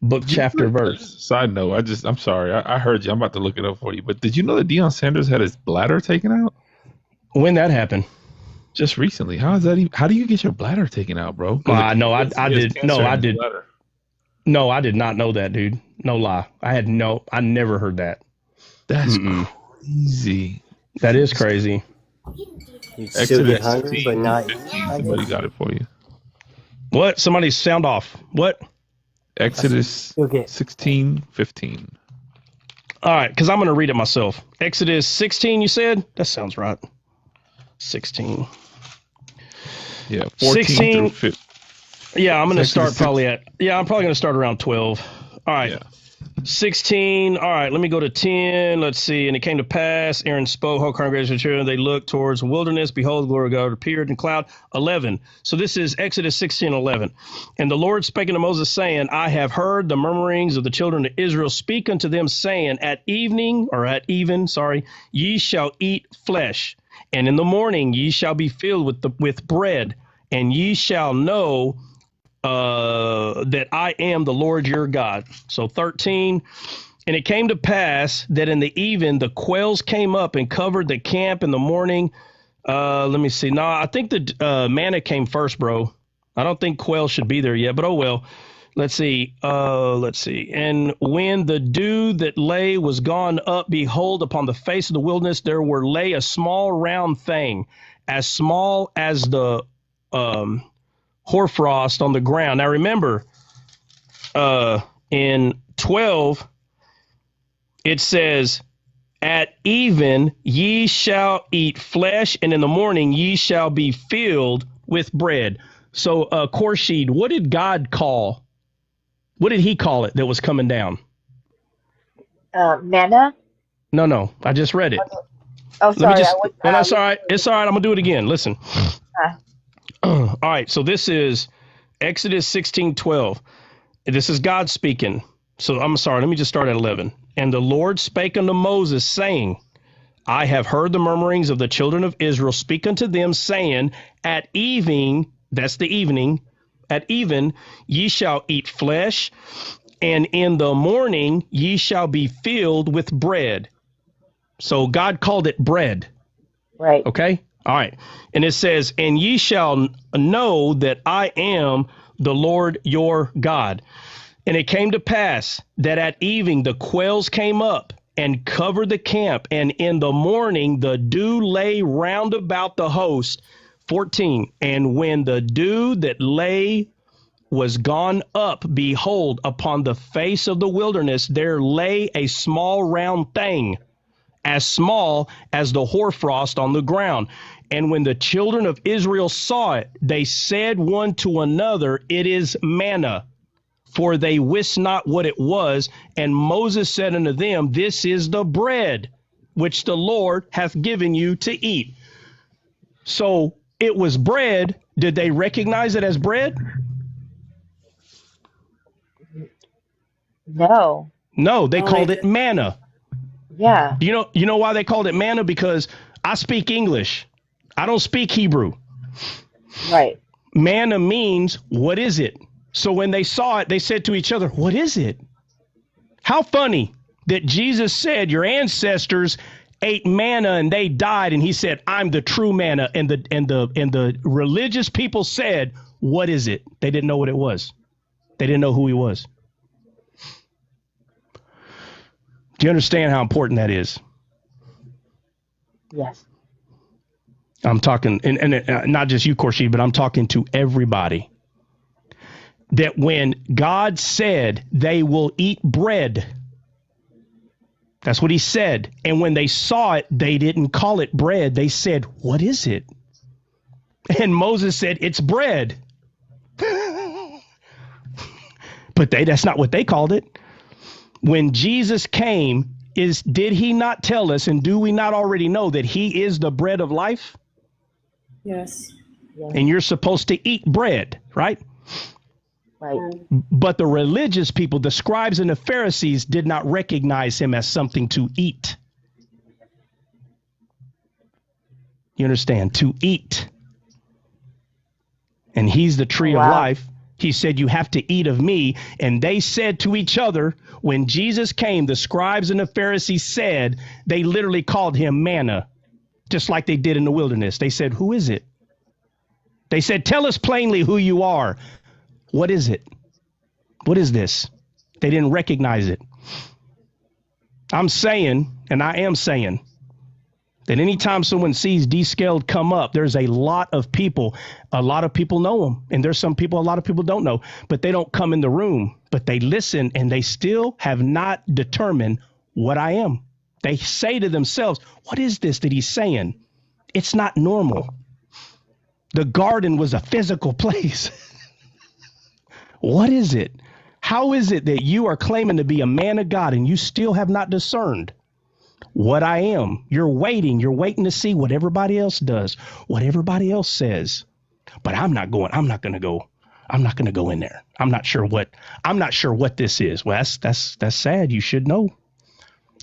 Book, chapter, verse. Side note, I'm sorry. I heard you. I'm about to look it up for you. But did you know that Deion Sanders had his bladder taken out? When that happened? Just recently. How do you get your bladder taken out, bro? No, I did. No, I did. No, I did not know that, dude. No lie. I never heard that. That's crazy. That is crazy. You still get hungry, but not. Somebody got it for you. What? Somebody sound off. What? Exodus 16:15. All right, because I'm going to read it myself. Exodus 16, you said? That sounds right. 16. Yeah, 14 16 through 15. Yeah, I'm going to start I'm probably going to start around 12. All right. Yeah. 16. All right, let me go to 10. Let's see. And it came to pass, Aaron spoke, whole congregation of children. They looked towards the wilderness. Behold, the glory of God appeared in cloud. 11. So this is Exodus 16:11. And the Lord spake unto Moses, saying, I have heard the murmurings of the children of Israel. Speak unto them, saying, at even, ye shall eat flesh. And in the morning ye shall be filled with bread. And ye shall know that I am the Lord your God. So 13, and it came to pass that in the even the quails came up and covered the camp in the morning. Let me see. No, I think the manna came first, bro. I don't think quail should be there yet, but oh well. Let's see. And when the dew that lay was gone up, behold, upon the face of the wilderness there lay a small round thing, as small as the hoarfrost on the ground. Now remember, in 12, it says, at even ye shall eat flesh, and in the morning ye shall be filled with bread. So, Khorshid, what did God call? What did he call it that was coming down? Manna? No, I just read it. Oh, sorry. That's all right. It's all right. I'm going to do it again. Listen. All right, so this is Exodus 16:12. This is God speaking. So I'm sorry, let me just start at 11. And the Lord spake unto Moses, saying, I have heard the murmurings of the children of Israel speak unto them, saying, at evening, that's the evening, at even ye shall eat flesh, and in the morning ye shall be filled with bread. So God called it bread. Right. Okay. All right. And it says, and ye shall know that I am the Lord your God. And it came to pass that at evening the quails came up and covered the camp. And in the morning the dew lay round about the host. 14. And when the dew that lay was gone up, behold, upon the face of the wilderness, there lay a small round thing, as small as the hoarfrost on the ground. And when the children of Israel saw it, they said one to another, it is manna, for they wist not what it was. And Moses said unto them, this is the bread which the Lord hath given you to eat. So it was bread. Did they recognize it as bread? No. No, they called it manna. Yeah. You know why they called it manna? Because I speak English. I don't speak Hebrew. Right. Manna means, what is it? So when they saw it, they said to each other, what is it? How funny that Jesus said your ancestors ate manna and they died, and he said, I'm the true manna. And the religious people said, what is it? They didn't know what it was. They didn't know who he was. Do you understand how important that is? Yes. I'm talking, and not just you, Khurshid, but I'm talking to everybody. That when God said they will eat bread, that's what he said. And when they saw it, they didn't call it bread. They said, what is it? And Moses said, it's bread. But that's not what they called it. When Jesus came, did he not tell us, and do we not already know that he is the bread of life? Yes. And you're supposed to eat bread, right? Right. But the religious people, the scribes and the Pharisees, did not recognize him as something to eat. You understand? To eat. And he's the tree of life. He said, you have to eat of me. And they said to each other, when Jesus came, the scribes and the Pharisees said, they literally called him manna, just like they did in the wilderness. They said, who is it? They said, tell us plainly who you are. What is it? What is this? They didn't recognize it. I'm saying, and I am saying, that anytime someone sees descaled come up, there's a lot of people know them. And there's some people, a lot of people don't know, but they don't come in the room, but they listen and they still have not determined what I am. They say to themselves, what is this that he's saying? It's not normal. The garden was a physical place. What is it? How is it that you are claiming to be a man of God and you still have not discerned what I am? You're waiting to see what everybody else does, what everybody else says. But I'm not going to go in there. I'm not sure what this is. Well, that's sad. You should know.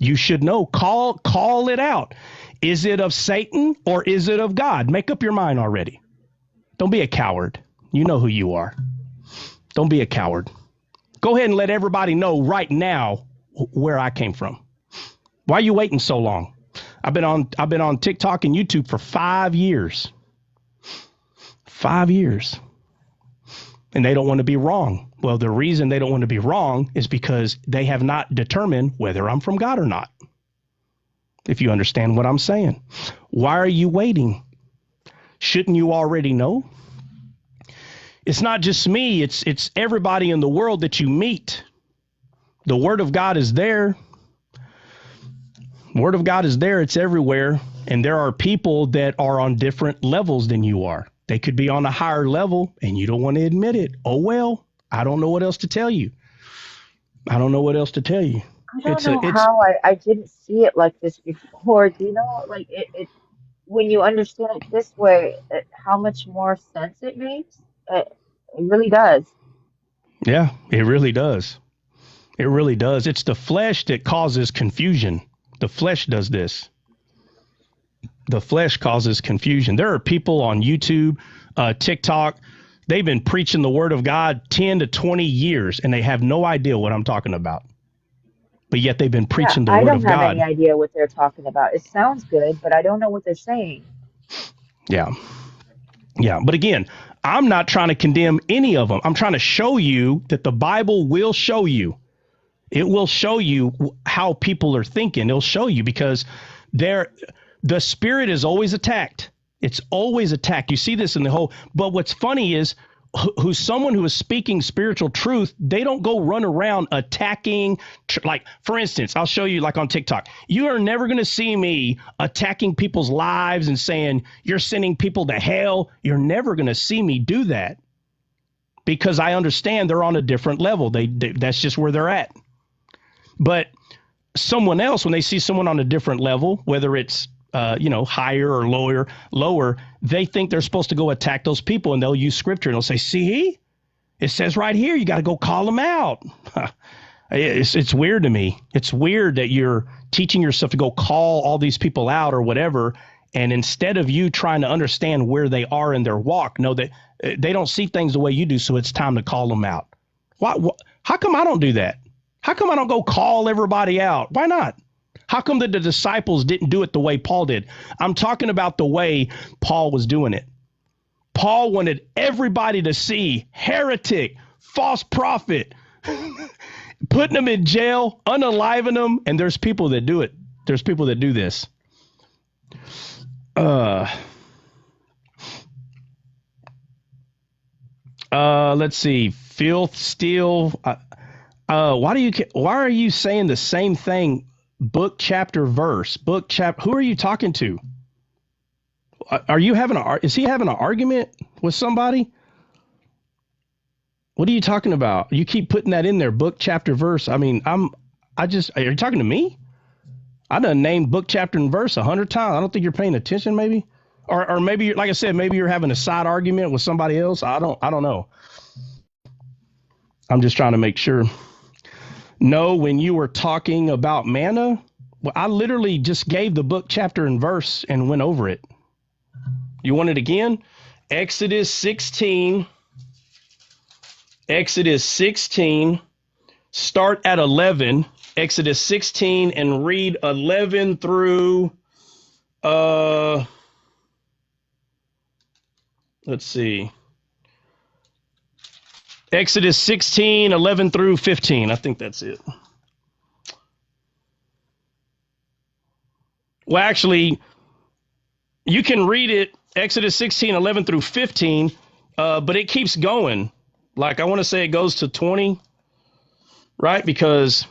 You should know. Call it out. Is it of Satan or is it of God? Make up your mind already. Don't be a coward. You know who you are. Don't be a coward. Go ahead and let everybody know right now where I came from. Why are you waiting so long? I've been on TikTok and YouTube for 5 years. 5 years. And they don't want to be wrong. Well, the reason they don't want to be wrong is because they have not determined whether I'm from God or not. If you understand what I'm saying. Why are you waiting? Shouldn't you already know? It's not just me. It's everybody in the world that you meet. The word of God is there. Word of God is there. It's everywhere. And there are people that are on different levels than you are. They could be on a higher level and you don't want to admit it. Oh, well, I don't know what else to tell you. I don't know what else to tell you. I don't know how I didn't see it like this before. Do you know, like it when you understand it this way, how much more sense it makes? It really does. Yeah, it really does. It really does. It's the flesh that causes confusion. The flesh does this. The flesh causes confusion. There are people on YouTube, TikTok, they've been preaching the word of God 10 to 20 years, and they have no idea what I'm talking about. But yet they've been Yeah, preaching the I word don't of have any God. idea what they're talking about. It sounds good, but I don't know what they're saying. Yeah. Yeah. But again, I'm not trying to condemn any of them. I'm trying to show you that the Bible will show you. It will show you how people are thinking. It'll show you because the spirit is always attacked. It's always attacked. You see this in the whole. But what's funny is who's someone who is speaking spiritual truth, they don't go run around attacking. Like, for instance, I'll show you like on TikTok. You are never going to see me attacking people's lives and saying you're sending people to hell. You're never going to see me do that because I understand they're on a different level. That's just where they're at. But someone else, when they see someone on a different level, whether it's higher or lower, they think they're supposed to go attack those people, and they'll use scripture and they'll say, "See, it says right here, you got to go call them out." It's weird to me. It's weird that you're teaching yourself to go call all these people out or whatever, and instead of you trying to understand where they are in their walk, know that they don't see things the way you do, so it's time to call them out. How come I don't do that? How come I don't go call everybody out? Why not? How come that the disciples didn't do it the way Paul did? I'm talking about the way Paul was doing it. Paul wanted everybody to see heretic, false prophet, putting them in jail, unaliving them. And there's people that do it. There's people that do this. Let's see. Filth, steal. Why are you saying the same thing? Book, chapter, verse, who are you talking to? Are you is he having an argument with somebody? What are you talking about? You keep putting that in there, book, chapter, verse. I mean, are you talking to me? I done named book, chapter, and verse 100 times. I don't think you're paying attention, maybe. Or maybe, like I said, maybe you're having a side argument with somebody else. I don't know. I'm just trying to make sure. No, when you were talking about manna, well, I literally just gave the book, chapter, and verse and went over it. You want it again? Exodus 16. Start at 11. Exodus 16 and read 11 through, let's see. Exodus 16, 11 through 15. I think that's it. Well, actually, you can read it, Exodus 16, 11 through 15, but it keeps going. Like, I want to say it goes to 20, right? Because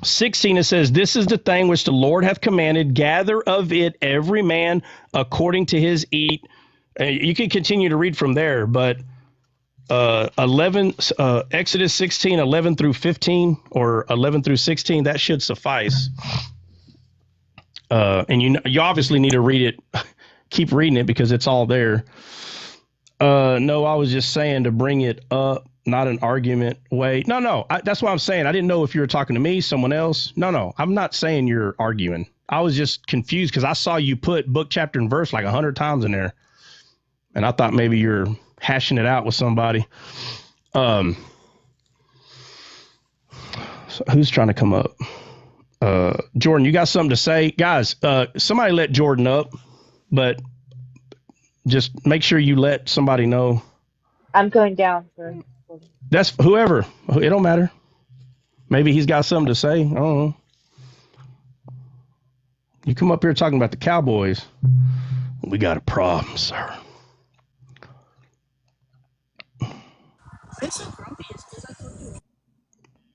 16, it says, "This is the thing which the Lord hath commanded, gather of it every man according to his eat." You can continue to read from there, but Exodus 16, 11 through 15 or 11 through 16, that should suffice. And you obviously need to read it, keep reading it because it's all there. No, I was just saying to bring it up, not an argument way. No, that's what I'm saying. I didn't know if you were talking to me, someone else. No, I'm not saying you're arguing. I was just confused because I saw you put book, chapter, and verse like 100 times in there. And I thought maybe you're hashing it out with somebody. So who's trying to come up? Jordan, you got something to say? Guys, somebody let Jordan up, but just make sure you let somebody know. I'm going down for. That's whoever. It don't matter. Maybe he's got something to say. I don't know. You come up here talking about the Cowboys. We got a problem, sir.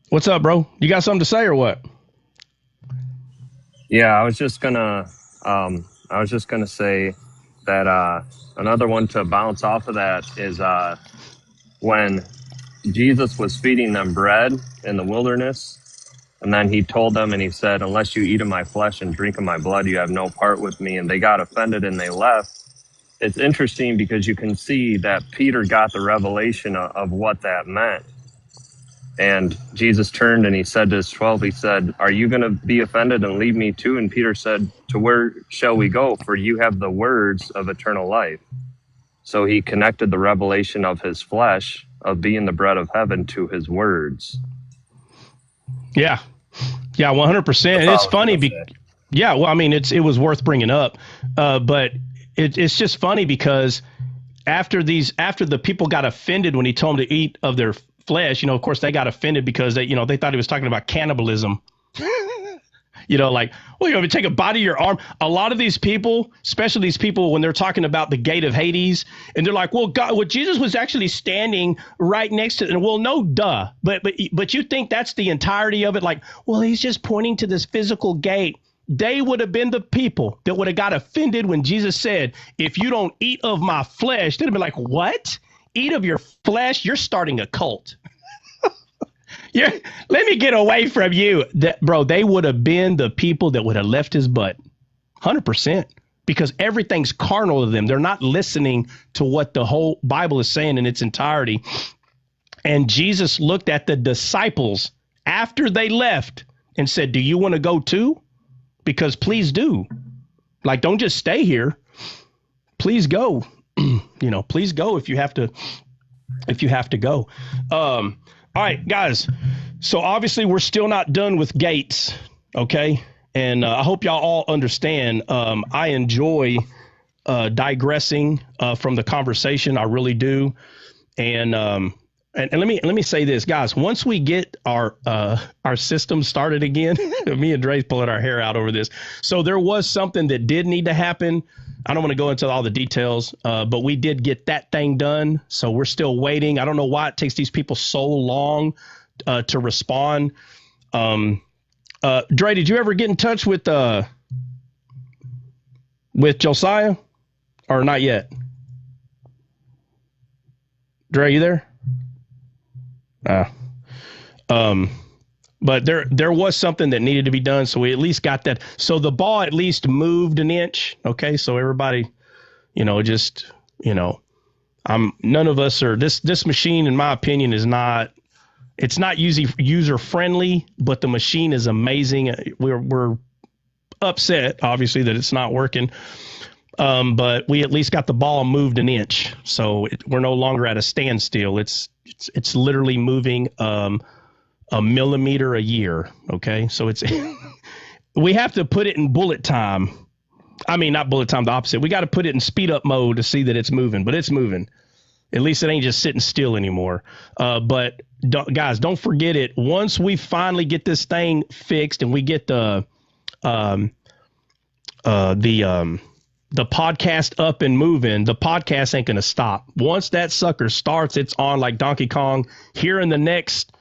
What's up, bro? You got something to say or what? Yeah, I was just gonna say that another one to bounce off of that is when Jesus was feeding them bread in the wilderness, and then he told them and he said, "Unless you eat of my flesh and drink of my blood, you have no part with me." And they got offended and they left. It's interesting because you can see that Peter got the revelation of what that meant. And Jesus turned and he said to his 12, he said, "Are you going to be offended and leave me too?" And Peter said, "To where shall we go? For you have the words of eternal life." So he connected the revelation of his flesh, of being the bread of heaven, to his words. Yeah. Yeah, 100%. And it's funny. Yeah, well, I mean, it was worth bringing up. But it's just funny because after the people got offended when he told them to eat of their flesh, of course they got offended because they thought he was talking about cannibalism. Like, well, you take a bite of your arm. A lot of these people, especially these people, when they're talking about the gate of Hades, and they're like, well, Jesus was actually standing right next to it. And well, no, duh. But you think that's the entirety of it? Like, well, he's just pointing to this physical gate. They would have been the people that would have got offended when Jesus said, if you don't eat of my flesh, they'd have been like, what? Eat of your flesh? You're starting a cult. Let me get away from you. Bro, they would have been the people that would have left his butt. 100%. Because everything's carnal to them. They're not listening to what the whole Bible is saying in its entirety. And Jesus looked at the disciples after they left and said, do you want to go too? Because please do. Like, don't just stay here. Please go. Please go if you have to go. All right, guys. So obviously we're still not done with gates, okay? And I hope y'all all understand. I enjoy digressing from the conversation. I really do. And let me say this, guys. Once we get our system started again, me and Dre's pulling our hair out over this. So there was something that did need to happen. I don't want to go into all the details, but we did get that thing done. So we're still waiting. I don't know why it takes these people so long to respond. Dre, did you ever get in touch with Josiah or not yet? Dre, you there? But there was something that needed to be done, so we at least got that. So the ball at least moved an inch. Okay, so everybody, none of us are this machine, in my opinion, it's not user friendly, but the machine is amazing. We're upset, obviously, that it's not working. But we at least got the ball moved an inch, so we're no longer at a standstill. It's literally moving a millimeter a year. Okay, so it's we have to put it in bullet time. I mean, not bullet time, the opposite. We got to put it in speed up mode to see that it's moving, but it's moving. At least it ain't just sitting still anymore. But guys, don't forget it. Once we finally get this thing fixed and we get the podcast up and moving, the podcast ain't going to stop. Once that sucker starts, it's on like Donkey Kong. Here in the next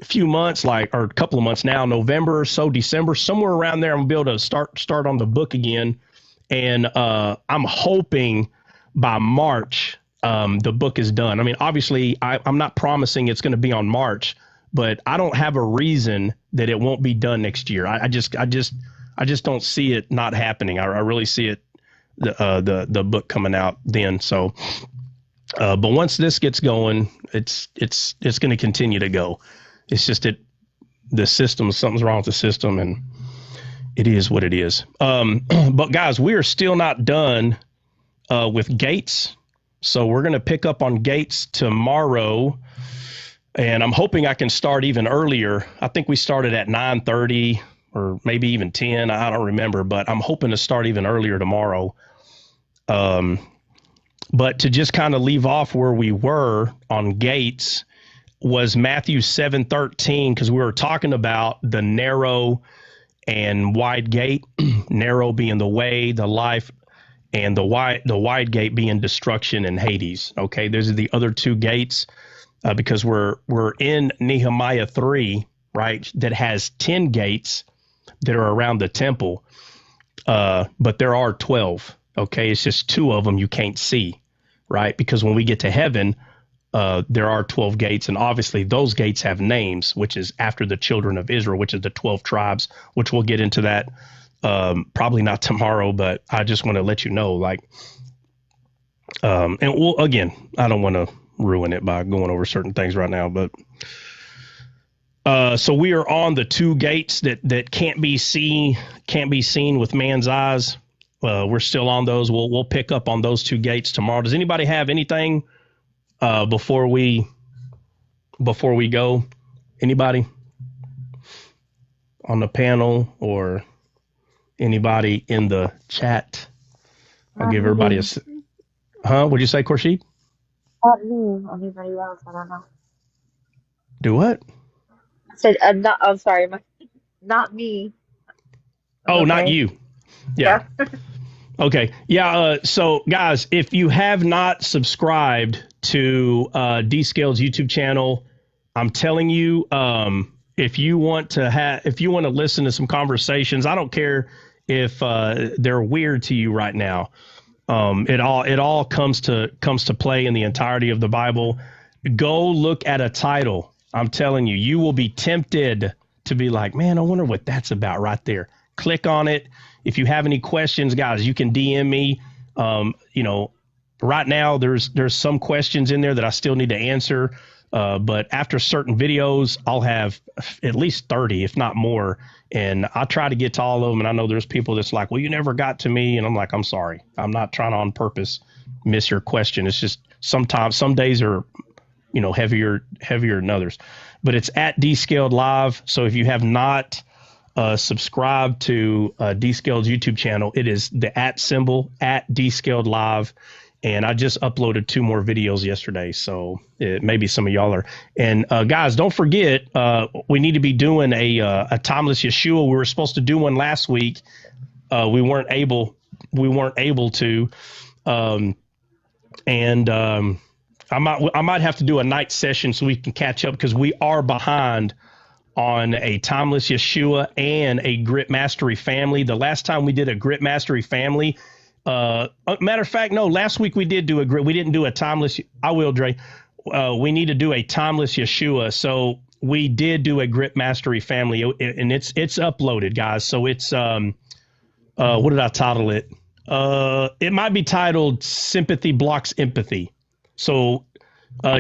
few months, or a couple of months now, November or so, December, somewhere around there, I'm gonna be able to start on the book again. And I'm hoping by March the book is done. I mean, obviously, I'm not promising it's going to be on March, but I don't have a reason that it won't be done next year. I just don't see it not happening. I really see it, the book coming out then. So, but once this gets going, it's going to continue to go. It's just something's wrong with the system, and it is what it is. But guys, we are still not done with gates. So we're going to pick up on gates tomorrow, and I'm hoping I can start even earlier. I think we started at 9:30 or maybe even 10. I don't remember, but I'm hoping to start even earlier tomorrow. But to just kind of leave off where we were on gates was Matthew 7:13, because we were talking about the narrow and wide gate, narrow being the way, the life, and the wide gate being destruction and Hades. Okay, those are the other two gates, because we're in Nehemiah 3, right, that has 10 gates that are around the temple, but there are 12. Okay, it's just two of them you can't see, right? Because when we get to heaven, there are 12 gates, and obviously those gates have names, which is after the children of Israel, which is the 12 tribes, which we'll get into that probably not tomorrow, but I just want to let you know, and we'll, again, I don't want to ruin it by going over certain things right now, but So we are on the two gates that can't be seen with man's eyes. We're still on those. We'll pick up on those two gates tomorrow. Does anybody have anything before we go? Anybody on the panel or anybody in the chat? I'll give everybody a. What'd you say, Khurshid? Not me. Anybody else? I don't know. Do what? I said, not, I'm sorry. Not me. I'm Oh, not okay. you. Yeah. Okay. Yeah. So, guys, if you have not subscribed to Descaled's YouTube channel, I'm telling you, if you want to listen to some conversations, I don't care if they're weird to you right now. It all comes to play in the entirety of the Bible. Go look at a title. I'm telling you, you will be tempted to be like, man, I wonder what that's about right there. Click on it. If you have any questions, guys, you can DM me. Right now there's some questions in there that I still need to answer. But after certain videos, I'll have at least 30, if not more. And I try to get to all of them. And I know there's people that's like, well, you never got to me. And I'm like, I'm sorry. I'm not trying to on purpose miss your question. It's just sometimes some days are, heavier than others. But it's at Descaled Live. So if you have not subscribed to Descaled's YouTube channel, it is the @ symbol at Descaled Live. And I just uploaded 2 more videos yesterday, so maybe some of y'all are. And guys, don't forget, we need to be doing a timeless Yeshua. We were supposed to do one last week. We weren't able to. I might have to do a night session so we can catch up, because we are behind on a timeless Yeshua and a Grit Mastery family. The last time we did a Grit Mastery family. Matter of fact, no, last week we did do we didn't do a timeless. I will, Dre. We need to do a timeless Yeshua. So we did do a Grit Mastery family, and it's uploaded, guys. So it's, what did I title it? It might be titled Sympathy Blocks Empathy. So,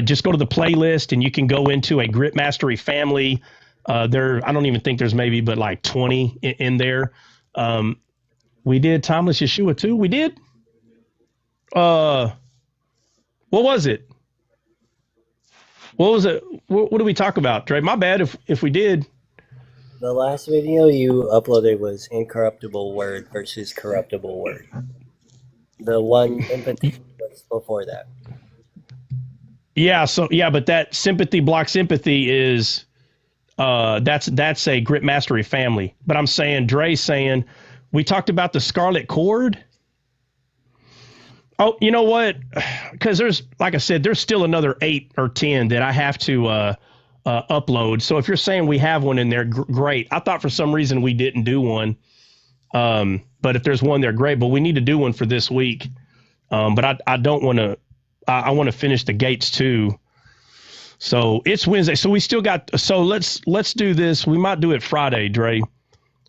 just go to the playlist and you can go into a Grit Mastery family. I don't even think there's maybe but like 20 in there. We did Timeless Yeshua too. We did. What was it? What was it? What did we talk about, Dre? My bad if we did. The last video you uploaded was incorruptible word versus corruptible word. The one empathy was before that. Yeah. So yeah, but that sympathy blocks empathy is that's a Grit Mastery family. But I'm saying, Dre's saying, we talked about the Scarlet Cord. Oh, you know what? Because there's, like I said, there's still another 8 or 10 that I have to upload. So if you're saying we have one in there, great. I thought for some reason we didn't do one. But if there's one there, great. But we need to do one for this week. But I don't want to. I want to finish the gates too. So it's Wednesday. So we still got. So let's do this. We might do it Friday, Dre.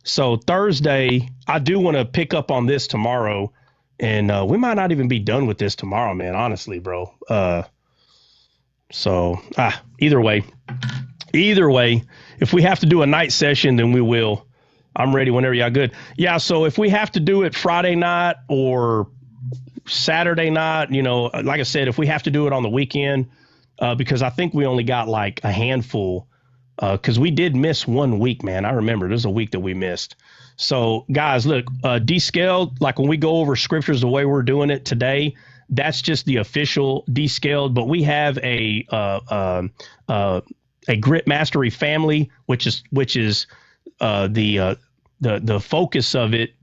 So Thursday, I do want to pick up on this tomorrow, and we might not even be done with this tomorrow, man. Honestly, bro. Either way, if we have to do a night session, then we will. I'm ready whenever y'all good. Yeah. So if we have to do it Friday night or Saturday night, like I said, if we have to do it on the weekend, because I think we only got like a handful. Because we did miss 1 week, man. I remember there's a week that we missed. So, guys, look, Descaled, like when we go over scriptures the way we're doing it today, that's just the official Descaled. But we have a Grit Mastery family, which is the focus of it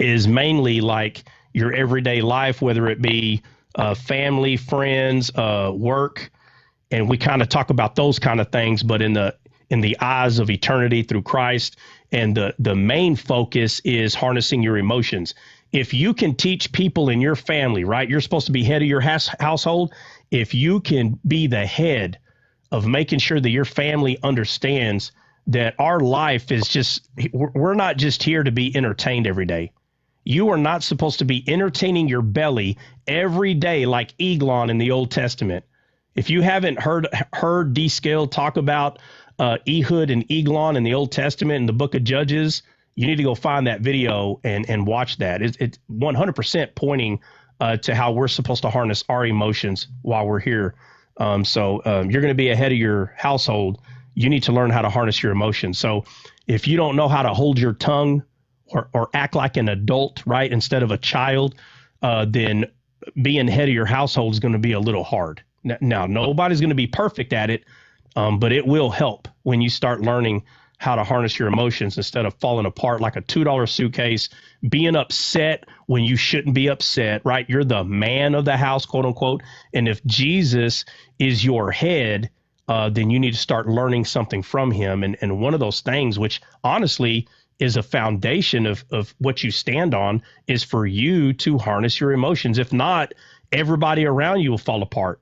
is mainly like your everyday life, whether it be family, friends, work. And we kind of talk about those kind of things, but in the eyes of eternity through Christ. And the main focus is harnessing your emotions. If you can teach people in your family, right, you're supposed to be head of your household. If you can be the head of making sure that your family understands that our life is just, we're not just here to be entertained every day. You are not supposed to be entertaining your belly every day like Eglon in the Old Testament. If you haven't heard Descaled talk about Ehud and Eglon in the Old Testament and the book of Judges, you need to go find that video and watch that. It's 100% pointing to how we're supposed to harness our emotions while we're here. So you're going to be ahead of your household. You need to learn how to harness your emotions. So if you don't know how to hold your tongue or act like an adult, right, instead of a child, then being head of your household is going to be a little hard. Now, nobody's going to be perfect at it, but it will help when you start learning how to harness your emotions instead of falling apart like a $2 suitcase, being upset when you shouldn't be upset, right? You're the man of the house, quote unquote. And if Jesus is your head, then you need to start learning something from him. And one of those things, which honestly is a foundation of what you stand on, is for you to harness your emotions. If not, everybody around you will fall apart.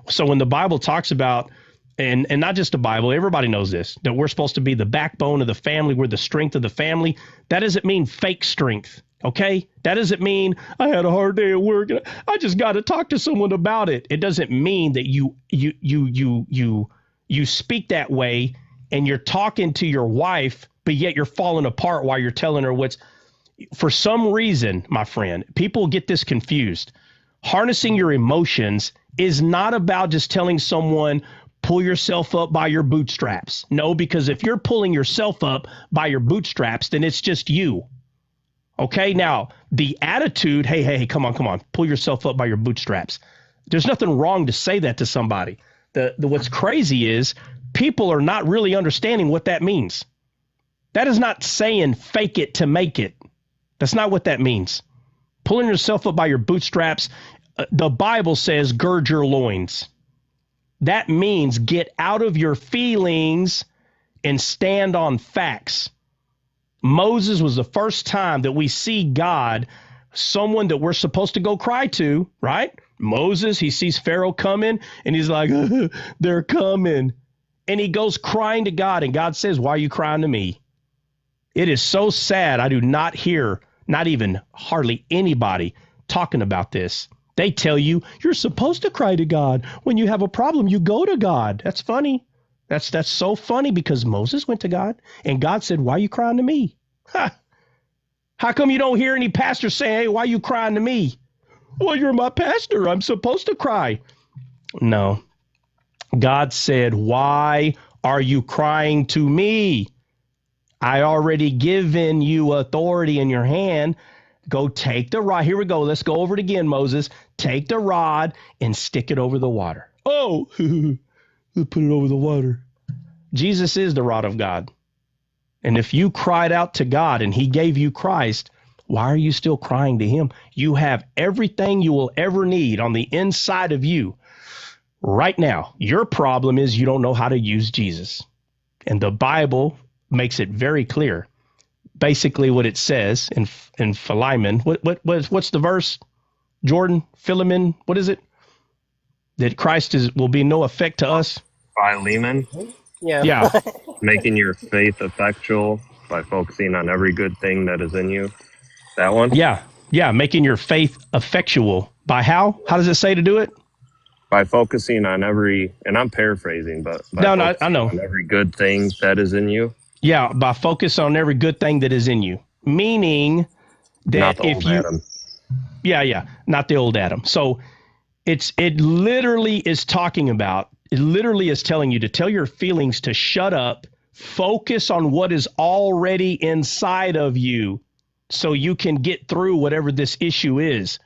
So when the Bible talks about, and not just the Bible, everybody knows this, that we're supposed to be the backbone of the family, we're the strength of the family. That doesn't mean fake strength, okay? That doesn't mean I had a hard day at work, I just got to talk to someone about it. It doesn't mean that you speak that way and you're talking to your wife, but yet you're falling apart while you're telling her for some reason, my friend, people get this confused. Harnessing your emotions is not about just telling someone, pull yourself up by your bootstraps. No, because if you're pulling yourself up by your bootstraps, then it's just you. Okay, now the attitude, hey, come on, pull yourself up by your bootstraps. There's nothing wrong to say that to somebody. What's crazy is people are not really understanding what that means. That is not saying fake it to make it. That's not what that means. Pulling yourself up by your bootstraps, the Bible says gird your loins. That means get out of your feelings and stand on facts. Moses was the first time that we see God, someone that we're supposed to go cry to, right? Moses, he sees Pharaoh coming and he's like, they're coming. And he goes crying to God and God says, why are you crying to me? It is so sad. I do not hear, not even hardly anybody talking about this. They tell you you're supposed to cry to God. When you have a problem, you go to God. That's funny. That's so funny because Moses went to God and God said, why are you crying to me? Ha. How come you don't hear any pastors saying, hey, why are you crying to me? Well, you're my pastor. I'm supposed to cry. No. God said, why are you crying to me? I already given you authority in your hand. Go take the rod. Here we go. Let's go over it again, Moses. Take the rod and stick it over the water. Oh, put it over the water. Jesus is the rod of God. And if you cried out to God and he gave you Christ, why are you still crying to him? You have everything you will ever need on the inside of you right now. Your problem is you don't know how to use Jesus. And the Bible makes it very clear. Basically what it says in Philemon, what's the verse? Jordan, Philemon, what is it? That Christ will be no effect to us. Philemon, Yeah. making your faith effectual by focusing on every good thing that is in you. That one? Yeah. Making your faith effectual. By how? How does it say to do it? By focusing on every, and I'm paraphrasing, but No, I know. on every good thing that is in you. Yeah, by focus on every good thing that is in you. Meaning that Not the if old you Adam. Yeah, not the old Adam. So it literally is talking about, it literally is telling you to tell your feelings to shut up, focus on what is already inside of you so you can get through whatever this issue is.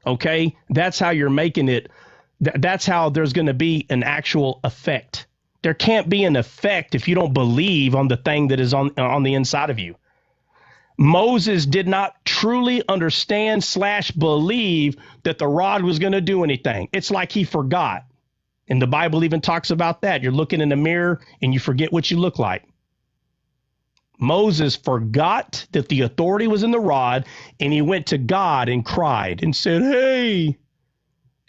Okay? That's how you're making it. That's how there's going to be an actual effect. There can't be an effect if you don't believe on the thing that is on the inside of you. Moses did not truly understand / believe that the rod was going to do anything. It's like he forgot. And the Bible even talks about that. You're looking in the mirror and you forget what you look like. Moses forgot that the authority was in the rod and he went to God and cried and said, hey.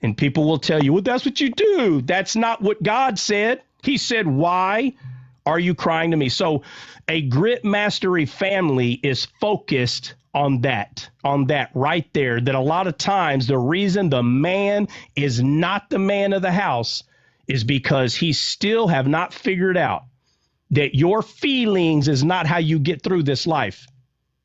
And people will tell you, well, that's what you do. That's not what God said. He said, why are you crying to me? So a grit mastery family is focused on that right there, that a lot of times the reason the man is not the man of the house is because he still have not figured out that your feelings is not how you get through this life.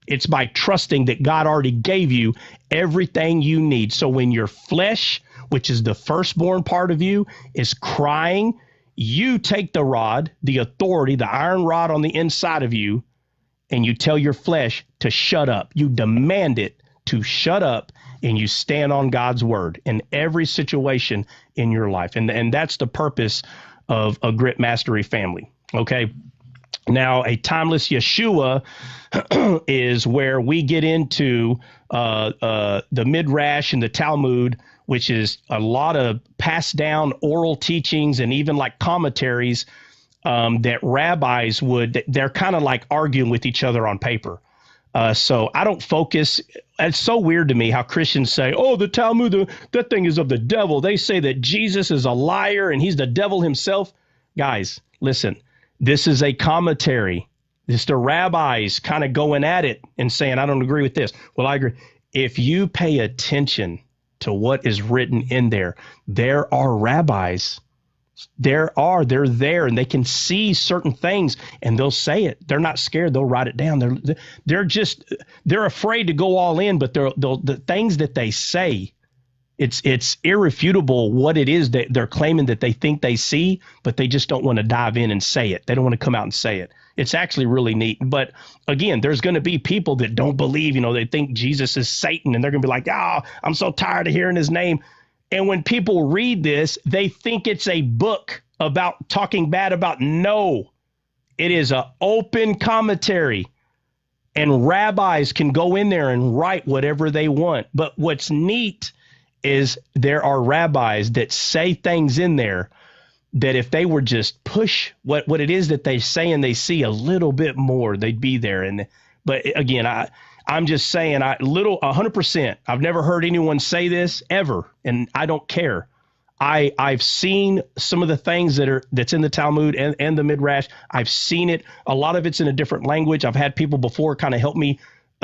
It's by trusting that God already gave you everything you need. So when your flesh, which is the firstborn part of you, is crying, you take the rod, the authority, the iron rod on the inside of you, and you tell your flesh to shut up. You demand it to shut up, and you stand on God's word in every situation in your life. And that's the purpose of a Grit Mastery family. Okay. Now, a timeless Yeshua is where we get into the Midrash and the Talmud, which is a lot of passed down oral teachings and even like commentaries that rabbis they're kind of like arguing with each other on paper. So I don't focus. It's so weird to me how Christians say, oh, the Talmud, that thing is of the devil. They say that Jesus is a liar and he's the devil himself. Guys, listen, this is a commentary. It's the rabbis kind of going at it and saying, I don't agree with this. Well, I agree. If you pay attention to what is written in there, there are rabbis. They're there and they can see certain things and they'll say it. They're not scared. They'll write it down. They're afraid to go all in, but the things that they say, it's irrefutable what it is that they're claiming that they think they see, but they just don't want to dive in and say it. They don't want to come out and say it. It's actually really neat. But again, there's going to be people that don't believe, they think Jesus is Satan and they're going to be like, I'm so tired of hearing his name. And when people read this, they think it's a book about talking bad about. No, it is an open commentary. And rabbis can go in there and write whatever they want. But what's neat is there are rabbis that say things in there that if they were just push what it is that they say and they see a little bit more, they'd be there. But again, I'm just saying 100%. I've never heard anyone say this ever, and I don't care. I've seen some of the things that's in the Talmud and the Midrash. I've seen it. A lot of it's in a different language. I've had people before kind of help me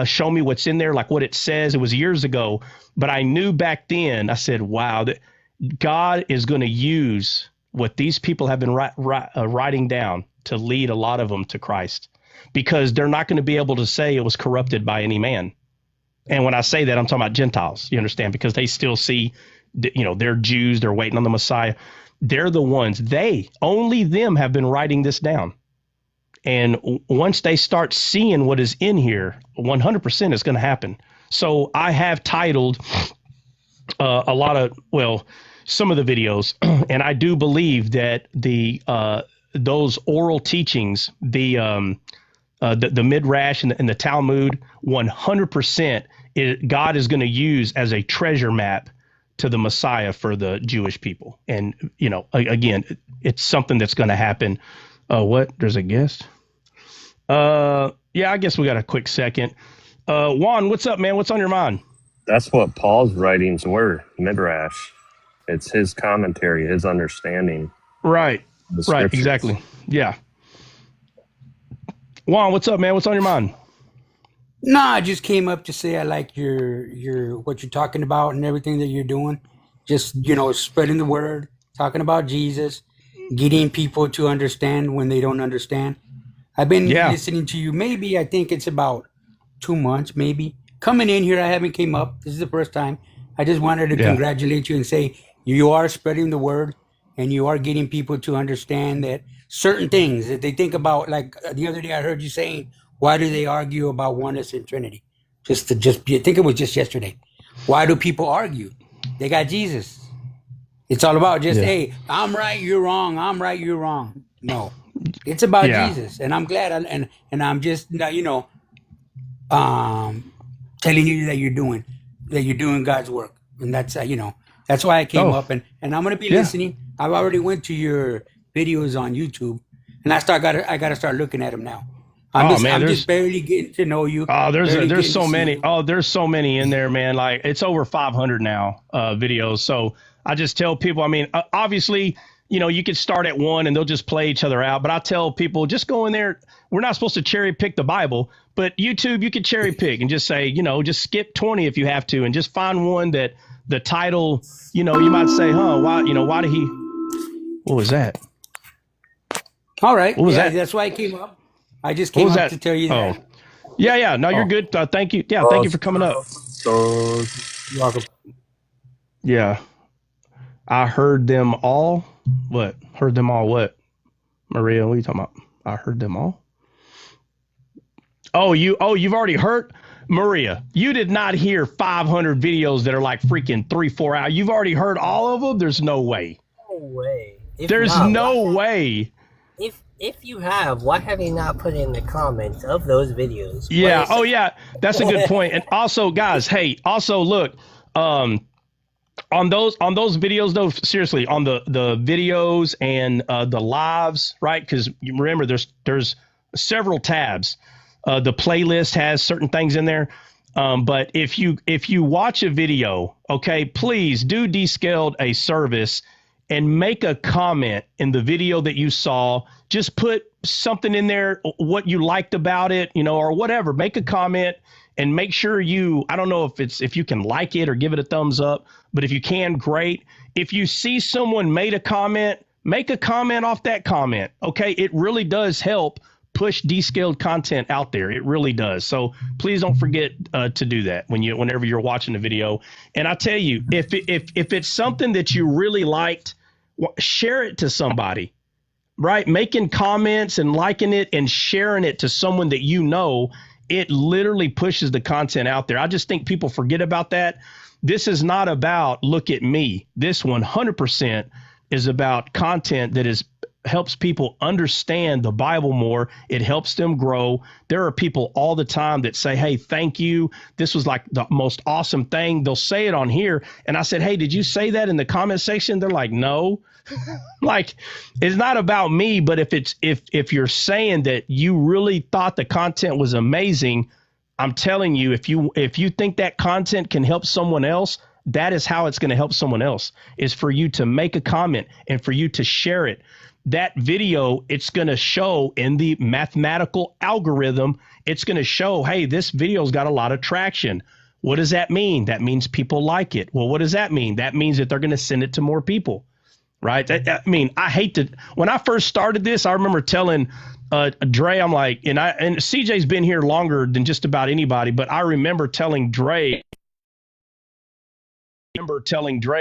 show me what's in there, like what it says. It was years ago, but I knew back then, I said, wow, that God is going to use what these people have been writing down to lead a lot of them to Christ, because they're not going to be able to say it was corrupted by any man. And when I say that, I'm talking about Gentiles, you understand, because they still see, they're Jews, they're waiting on the Messiah. They're the ones, only them have been writing this down. And once they start seeing what is in here, 100% is going to happen. So I have titled a lot of, some of the videos, and I do believe that those oral teachings, the Midrash and the Talmud, 100% God is going to use as a treasure map to the Messiah for the Jewish people. And, again, it's something that's going to happen. What? There's a guest? Yeah, I guess we got a quick second. Juan, what's up, man? What's on your mind? That's what Paul's writings were, Midrash. It's his commentary, his understanding. Right, exactly. Yeah. Juan, what's up, man? What's on your mind? No, I just came up to say I like your what you're talking about and everything that you're doing. Just, spreading the word, talking about Jesus, getting people to understand when they don't understand. I've been listening to you. Maybe I think it's about 2 months, maybe. Coming in here, I haven't came up. This is the first time. I just wanted to congratulate you and say you are spreading the word and you are getting people to understand that certain things that they think about. Like the other day I heard you saying, why do they argue about oneness and Trinity? I think it was just yesterday. Why do people argue? They got Jesus. It's all about hey, I'm right, you're wrong. I'm right, you're wrong. No, it's about Jesus. And I'm glad. And I'm just, telling you that you're doing God's work. And that's, that's why I came up and I'm going to be listening. I've already went to your videos on YouTube and I got to start looking at them now. I'm just barely getting to know you. Oh, there's so many. Oh, there's so many in there, man. Like it's over 500 now, videos. So I just tell people, obviously, you could start at one and they'll just play each other out. But I tell people, just go in there. We're not supposed to cherry pick the Bible, but YouTube, you could cherry pick and just say, just skip 20 if you have to, and just find one that the title, you might say, why What was that? All right. What was Yeah, that? that's why I came up. I just What came was up that? to tell you Oh, that. yeah. No, you're Oh, good. Thank you. Yeah, thank you for coming up. So you're welcome. Yeah, I heard them all. What? Heard them all? What? Maria, what are you talking about? I heard them all. You've already heard. Maria, you did not hear 500 videos that are like freaking 3-4 hours. You've already heard all of them. There's no way. No way. If There's not, no way. if you have, why have you not put in the comments of those videos? Yeah. Oh, yeah. That's a good point. And also, guys, hey, also look, on those videos though, seriously, on the videos and the lives, right? Because you remember, there's several tabs. The playlist has certain things in there. But if you watch a video, okay, please do descaled a service and make a comment in the video that you saw. Just put something in there, what you liked about it, or whatever. Make a comment and make sure I don't know if you can like it or give it a thumbs up, but if you can, great. If you see someone made a comment, make a comment off that comment. Okay. It really does help push descaled content out there. It really does. So please don't forget to do that whenever you're watching a video. And I tell you, if it's something that you really liked, share it to somebody, right? Making comments and liking it and sharing it to someone that it literally pushes the content out there. I just think people forget about that. This is not about look at me. This 100% is about content that helps people understand the Bible more. It helps them grow. There are people all the time that say, hey, thank you. This was like the most awesome thing. They'll say it on here. And I said, hey, did you say that in the comment section? They're like, no. Like, it's not about me, but if you're saying that you really thought the content was amazing, I'm telling you, if you think that content can help someone else, that is how it's going to help someone else, is for you to make a comment and for you to share it. That video, it's going to show in the mathematical algorithm, it's going to show, hey, this video's got a lot of traction. What does that mean? That means people like it. Well, what does that mean? That means that they're going to send it to more people, right? I mean, when I first started this, I remember telling Dre, I'm like, and CJ's been here longer than just about anybody, but I remember telling Dre,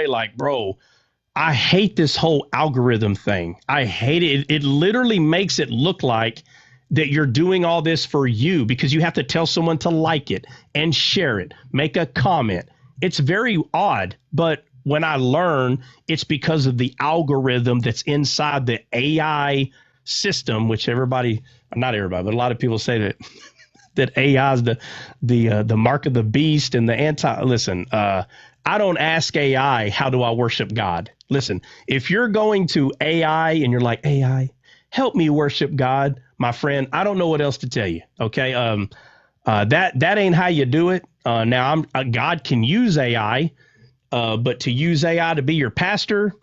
like, bro, I hate this whole algorithm thing. I hate it. It literally makes it look like that you're doing all this for you, because you have to tell someone to like it and share it, make a comment. It's very odd, but when I learn, it's because of the algorithm that's inside the AI system, which not everybody, but a lot of people say that AI is the mark of the beast and the listen, I don't ask AI, how do I worship God? Listen, if you're going to AI and you're like, AI, help me worship God, my friend, I don't know what else to tell you. Okay. That ain't how you do it. Now God can use AI, but to use AI to be your pastor,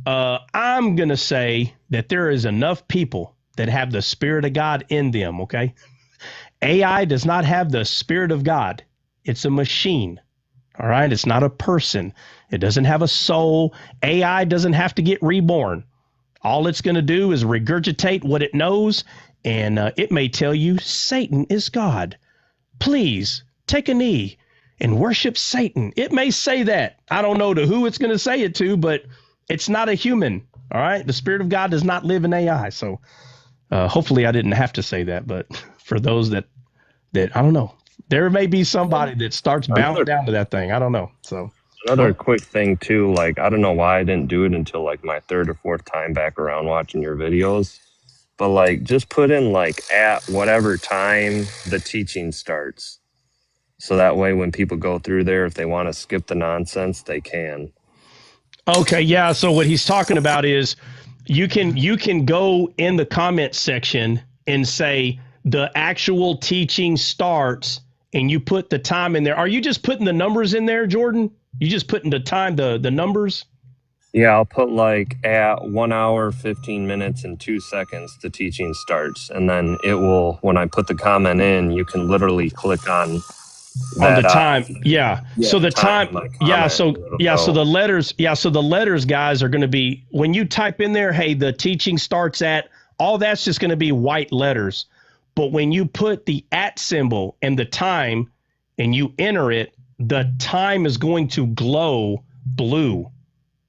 I'm going to say that there is enough people that have the Spirit of God in them. Okay. AI does not have the Spirit of God. It's a machine. All right. It's not a person. It doesn't have a soul. AI doesn't have to get reborn. All it's going to do is regurgitate what it knows. And it may tell you Satan is God. Please take a knee and worship Satan. It may say that. I don't know to who it's going to say it to, but it's not a human. All right. The Spirit of God does not live in AI. So hopefully I didn't have to say that. But for those that I don't know, there may be somebody that starts bowing down to that thing. I don't know. So another quick thing too, like, I don't know why I didn't do it until like my third or fourth time back around watching your videos, but like, just put in like at whatever time the teaching starts. So that way when people go through there, if they want to skip the nonsense, they can. Okay. Yeah. So what he's talking about is you can go in the comment section and say the actual teaching starts, and you put the time in there. Are you just putting the numbers in there, Jordan? You just putting the time, the numbers? Yeah, I'll put like at 1 hour, 15 minutes and 2 seconds, the teaching starts. And then it will, when I put the comment in, you can literally click on On the that time, yeah. So the time time, in my yeah. comment. So It'll yeah. So go. the letters, yeah. So the letters, guys, are going to be when you type in there, hey, the teaching starts at, all that's just going to be white letters. But when you put the at symbol and the time and you enter it, the time is going to glow blue.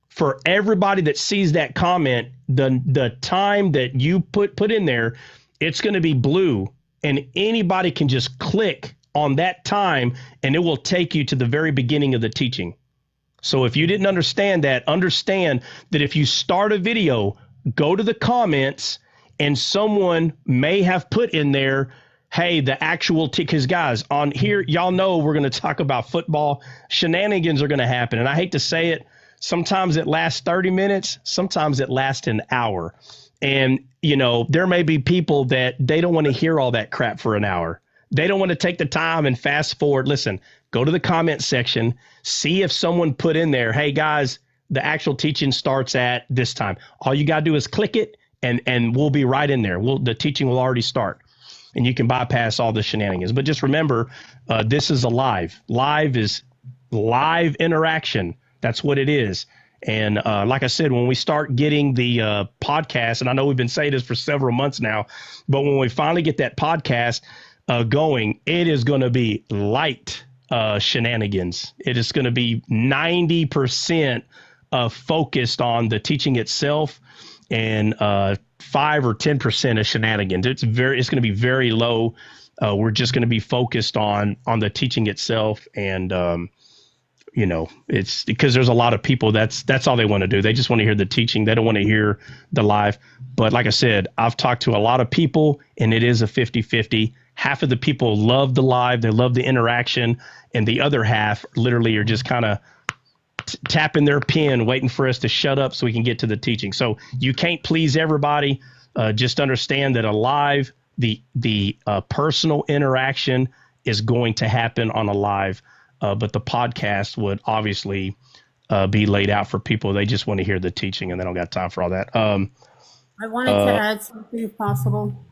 For everybody that sees that comment, the time that you put in there, it's going to be blue, and anybody can just click on that time and it will take you to the very beginning of the teaching. So if you didn't understand that if you start a video, go to the comments, and someone may have put in there, hey, the actual, because guys, on here, y'all know we're going to talk about football. Shenanigans are going to happen. And I hate to say it, sometimes it lasts 30 minutes, sometimes it lasts an hour. And, you know, there may be people that they don't want to hear all that crap for an hour. They don't want to take the time and fast forward. Listen, go to the comment section, see if someone put in there, hey, guys, the actual teaching starts at this time. All you got to do is click it, and we'll be right in there. The teaching will already start, and you can bypass all the shenanigans. But just remember, this is a live. Live is live interaction. That's what it is. And like I said, when we start getting the podcast, and I know we've been saying this for several months now, but when we finally get that podcast going, it is going to be light shenanigans. It is going to be 90% focused on the teaching itself, and 5 or 10% of shenanigans. It's going to be very low. We're just going to be focused on the teaching itself, and you know, it's because there's a lot of people that's all they want to do. They just want to hear the teaching. They don't want to hear the live. But like I said, I've talked to a lot of people, and it is a 50-50. Half of the people love the live. They love the interaction. And the other half literally are just kind of tapping their pen, waiting for us to shut up so we can get to the teaching. So you can't please everybody. Just understand that a live, the personal interaction is going to happen on a live. But the podcast would obviously be laid out for people. They just want to hear the teaching, and they don't got time for all that. I wanted to add something if possible.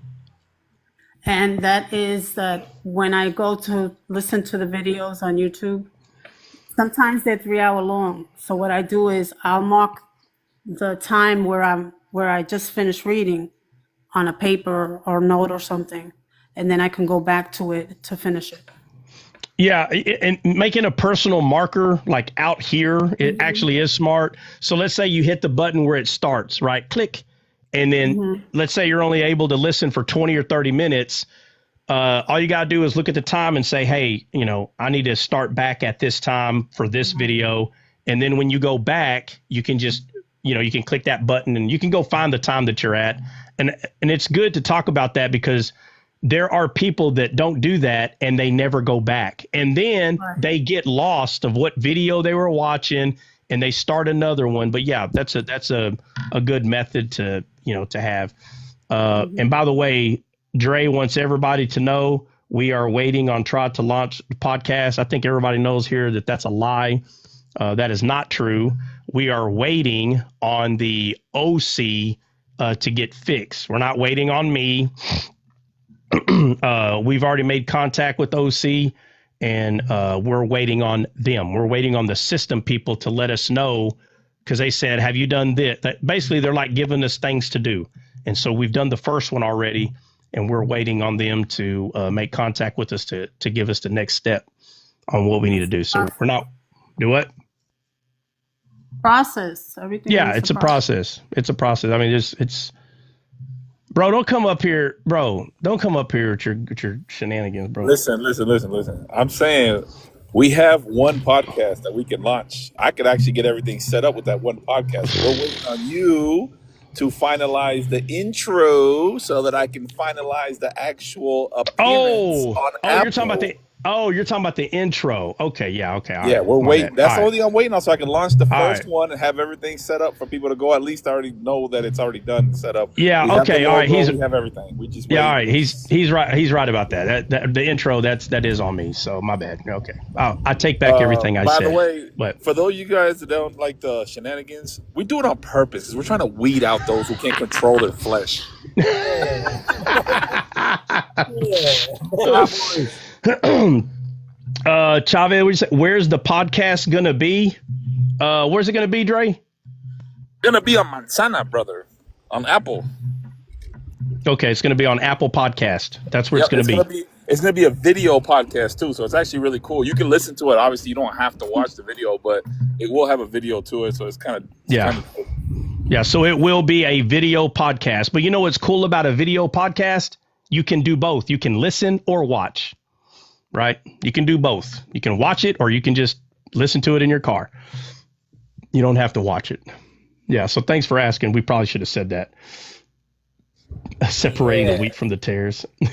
And that is that when I go to listen to the videos on YouTube, sometimes they're 3 hours long. So what I do is I'll mark the time where I just finished reading on a paper or note or something, and then I can go back to it to finish it. Yeah, and making a personal marker like out here, it actually is smart. So let's say you hit the button where it starts, right? Click. And then let's say you're only able to listen for 20 or 30 minutes. All you got to do is look at the time and say, hey, you know, I need to start back at this time for this video. And then when you go back, you can just, you know, you can click that button and you can go find the time that you're at. And it's good to talk about that because there are people that don't do that and they never go back. And then they get lost of what video they were watching and they start another one. But yeah, that's a good method to, you know, to have. And by the way, Dre wants everybody to know we are waiting on Try to launch the podcast. I think everybody knows here that that's a lie. That is not true. We are waiting on the OC to get fixed. We're not waiting on me. We've already made contact with OC, and we're waiting on them. We're waiting on the system people to let us know, because they said, have you done this? Basically, they're like giving us things to do. And so we've done the first one already, and we're waiting on them to make contact with us to give us the next step on what we need to do. So we're not do what? Process. Everything. Yeah, it's a process. It's a process. I mean, it's bro, don't come up here, bro. Don't come up here with your shenanigans, bro. Listen. I'm saying we have one podcast that we can launch. I could actually get everything set up with that one podcast. We're waiting on you to finalize the intro so that I can finalize the actual appearance on Apple. You're talking about the intro. Okay, yeah, okay. Yeah, we're waiting. That's the only thing I'm waiting on, so I can launch the first one and have everything set up for people to go. At least I already know that it's already done and set up. Yeah, okay, all right. We have everything. We just all right. He's right. He's right about that. The intro that is on me. So my bad. Okay, I take back everything I said. By the way, for those of you guys that don't like the shenanigans, we do it on purpose. 'Cause we're trying to weed out those who can't control their flesh. Chavez, what you say? Where's the podcast gonna be? Where's it gonna be, Dre? Gonna be on Manzana, brother, on Apple. Okay, it's gonna be on Apple Podcast. That's where it's gonna be. It's gonna be a video podcast too, so it's actually really cool. You can listen to it. Obviously, you don't have to watch the video, but it will have a video to it, so it's kind of cool. Yeah, so it will be a video podcast. But you know what's cool about a video podcast? You can do both. You can listen or watch, right? You can do both. You can watch it or you can just listen to it in your car. You don't have to watch it. Yeah, so thanks for asking. We probably should have said that. Separating the wheat from the tares. Do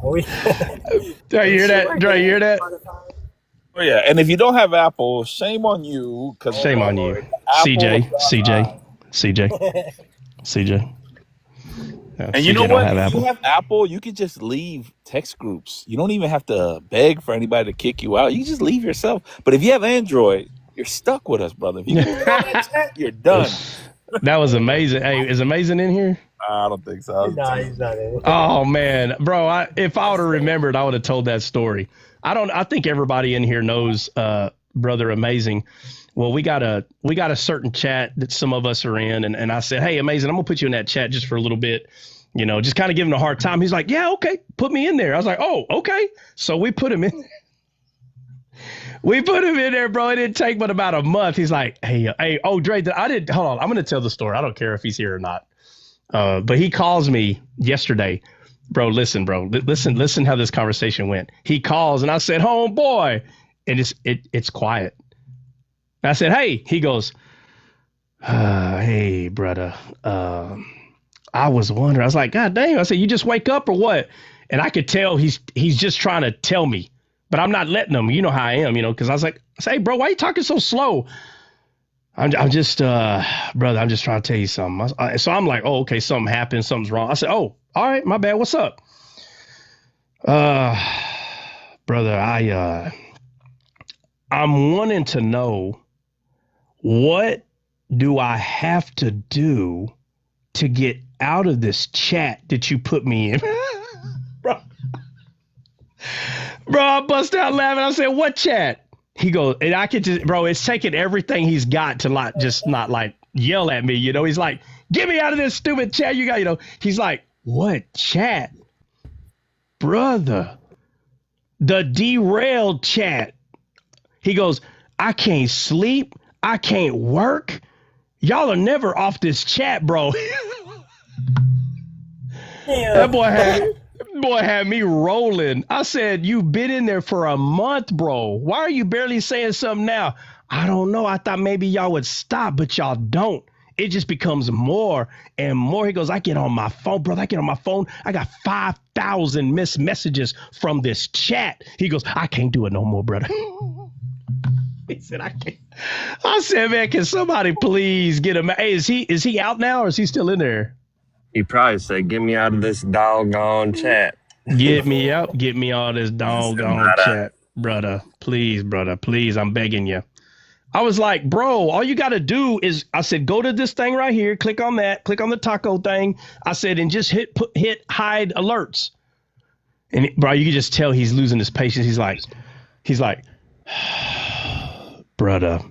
you hear that? Do you hear that? Oh yeah, and if you don't have Apple, shame on you. Shame on you, CJ. And you know what? If you have Apple, you can just leave text groups. You don't even have to beg for anybody to kick you out. You can just leave yourself. But if you have Android, you're stuck with us, brother. If you get on that chat, you're done. That was amazing. Hey, is Amazing in here? I don't think so. No, he's not in. Oh man, bro! If I would have remembered, I would have told that story. I think everybody in here knows, Brother Amazing. Well, we got a certain chat that some of us are in, and I said, hey, Amazing, I'm gonna put you in that chat just for a little bit, just kind of give him a hard time. He's like, yeah, okay, put me in there. I was like, oh, okay. So we put him in. We put him in there, bro. It didn't take but about a month. He's like, hey, Dre, hold on. I'm gonna tell the story. I don't care if he's here or not. But he calls me yesterday. Bro, listen how this conversation went. He calls and I said, homeboy, and it's quiet. And I said, hey, he goes, hey, brother, I was wondering. I was like, God dang. I said, you just wake up or what? And I could tell he's just trying to tell me, but I'm not letting him. You know how I am, because I was like, hey, bro, why are you talking so slow? I'm just, brother, I'm just trying to tell you something. So I'm like, oh, okay, something happened. Something's wrong. I said, oh, all right, my bad. What's up? Brother, I'm wanting to know, what do I have to do to get out of this chat that you put me in? Bro, I bust out laughing. I said, what chat? He goes, and I could just, bro, it's taking everything he's got to not yell at me. He's like, get me out of this stupid chat you got, He's like, what chat? Brother, the derailed chat. He goes, I can't sleep. I can't work. Y'all are never off this chat, bro. That boy had me rolling. I said, you've been in there for a month, bro. Why are you barely saying something now? I don't know. I thought maybe y'all would stop, but y'all don't. It just becomes more and more. He goes, I get on my phone, brother. I got 5,000 missed messages from this chat. He goes, I can't do it no more, brother. He said, I can't. I said, man, can somebody please get him? Hey, is he out now or is he still in there? He probably said, get me out of this doggone chat. Get me out. Get me out of this doggone chat, brother. Please, I'm begging you. I was like, bro, all you got to do is, I said, go to this thing right here. Click on that. Click on the taco thing. I said, and just hit hide alerts. And bro, you can just tell he's losing his patience. He's like, brother,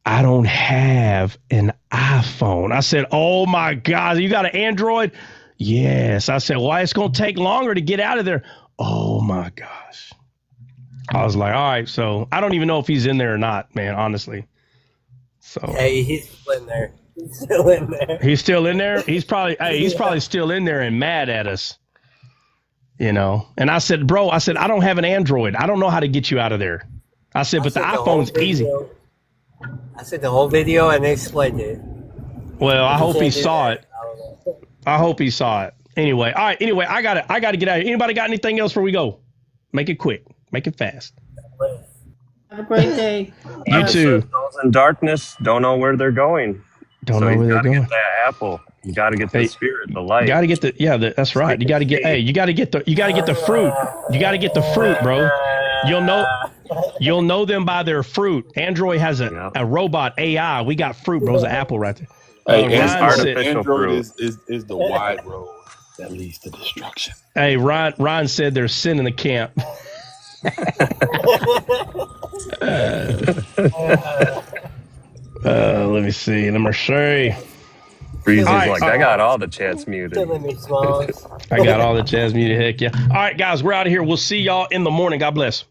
I don't have an iPhone. I said, oh my God, you got an Android? Yes. I said, why it's going to take longer to get out of there? Oh my gosh. I was like, all right, so I don't even know if he's in there or not, man, honestly. So hey, he's still in there. He's still in there? He's probably still in there and mad at us. And I said, bro, I don't have an Android. I don't know how to get you out of there. I said, but the iPhone's easy. I said the whole video and they explained it. Well, I hope he saw it. I hope he saw it. Anyway, all right. Anyway, I gotta get out of here. Anybody got anything else before we go? Make it quick. Make it fast. Have a great day. You too. Those in darkness don't know where they're going. Don't know where they're going. Get that apple. You got to get the spirit, the light. You got to get that's right. You got to get. Hey, you got to get the fruit. You got to get the fruit, bro. You'll know them by their fruit. Android has a robot AI. We got fruit, bro. It's an apple right there. Hey, artificial Android fruit. is the wide road. that leads to destruction. Hey, Ron said there's sin in the camp. Let me see. Number 3. Breezy's right, like, I got all the chats muted. Killing me, Smalls. I got all the jazz muted. Heck yeah. All right, guys, we're out of here. We'll see y'all in the morning. God bless.